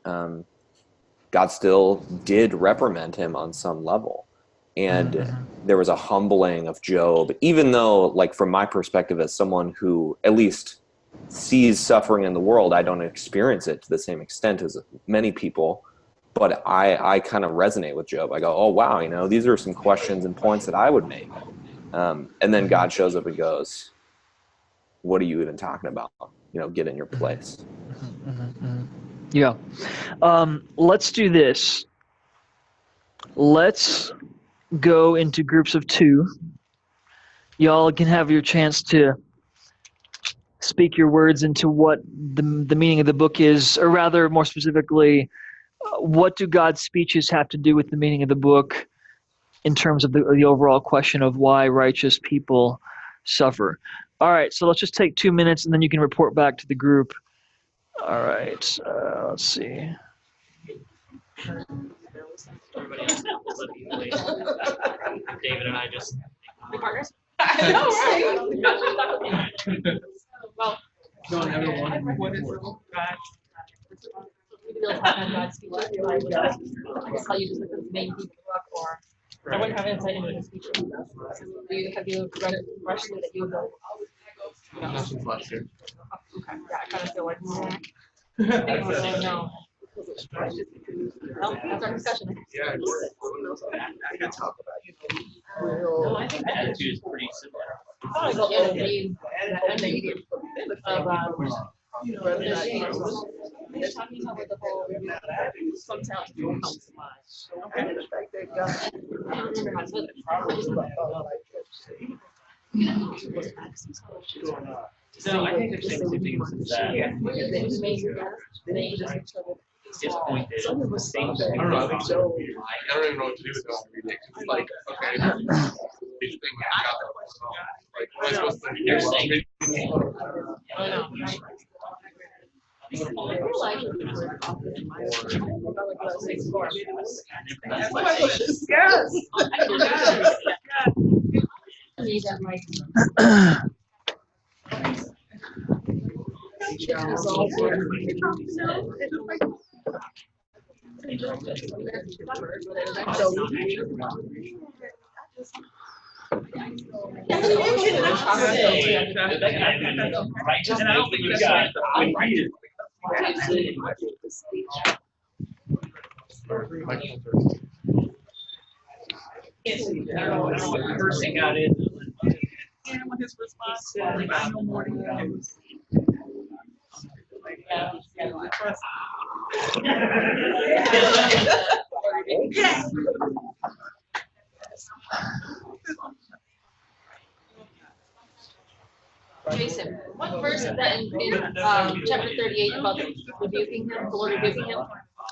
M: God still did reprimand him on some level. And there was a humbling of Job, even though, like, from my perspective as someone who at least sees suffering in the world, I don't experience it to the same extent as many people, but I kind of resonate with Job. I go, oh wow, these are some questions and points that I would make. And then God shows up and goes, what are you even talking about? Get in your place.
E: Yeah. Let's do this. Let's go into groups of 2. Y'all can have your chance to speak your words into what the meaning of the book is, or rather, more specifically, what do God's speeches have to do with the meaning of the book in terms of the overall question of why righteous people suffer. All right, so let's just take 2 minutes, and then you can report back to the group. All right, let's see.
N: David and I just
K: partners. I know, right? Well,
H: No, everyone.
K: God's speeches, like, I guess how you just look at the main people of the book, or I wouldn't have insight into the speeches. Have you read it freshly that you would know?
H: Nothing left here.
K: Okay, yeah, I kind of feel like, no. Well, that's our discussion.
H: Yeah, I can talk about
N: no, I think the attitude is pretty similar.
K: I go in and read the ending of they're talking about the whole some towns will come to mind. Okay. I don't remember how to live it.
N: No, I think there's the same things that his point is the same thing.
H: I don't know. I think so. I don't even know what to do with this. It's like, okay, these things I got that. Like, what am I supposed to do?
N: You're saying.
K: I know.
N: Right, and I don't think you guys would read it. Cursing out in. And when his response was, I know more than you.
K: Jason, what verse is that in chapter 38 about rebuking him, the Lord rebuking him?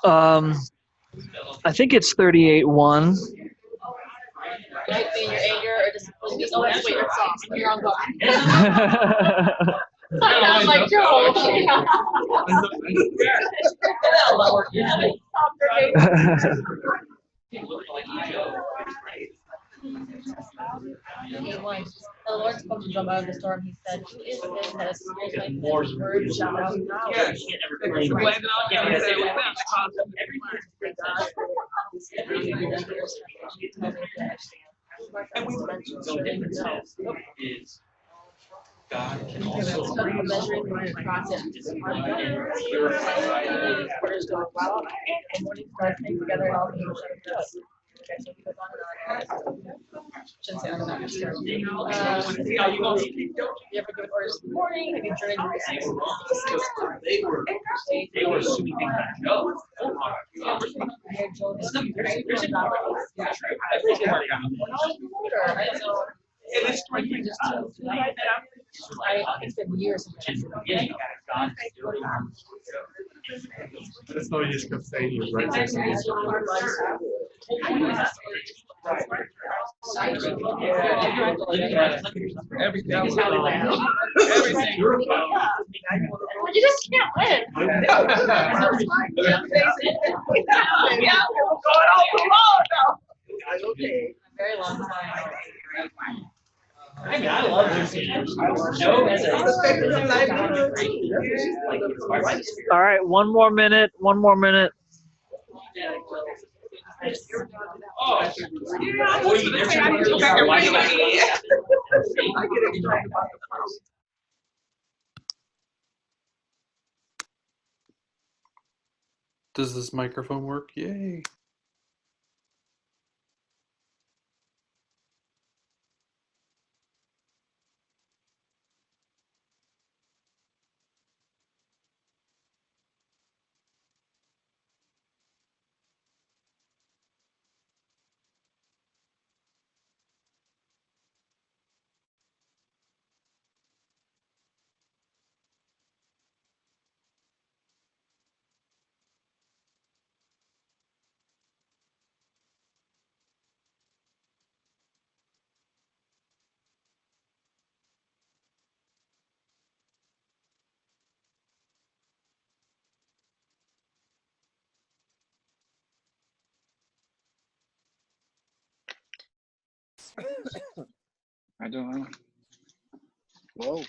E: I think it's 38:1.
K: Right, in your anger or discipline me. Oh, that's wait, it's off. You're on God. I'm like, Joe. The Lord spoke to Job out of the storm. He said, "Who is this that has hears my words shall thou acknowledge?"
N: And we mentioned the difference is God can also
K: measuring the process. Quarters go well, and morning stars came together and all the angels rejoiced. Okay, so he goes on and on. Shouldn't say on and on. You ever give orders in the morning? Have you journeyed
N: they were assuming things like Joe.
K: I spent years.
Q: That's not what you just kept saying. He was right.
N: Everything.
K: You just can't win. Very long time.
N: I mean, I love this game.
E: All right, one more minute. One more minute.
I: Does this microphone work? Yay.
D: I don't know. Whoa.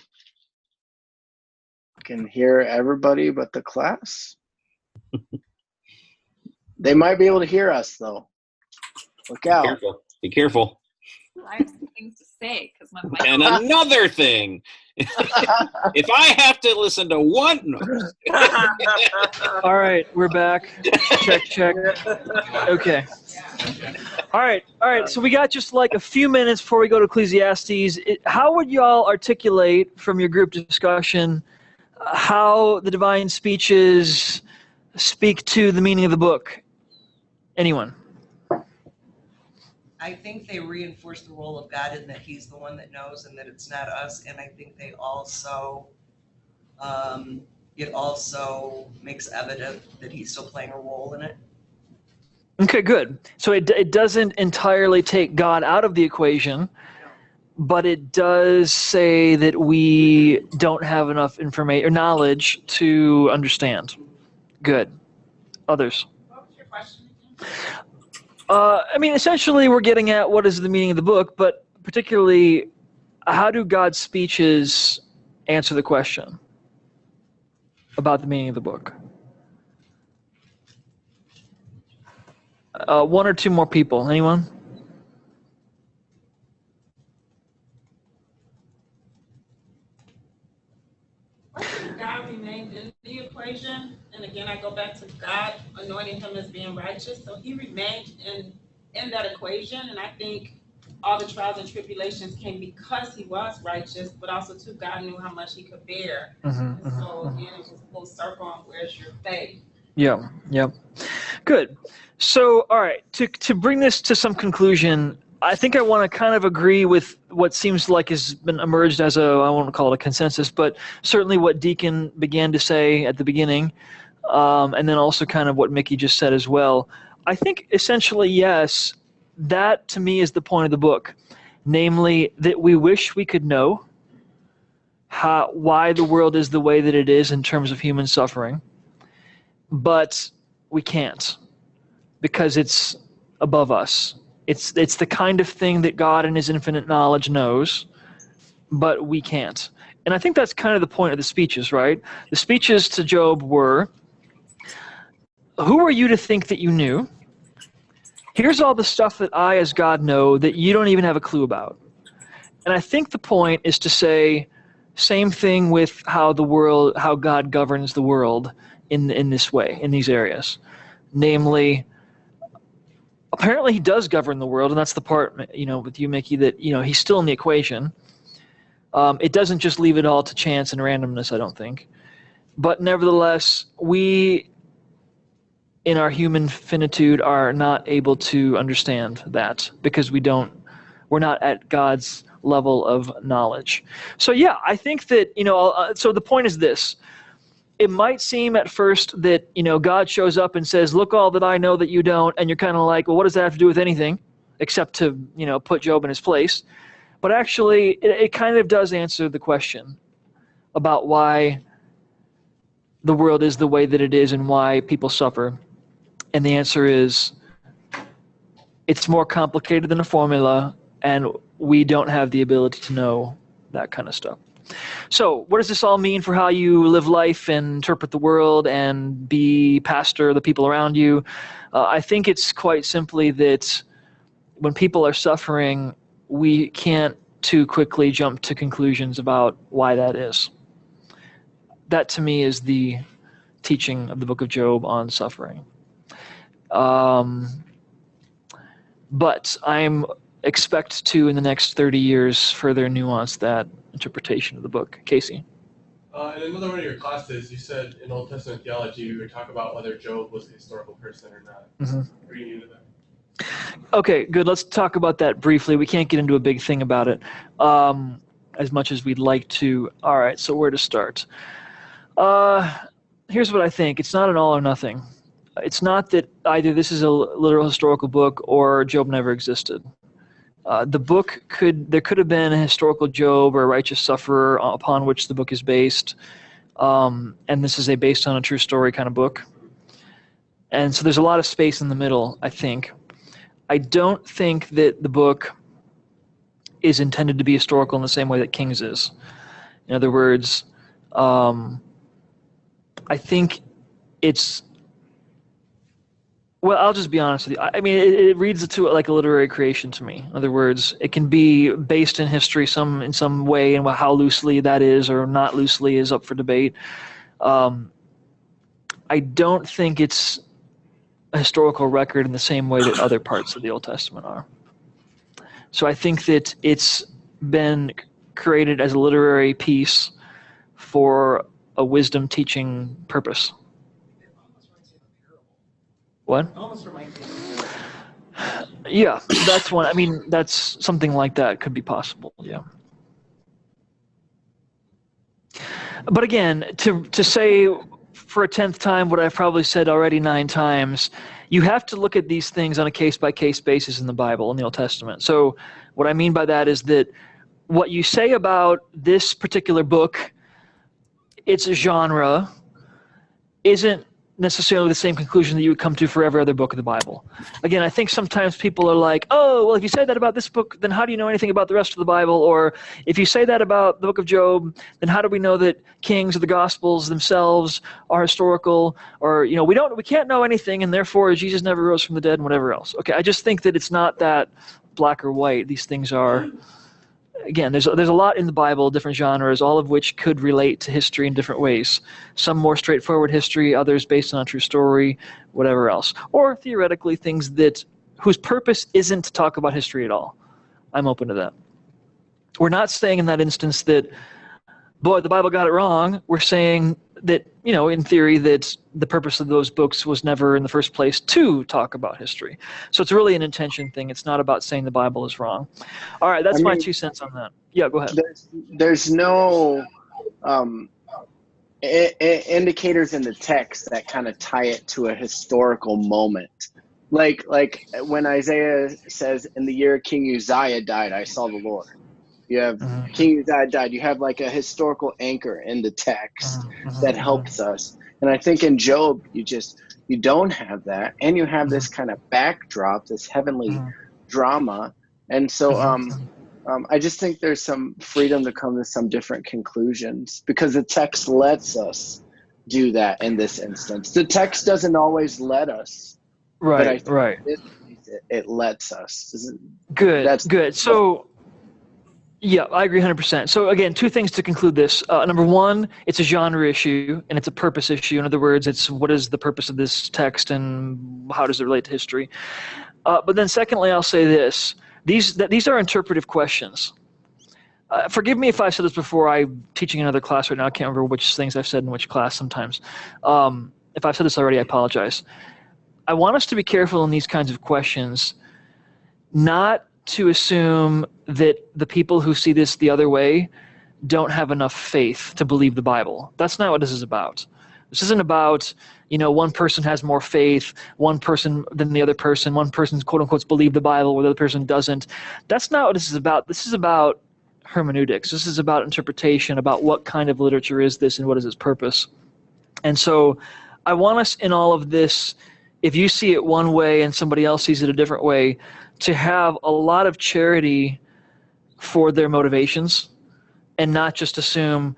D: Can hear everybody but the class. They might be able to hear us though. Look out.
B: Be careful. Be careful.
P: I have some things to say because my mic.
B: And another thing, if I have to listen to one.
E: All right, we're back. Check, check. Okay. All right. So we got just like a few minutes before we go to Ecclesiastes. How would y'all articulate from your group discussion how the divine speeches speak to the meaning of the book? Anyone?
J: I think they reinforce the role of God in that he's the one that knows and that it's not us. And I think they also, it also makes evident that he's still playing a role in it.
E: Okay, good. So it doesn't entirely take God out of the equation, but it does say that we don't have enough information or knowledge to understand. Good. Others?
F: What was your question?
E: I mean, essentially, we're getting at what is the meaning of the book, but particularly, how do God's speeches answer the question about the meaning of the book? One or two more people. Anyone?
F: God remained in the equation. equation. And again, I go back to God anointing him as being righteous. So he remained in that equation. And I think all the trials and tribulations came because he was righteous, but also too, God knew how much he could bear. So again, it was a full circle on where's your faith.
E: Yeah, yeah. Good. So, all right, to bring this to some conclusion, I think I want to kind of agree with what seems like has been emerged as I won't call it a consensus, but certainly what Deacon began to say at the beginning, and then also kind of what Mickey just said as well. I think essentially, yes, that to me is the point of the book, namely that we wish we could know why the world is the way that it is in terms of human suffering, but we can't because it's above us. It's the kind of thing that God in his infinite knowledge knows, but we can't. And I think that's kind of the point of the speeches, right? The speeches to Job were, who are you to think that you knew? Here's all the stuff that I as God know that you don't even have a clue about. And I think the point is to say, same thing with how God governs the world in this way, in these areas. Namely, apparently he does govern the world, and that's the part, with you, Mickey, that, he's still in the equation. It doesn't just leave it all to chance and randomness, I don't think. But nevertheless, we, in our human finitude, are not able to understand that because we're not at God's level of knowledge. So yeah, I think that, so the point is this. It might seem at first that, God shows up and says, look all that I know that you don't, and you're kind of like, well, what does that have to do with anything except to, put Job in his place? But actually, it kind of does answer the question about why the world is the way that it is and why people suffer. And the answer is, it's more complicated than a formula, and we don't have the ability to know that kind of stuff. So what does this all mean for how you live life and interpret the world and pastor the people around you? I think it's quite simply that when people are suffering, we can't too quickly jump to conclusions about why that is. That to me is the teaching of the book of Job on suffering. But I'm expect to, in the next 30 years, further nuance that interpretation of the book. Casey?
H: In another one of your classes, you said in Old Testament theology, you would talk about whether Job was a historical person or not. Are you new to that?
E: Okay, good. Let's talk about that briefly. We can't get into a big thing about it as much as we'd like to. All right, so where to start? Here's what I think. It's not an all or nothing. It's not that either this is a literal historical book or Job never existed. The book there could have been a historical Job or a righteous sufferer upon which the book is based, and this is a based on a true story kind of book. And so there's a lot of space in the middle, I think. I don't think that the book is intended to be historical in the same way that King's is. In other words, I think it's, well, I'll just be honest with you. I mean, it reads to it like a literary creation to me. In other words, it can be based in history in some way, and how loosely that is or not loosely is up for debate. I don't think it's a historical record in the same way that other parts of the Old Testament are. So I think that it's been created as a literary piece for a wisdom teaching purpose. What? Yeah, that's one. I mean, that's something like that could be possible. Yeah. But again, to say for a 10th time what I've probably said already 9 times, you have to look at these things on a case-by-case basis in the Bible, in the Old Testament. So what I mean by that is that what you say about this particular book, its a genre, isn't necessarily the same conclusion that you would come to for every other book of the Bible. Again, I think sometimes people are like, oh, well, if you said that about this book, then how do you know anything about the rest of the Bible? Or if you say that about the book of Job, then how do we know that Kings or the Gospels themselves are historical? Or, we can't know anything, and therefore Jesus never rose from the dead and whatever else. Okay, I just think that it's not that black or white. These things are again, there's a lot in the Bible, different genres, all of which could relate to history in different ways. Some more straightforward history, others based on a true story, whatever else. Or theoretically things whose purpose isn't to talk about history at all. I'm open to that. We're not saying in that instance that, boy, the Bible got it wrong. We're saying that, in theory, that the purpose of those books was never in the first place to talk about history. So it's really an intention thing. It's not about saying the Bible is wrong. All right, that's my 2 cents on that. Yeah, go ahead.
D: There's no indicators in the text that kind of tie it to a historical moment. Like when Isaiah says, in the year King Uzziah died, I saw the Lord. You have King Uzziah died. You have like a historical anchor in the text that helps us. And I think in Job, you don't have that. And you have this kind of backdrop, this heavenly drama. And so I just think there's some freedom to come to some different conclusions because the text lets us do that in this instance. The text doesn't always let us.
E: Right,
D: but I think
E: right.
D: It lets us.
E: Good. So, yeah, I agree 100%. So again, 2 things to conclude this. Number 1, it's a genre issue and it's a purpose issue. In other words, it's what is the purpose of this text and how does it relate to history? But then secondly, I'll say this. These are interpretive questions. Forgive me if I've said this before. I'm teaching another class right now. I can't remember which things I've said in which class sometimes. If I've said this already, I apologize. I want us to be careful in these kinds of questions, not to assume that the people who see this the other way don't have enough faith to believe the Bible. That's not what this is about. This isn't about, one person has more faith, one person than the other person, one person's quote-unquote believe the Bible, where the other person doesn't. That's not what this is about. This is about hermeneutics. This is about interpretation, about what kind of literature is this and what is its purpose. And so I want us in all of this, if you see it one way and somebody else sees it a different way, to have a lot of charity for their motivations and not just assume,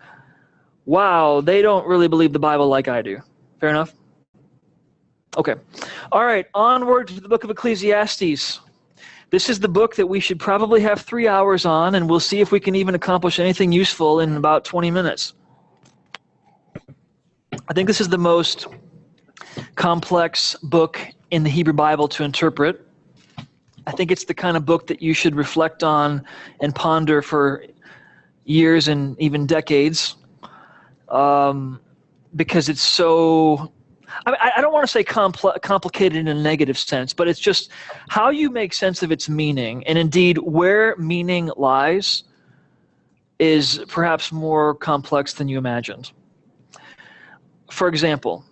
E: wow, they don't really believe the Bible like I do. Fair enough? Okay. All right, onward to the book of Ecclesiastes. This is the book that we should probably have 3 hours on, and we'll see if we can even accomplish anything useful in about 20 minutes. I think this is the most complex book in the Hebrew Bible to interpret. I think it's the kind of book that you should reflect on and ponder for years and even decades, because it's so, I don't want to say complicated in a negative sense, but it's just how you make sense of its meaning, and indeed where meaning lies is perhaps more complex than you imagined. For example,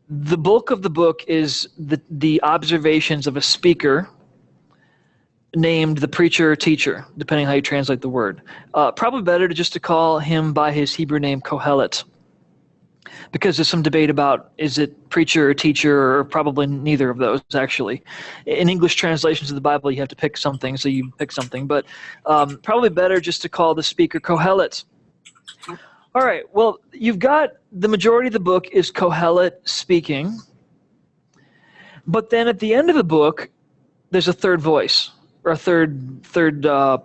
E: the bulk of the book is the observations of a speaker named the preacher or teacher, depending how you translate the word. Probably better to call him by his Hebrew name Kohelet, because there's some debate about is it preacher or teacher, or probably neither of those, actually. In English translations of the Bible, you have to pick something, so you pick something. But probably better just to call the speaker Kohelet. All right, well, you've got the majority of the book is Kohelet speaking, but then at the end of the book, there's a third voice, or a third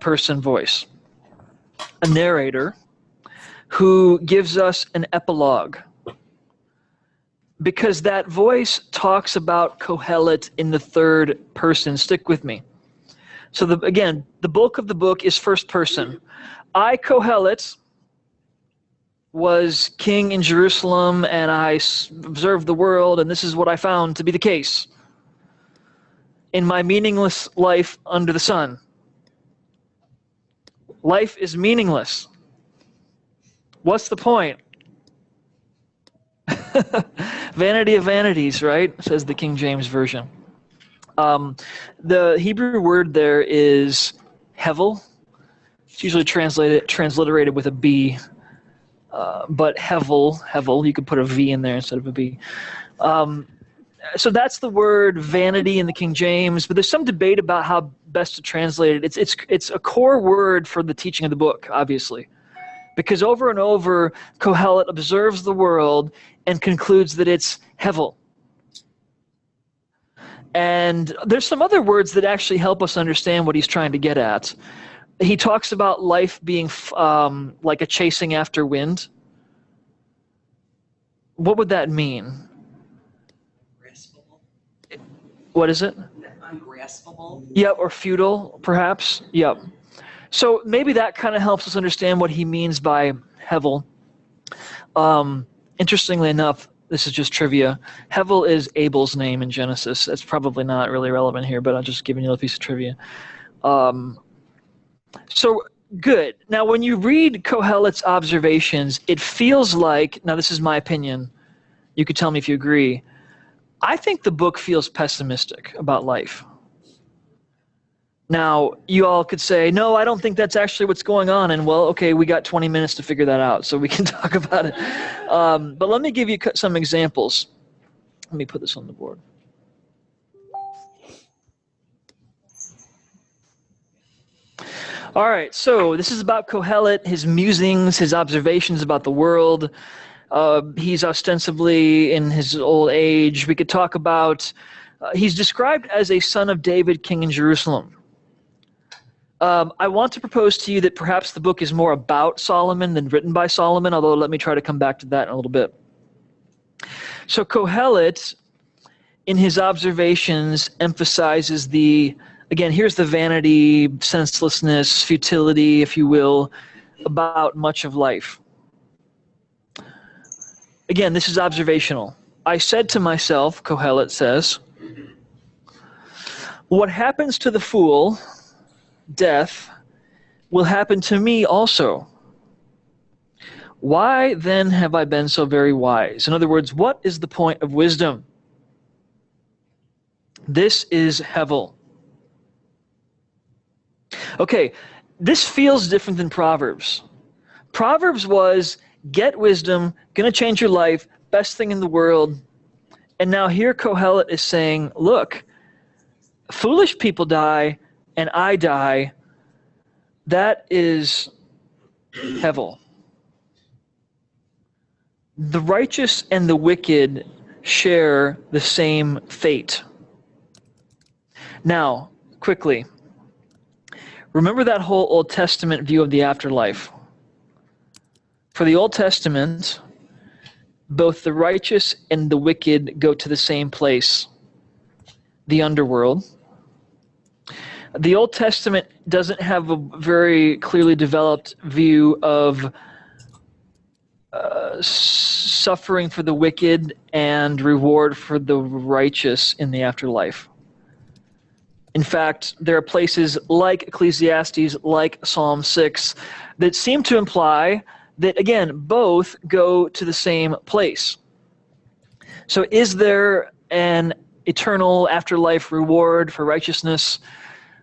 E: person voice, a narrator who gives us an epilogue, because that voice talks about Kohelet in the third person. Stick with me. So again, the bulk of the book is first person. I, Kohelet, was king in Jerusalem, and I observed the world, and this is what I found to be the case in my meaningless life under the sun. Life is meaningless. What's the point? Vanity of vanities, right? Says the King James Version. The Hebrew word there is hevel. It's usually transliterated with a B. But hevel, you could put a V in there instead of a B. So that's the word vanity in the King James, but there's some debate about how best to translate it. It's a core word for the teaching of the book, obviously, because over and over, Kohelet observes the world and concludes that it's hevel. And there's some other words that actually help us understand what he's trying to get at. he talks about life being like a chasing after wind. What would that mean?
J: Graspable.
E: What is it?
J: Ungraspable.
E: Yep, or futile, perhaps. Yep. So maybe that kind of helps us understand what he means by Hevel. Interestingly enough, this is just trivia. Hevel is Abel's name in Genesis. That's probably not really relevant here, but I'm just giving you a piece of trivia. So good. Now, when you read Kohelet's observations, it feels like, now this is my opinion, you could tell me if you agree, I think the book feels pessimistic about life. Now, you all could say, no, I don't think that's actually what's going on. And well, okay, we got 20 minutes to figure that out, so we can talk about it. But let me give you some examples. Let me put this on the board. All right, so this is about Kohelet, his musings, his observations about the world. He's ostensibly in his old age. We could talk about, he's described as a son of David, king in Jerusalem. I want to propose to you that perhaps the book is more about Solomon than written by Solomon, although let me try to come back to that in a little bit. So Kohelet, in his observations, emphasizes again, here's the vanity, senselessness, futility, if you will, about much of life. Again, this is observational. I said to myself, Kohelet says, what happens to the fool, death, will happen to me also. Why then have I been so very wise? In other words, what is the point of wisdom? This is Hevel. Okay, this feels different than Proverbs. Proverbs was, get wisdom, gonna change your life, best thing in the world. And now here Kohelet is saying, look, foolish people die, and I die. That is Hevel. The righteous and the wicked share the same fate. Now, quickly, remember that whole Old Testament view of the afterlife. For the Old Testament, both the righteous and the wicked go to the same place, the underworld. The Old Testament doesn't have a very clearly developed view of suffering for the wicked and reward for the righteous in the afterlife. In fact, there are places like Ecclesiastes, like Psalm 6, that seem to imply that, again, both go to the same place. So is there an eternal afterlife reward for righteousness?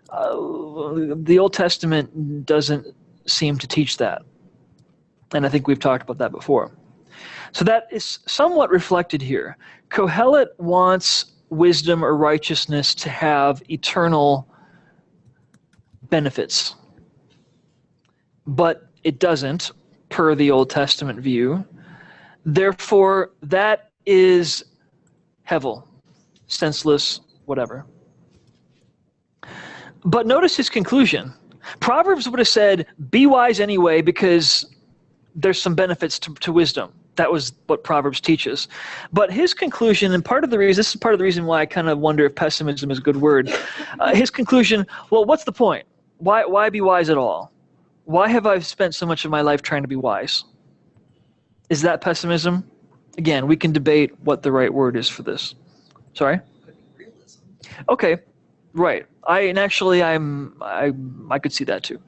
E: The Old Testament doesn't seem to teach that. And I think we've talked about that before. So that is somewhat reflected here. Kohelet wants wisdom or righteousness to have eternal benefits. But it doesn't, per the Old Testament view. Therefore, that is Hevel, senseless, whatever. But notice his conclusion. Proverbs would have said, be wise anyway because there's some benefits to wisdom. That was what Proverbs teaches. But his conclusion, and this is part of the reason why I kind of wonder if pessimism is a good word. His conclusion, well, what's the point? Why be wise at all? Why have I spent so much of my life trying to be wise? Is that pessimism? Again, we can debate what the right word is for this. Sorry? Okay, right. I could see that too.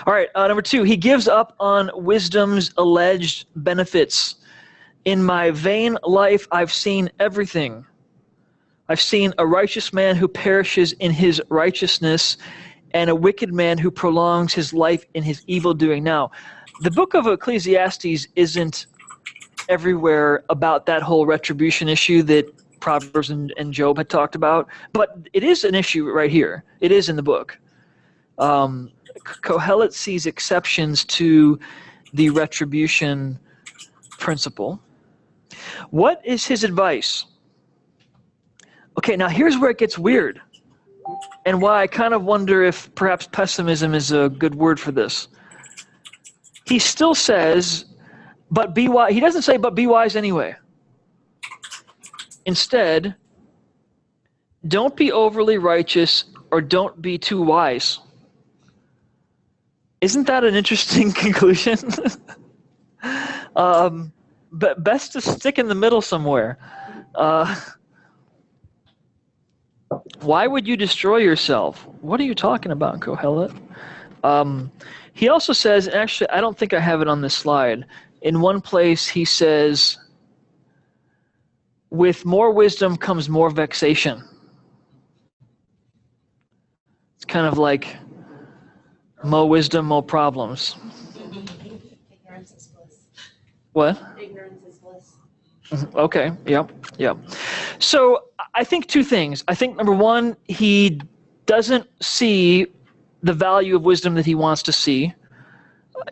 E: All right, number 2, he gives up on wisdom's alleged benefits. In my vain life, I've seen everything. I've seen a righteous man who perishes in his righteousness and a wicked man who prolongs his life in his evil doing. Now, the book of Ecclesiastes isn't everywhere about that whole retribution issue that Proverbs and Job had talked about, but it is an issue right here. It is in the book. Kohelet sees exceptions to the retribution principle. What is his advice? Okay, now here's where it gets weird. and why I kind of wonder if perhaps pessimism is a good word for this. He still says, but be wise. He doesn't say, but be wise anyway. Instead, don't be overly righteous or don't be too wise. Isn't that an interesting conclusion? But best to stick in the middle somewhere. Why would you destroy yourself? What are you talking about, Kohelet? He also says, actually, I don't think I have it on this slide. In one place, he says, with more wisdom comes more vexation. It's kind of like, more wisdom, more problems.
O: Ignorance is bliss.
E: What?
O: Ignorance is bliss.
E: Okay, yep. So I think two things. I think, number one, he doesn't see the value of wisdom that he wants to see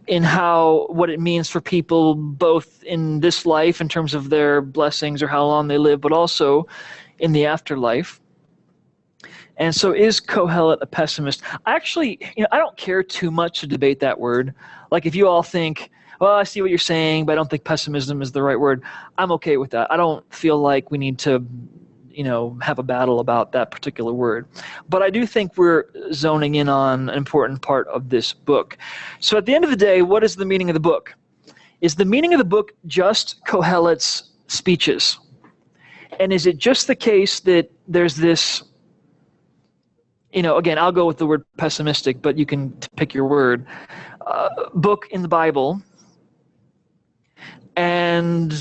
E: in what it means for people both in this life in terms of their blessings or how long they live, but also in the afterlife. And so is Kohelet a pessimist? Actually, I don't care too much to debate that word. Like if you all think, well, I see what you're saying, but I don't think pessimism is the right word, I'm okay with that. I don't feel like we need to have a battle about that particular word. But I do think we're zoning in on an important part of this book. So at the end of the day, what is the meaning of the book? Is the meaning of the book just Kohelet's speeches? And is it just the case that there's this, again, I'll go with the word pessimistic, but you can pick your word, book in the Bible, and,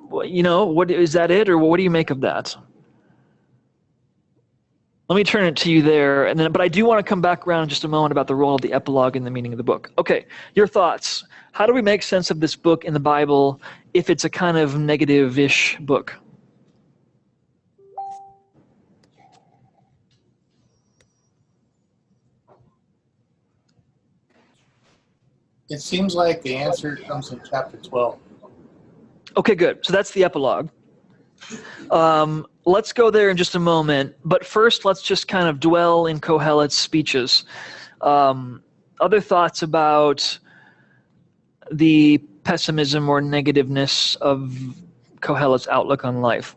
E: what is that it, or what do you make of that? Let me turn it to you there, but I do want to come back around in just a moment about the role of the epilogue in the meaning of the book. Okay, your thoughts. How do we make sense of this book in the Bible if it's a kind of negative-ish book?
R: It seems like the answer comes in chapter 12.
E: Okay, good. So that's the epilogue. Let's go there in just a moment, but first let's just kind of dwell in Kohelet's speeches. Other thoughts about the pessimism or negativeness of Kohelet's outlook on life,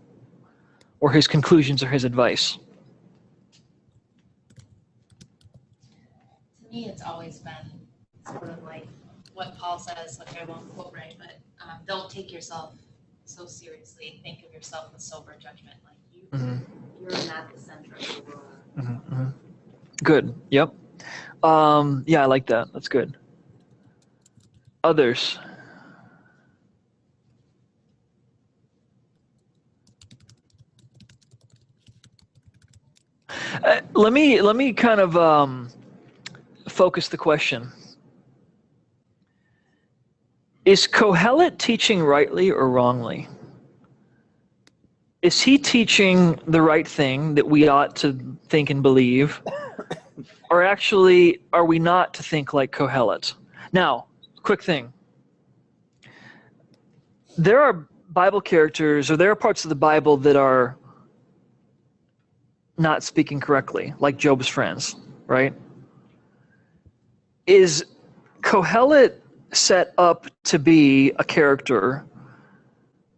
E: or his conclusions or his advice?
O: To me, it's always been sort of like what Paul says, which I won't quote right, but don't take yourself so seriously. Think of yourself with sober judgment. Like you're not the center of the world.
E: Mm-hmm. Good. Yep. Yeah, I like that. That's good. Others? Let me kind of focus the question. Is Kohelet teaching rightly or wrongly? Is he teaching the right thing that we ought to think and believe? Or actually, are we not to think like Kohelet? Now, quick thing. There are Bible characters, or there are parts of the Bible that are not speaking correctly, like Job's friends, right? Is Kohelet set up to be a character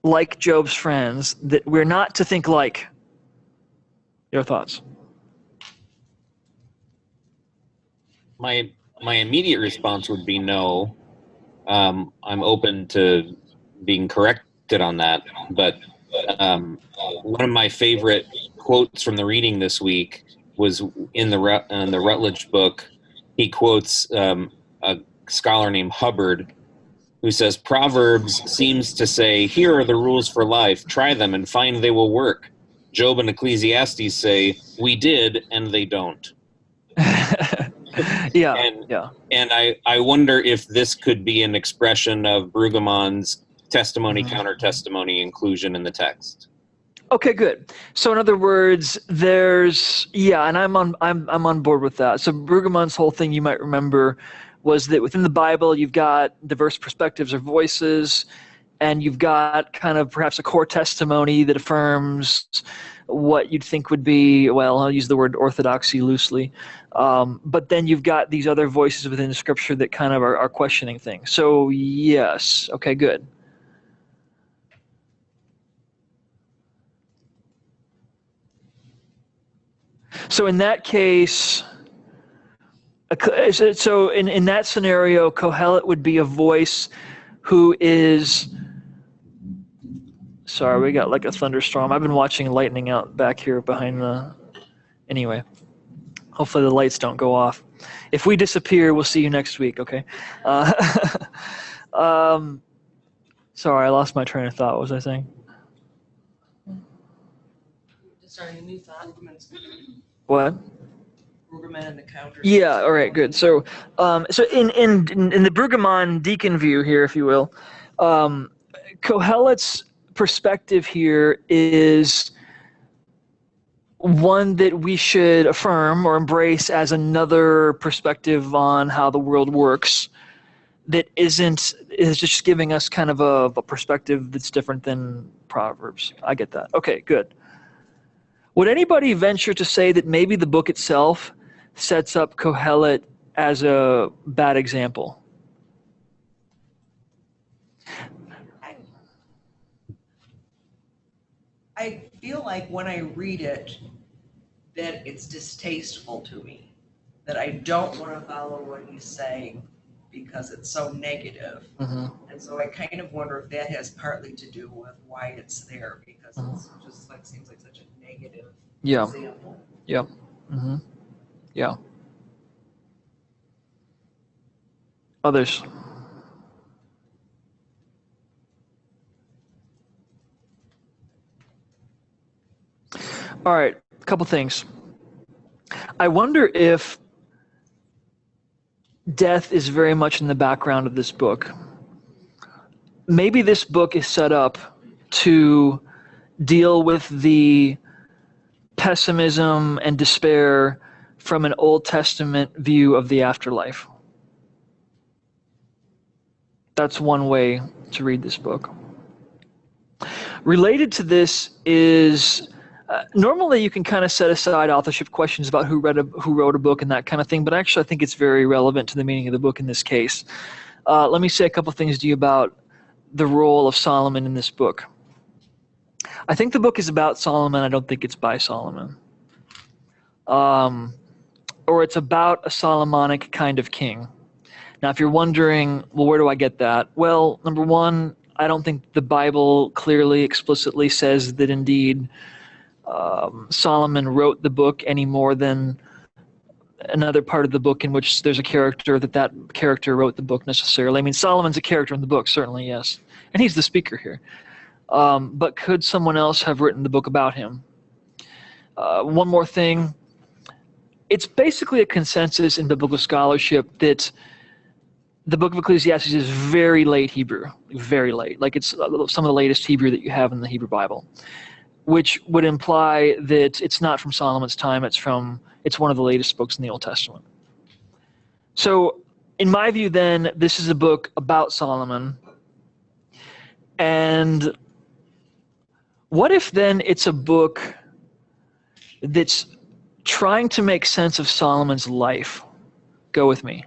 E: like Job's friends that we're not to think like? Your thoughts?
B: My immediate response would be no. I'm open to being corrected on that, but one of my favorite quotes from the reading this week was in the Rutledge book. He quotes a scholar named Hubbard, who says, Proverbs seems to say, here are the rules for life, try them and find they will work. Job and Ecclesiastes say, we did, and they don't.
E: Yeah.
B: And I wonder if this could be an expression of Brueggemann's testimony, counter-testimony inclusion in the text.
E: Okay, good. So in other words, and I'm on board with that. So Brueggemann's whole thing, you might remember, was that within the Bible you've got diverse perspectives or voices, and you've got kind of perhaps a core testimony that affirms what you'd think would be, well, I'll use the word orthodoxy loosely, but then you've got these other voices within the Scripture that kind of are questioning things. So yes, okay, good. So in that case, so in that scenario, Kohelet would be a voice who is, sorry, we got like a thunderstorm. I've been watching lightning out back here behind the, anyway, hopefully the lights don't go off. If we disappear, we'll see you next week, okay? Sorry, I lost my train of thought. What was I saying?
J: Just starting a new thought.
E: What?
J: Brueggemann and the counter.
E: Yeah, all right, good. So so in the Brueggemann deacon view here, if you will, Kohelet's perspective here is one that we should affirm or embrace as another perspective on how the world works that is just giving us kind of a perspective that's different than Proverbs. I get that. Okay, good. Would anybody venture to say that maybe the book itself sets up Kohelet as a bad example?
J: I feel like when I read it, that it's distasteful to me, that I don't want to follow what he's saying because it's so negative.
E: Mm-hmm.
J: And so I kind of wonder if that has partly to do with why it's there, because it's just like seems like such a negative example.
E: Yeah. Mm-hmm. Yeah. Others? All right, a couple things. I wonder if death is very much in the background of this book. Maybe this book is set up to deal with the pessimism and despair from an Old Testament view of the afterlife. That's one way to read this book. Related to this is normally you can kind of set aside authorship questions about who wrote a book and that kind of thing, but actually I think it's very relevant to the meaning of the book in this case. Let me say a couple things to you about the role of Solomon in this book. I think the book is about Solomon. I don't think it's by Solomon. Or it's about a Solomonic kind of king. Now, if you're wondering, well, where do I get that? Well, number one, I don't think the Bible clearly, explicitly says that indeed Solomon wrote the book any more than another part of the book in which there's a character that character wrote the book necessarily. I mean, Solomon's a character in the book, certainly, yes. And he's the speaker here. But could someone else have written the book about him? One more thing. It's basically a consensus in biblical scholarship that the book of Ecclesiastes is very late Hebrew, very late. Like it's some of the latest Hebrew that you have in the Hebrew Bible, which would imply that it's not from Solomon's time, it's one of the latest books in the Old Testament. So in my view then, this is a book about Solomon. And what if then it's a book that's trying to make sense of Solomon's life? Go with me.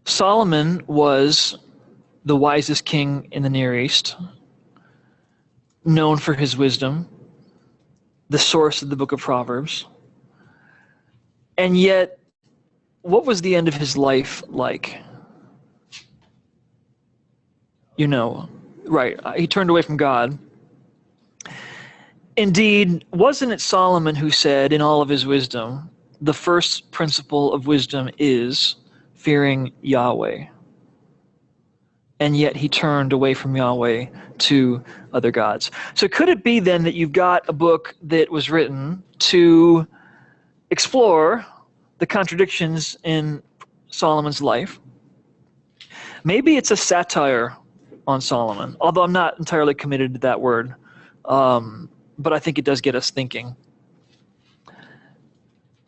E: Solomon was the wisest king in the Near East, known for his wisdom, the source of the book of Proverbs. And yet, what was the end of his life like? You know, right, he turned away from God. Indeed, wasn't it Solomon who said in all of his wisdom, the first principle of wisdom is fearing Yahweh? And yet he turned away from Yahweh to other gods. So could it be then that you've got a book that was written to explore the contradictions in Solomon's life? Maybe it's a satire on Solomon, although I'm not entirely committed to that word. But I think it does get us thinking.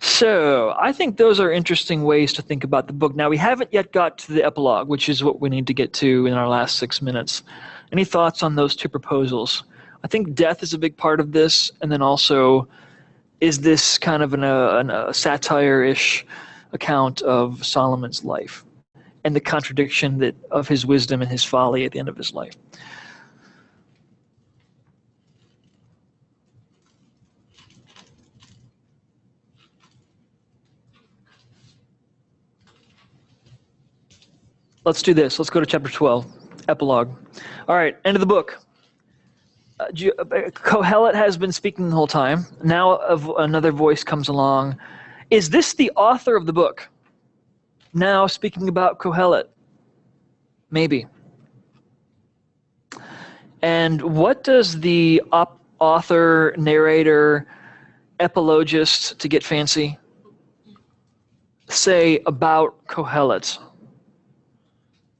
E: So I think those are interesting ways to think about the book. Now, we haven't yet got to the epilogue, which is what we need to get to in our last 6 minutes. Any thoughts on those two proposals? I think death is a big part of this, and then also, is this kind of a satire-ish account of Solomon's life and the contradiction of his wisdom and his folly at the end of his life? Let's do this. Let's go to chapter 12, epilogue. All right, end of the book. Kohelet has been speaking the whole time. Now another voice comes along. Is this the author of the book? Now speaking about Kohelet. Maybe. And what does the author, narrator, epilogist, to get fancy, say about Kohelet?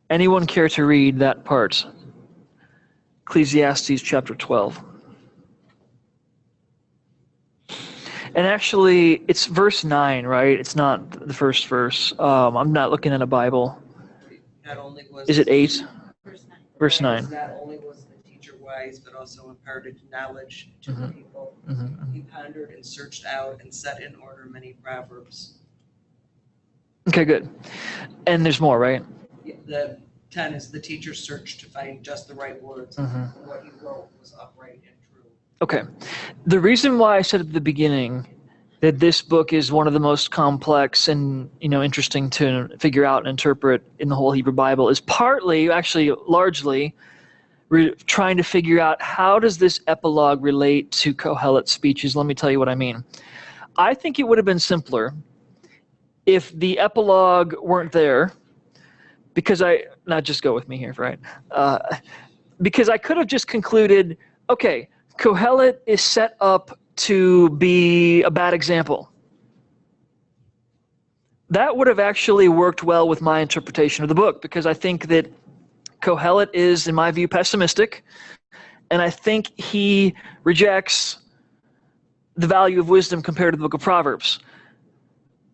E: Anyone care to read that part? Ecclesiastes chapter 12. And actually, it's verse 9, right? It's not the first verse. I'm not looking at a Bible.
J: Not only was
E: Is it 8? Verse 9.
J: Not only was the teacher wise, but also imparted knowledge to the people. He pondered and searched out and set in order many proverbs.
E: Okay, good. And there's more, right?
J: The 10 is the teacher searched to find just the right words. What he wrote was upright and true.
E: Okay. The reason why I said at the beginning that this book is one of the most complex and interesting to figure out and interpret in the whole Hebrew Bible is partly, actually largely, trying to figure out how does this epilogue relate to Kohelet's speeches. Let me tell you what I mean. I think it would have been simpler if the epilogue weren't there, because not just go with me here, right? Because I could have just concluded, okay, Kohelet is set up to be a bad example. That would have actually worked well with my interpretation of the book, because I think that Kohelet is, in my view, pessimistic, and I think he rejects the value of wisdom compared to the book of Proverbs.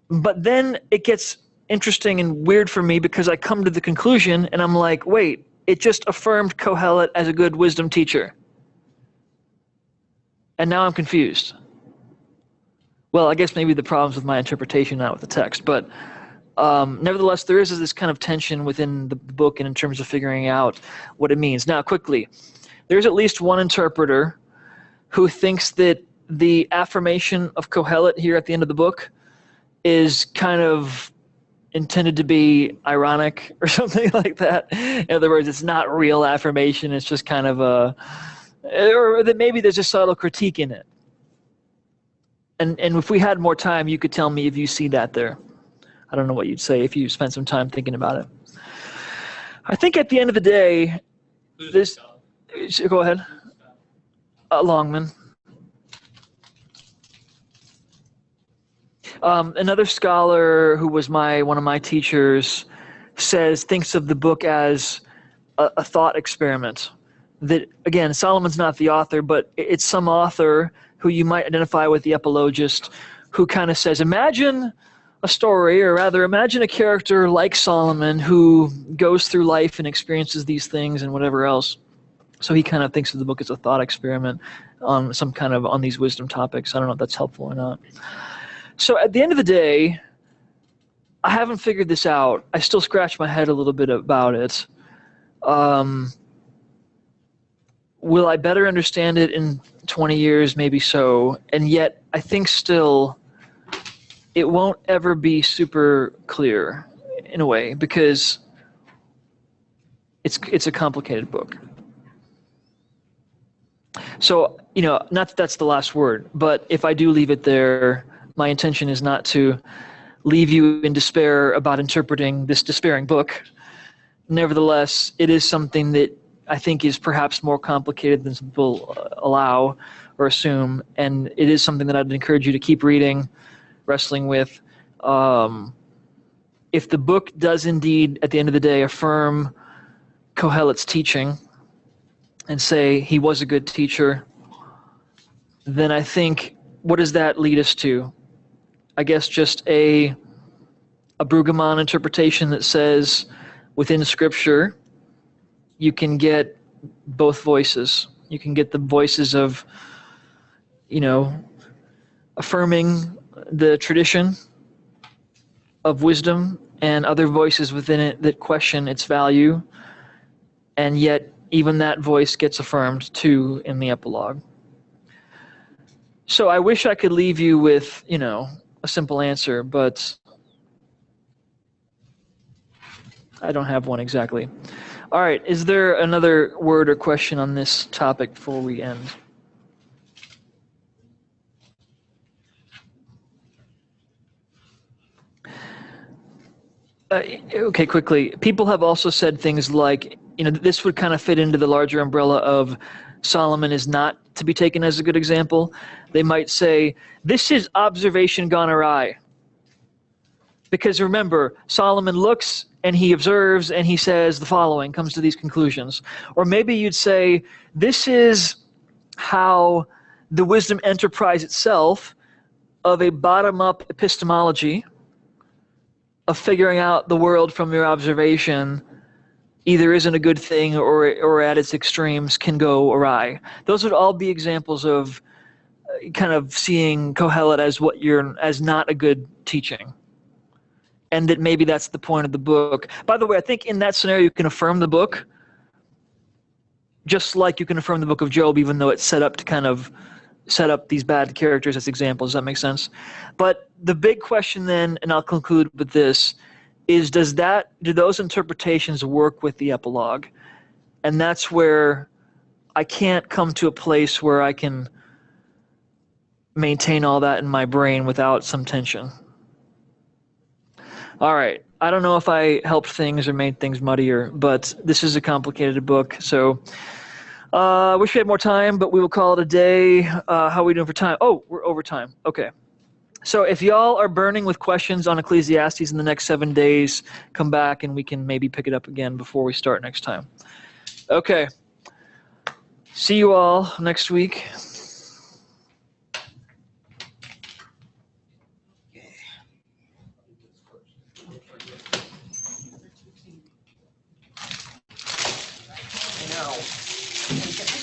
E: But then it gets interesting and weird for me, because I come to the conclusion and I'm like, wait, it just affirmed Kohelet as a good wisdom teacher. And now I'm confused. Well, I guess maybe the problem's with my interpretation, not with the text. But nevertheless, there is this kind of tension within the book and in terms of figuring out what it means. Now, quickly, there's at least one interpreter who thinks that the affirmation of Kohelet here at the end of the book is kind of intended to be ironic or something like that. In other words, it's not real affirmation. It's just kind of or that maybe there's a subtle critique in it. And if we had more time, you could tell me if you see that there. I don't know what you'd say if you spent some time thinking about it. I think at the end of the day, this. Go ahead. Longman. Another scholar who was one of my teachers thinks of the book as a thought experiment. That, again, Solomon's not the author, but it's some author who you might identify with the epilogist, who kind of says, imagine a story, or rather imagine a character like Solomon who goes through life and experiences these things and whatever else. So he kind of thinks of the book as a thought experiment on on these wisdom topics. I don't know if that's helpful or not. So at the end of the day, I haven't figured this out. I still scratch my head a little bit about it. Will I better understand it in 20 years? Maybe so. And yet, I think still it won't ever be super clear in a way, because it's a complicated book. So, not that that's the last word, but if I do leave it there, my intention is not to leave you in despair about interpreting this despairing book. Nevertheless, it is something that I think is perhaps more complicated than some people allow or assume, and it is something that I'd encourage you to keep reading, wrestling with. If the book does indeed, at the end of the day, affirm Kohelet's teaching and say he was a good teacher, then I think, what does that lead us to? I guess, just a Brueggemann interpretation that says within Scripture you can get both voices. You can get the voices of, affirming the tradition of wisdom and other voices within it that question its value, and yet even that voice gets affirmed too in the epilogue. So I wish I could leave you with, a simple answer, but I don't have one exactly. All right, is there another word or question on this topic before we end? Okay, quickly. People have also said things like, this would kind of fit into the larger umbrella of Solomon is not to be taken as a good example. They might say, this is observation gone awry. Because remember, Solomon looks and he observes and he says the following, comes to these conclusions. Or maybe you'd say, this is how the wisdom enterprise itself of a bottom-up epistemology of figuring out the world from your observation either isn't a good thing or at its extremes can go awry. Those would all be examples of kind of seeing Kohelet as not a good teaching. And that maybe that's the point of the book. By the way, I think in that scenario you can affirm the book, just like you can affirm the book of Job, even though it's set up to kind of set up these bad characters as examples. Does that make sense? But the big question then, and I'll conclude with this, is do those interpretations work with the epilogue? And that's where I can't come to a place where I can maintain all that in my brain without some tension. All right. I don't know if I helped things or made things muddier, but this is a complicated book. So I wish we had more time, but we will call it a day. How are we doing for time? Oh, we're over time. Okay. So if y'all are burning with questions on Ecclesiastes in the next 7 days, come back and we can maybe pick it up again before we start next time. Okay. See you all next week.
J: I know.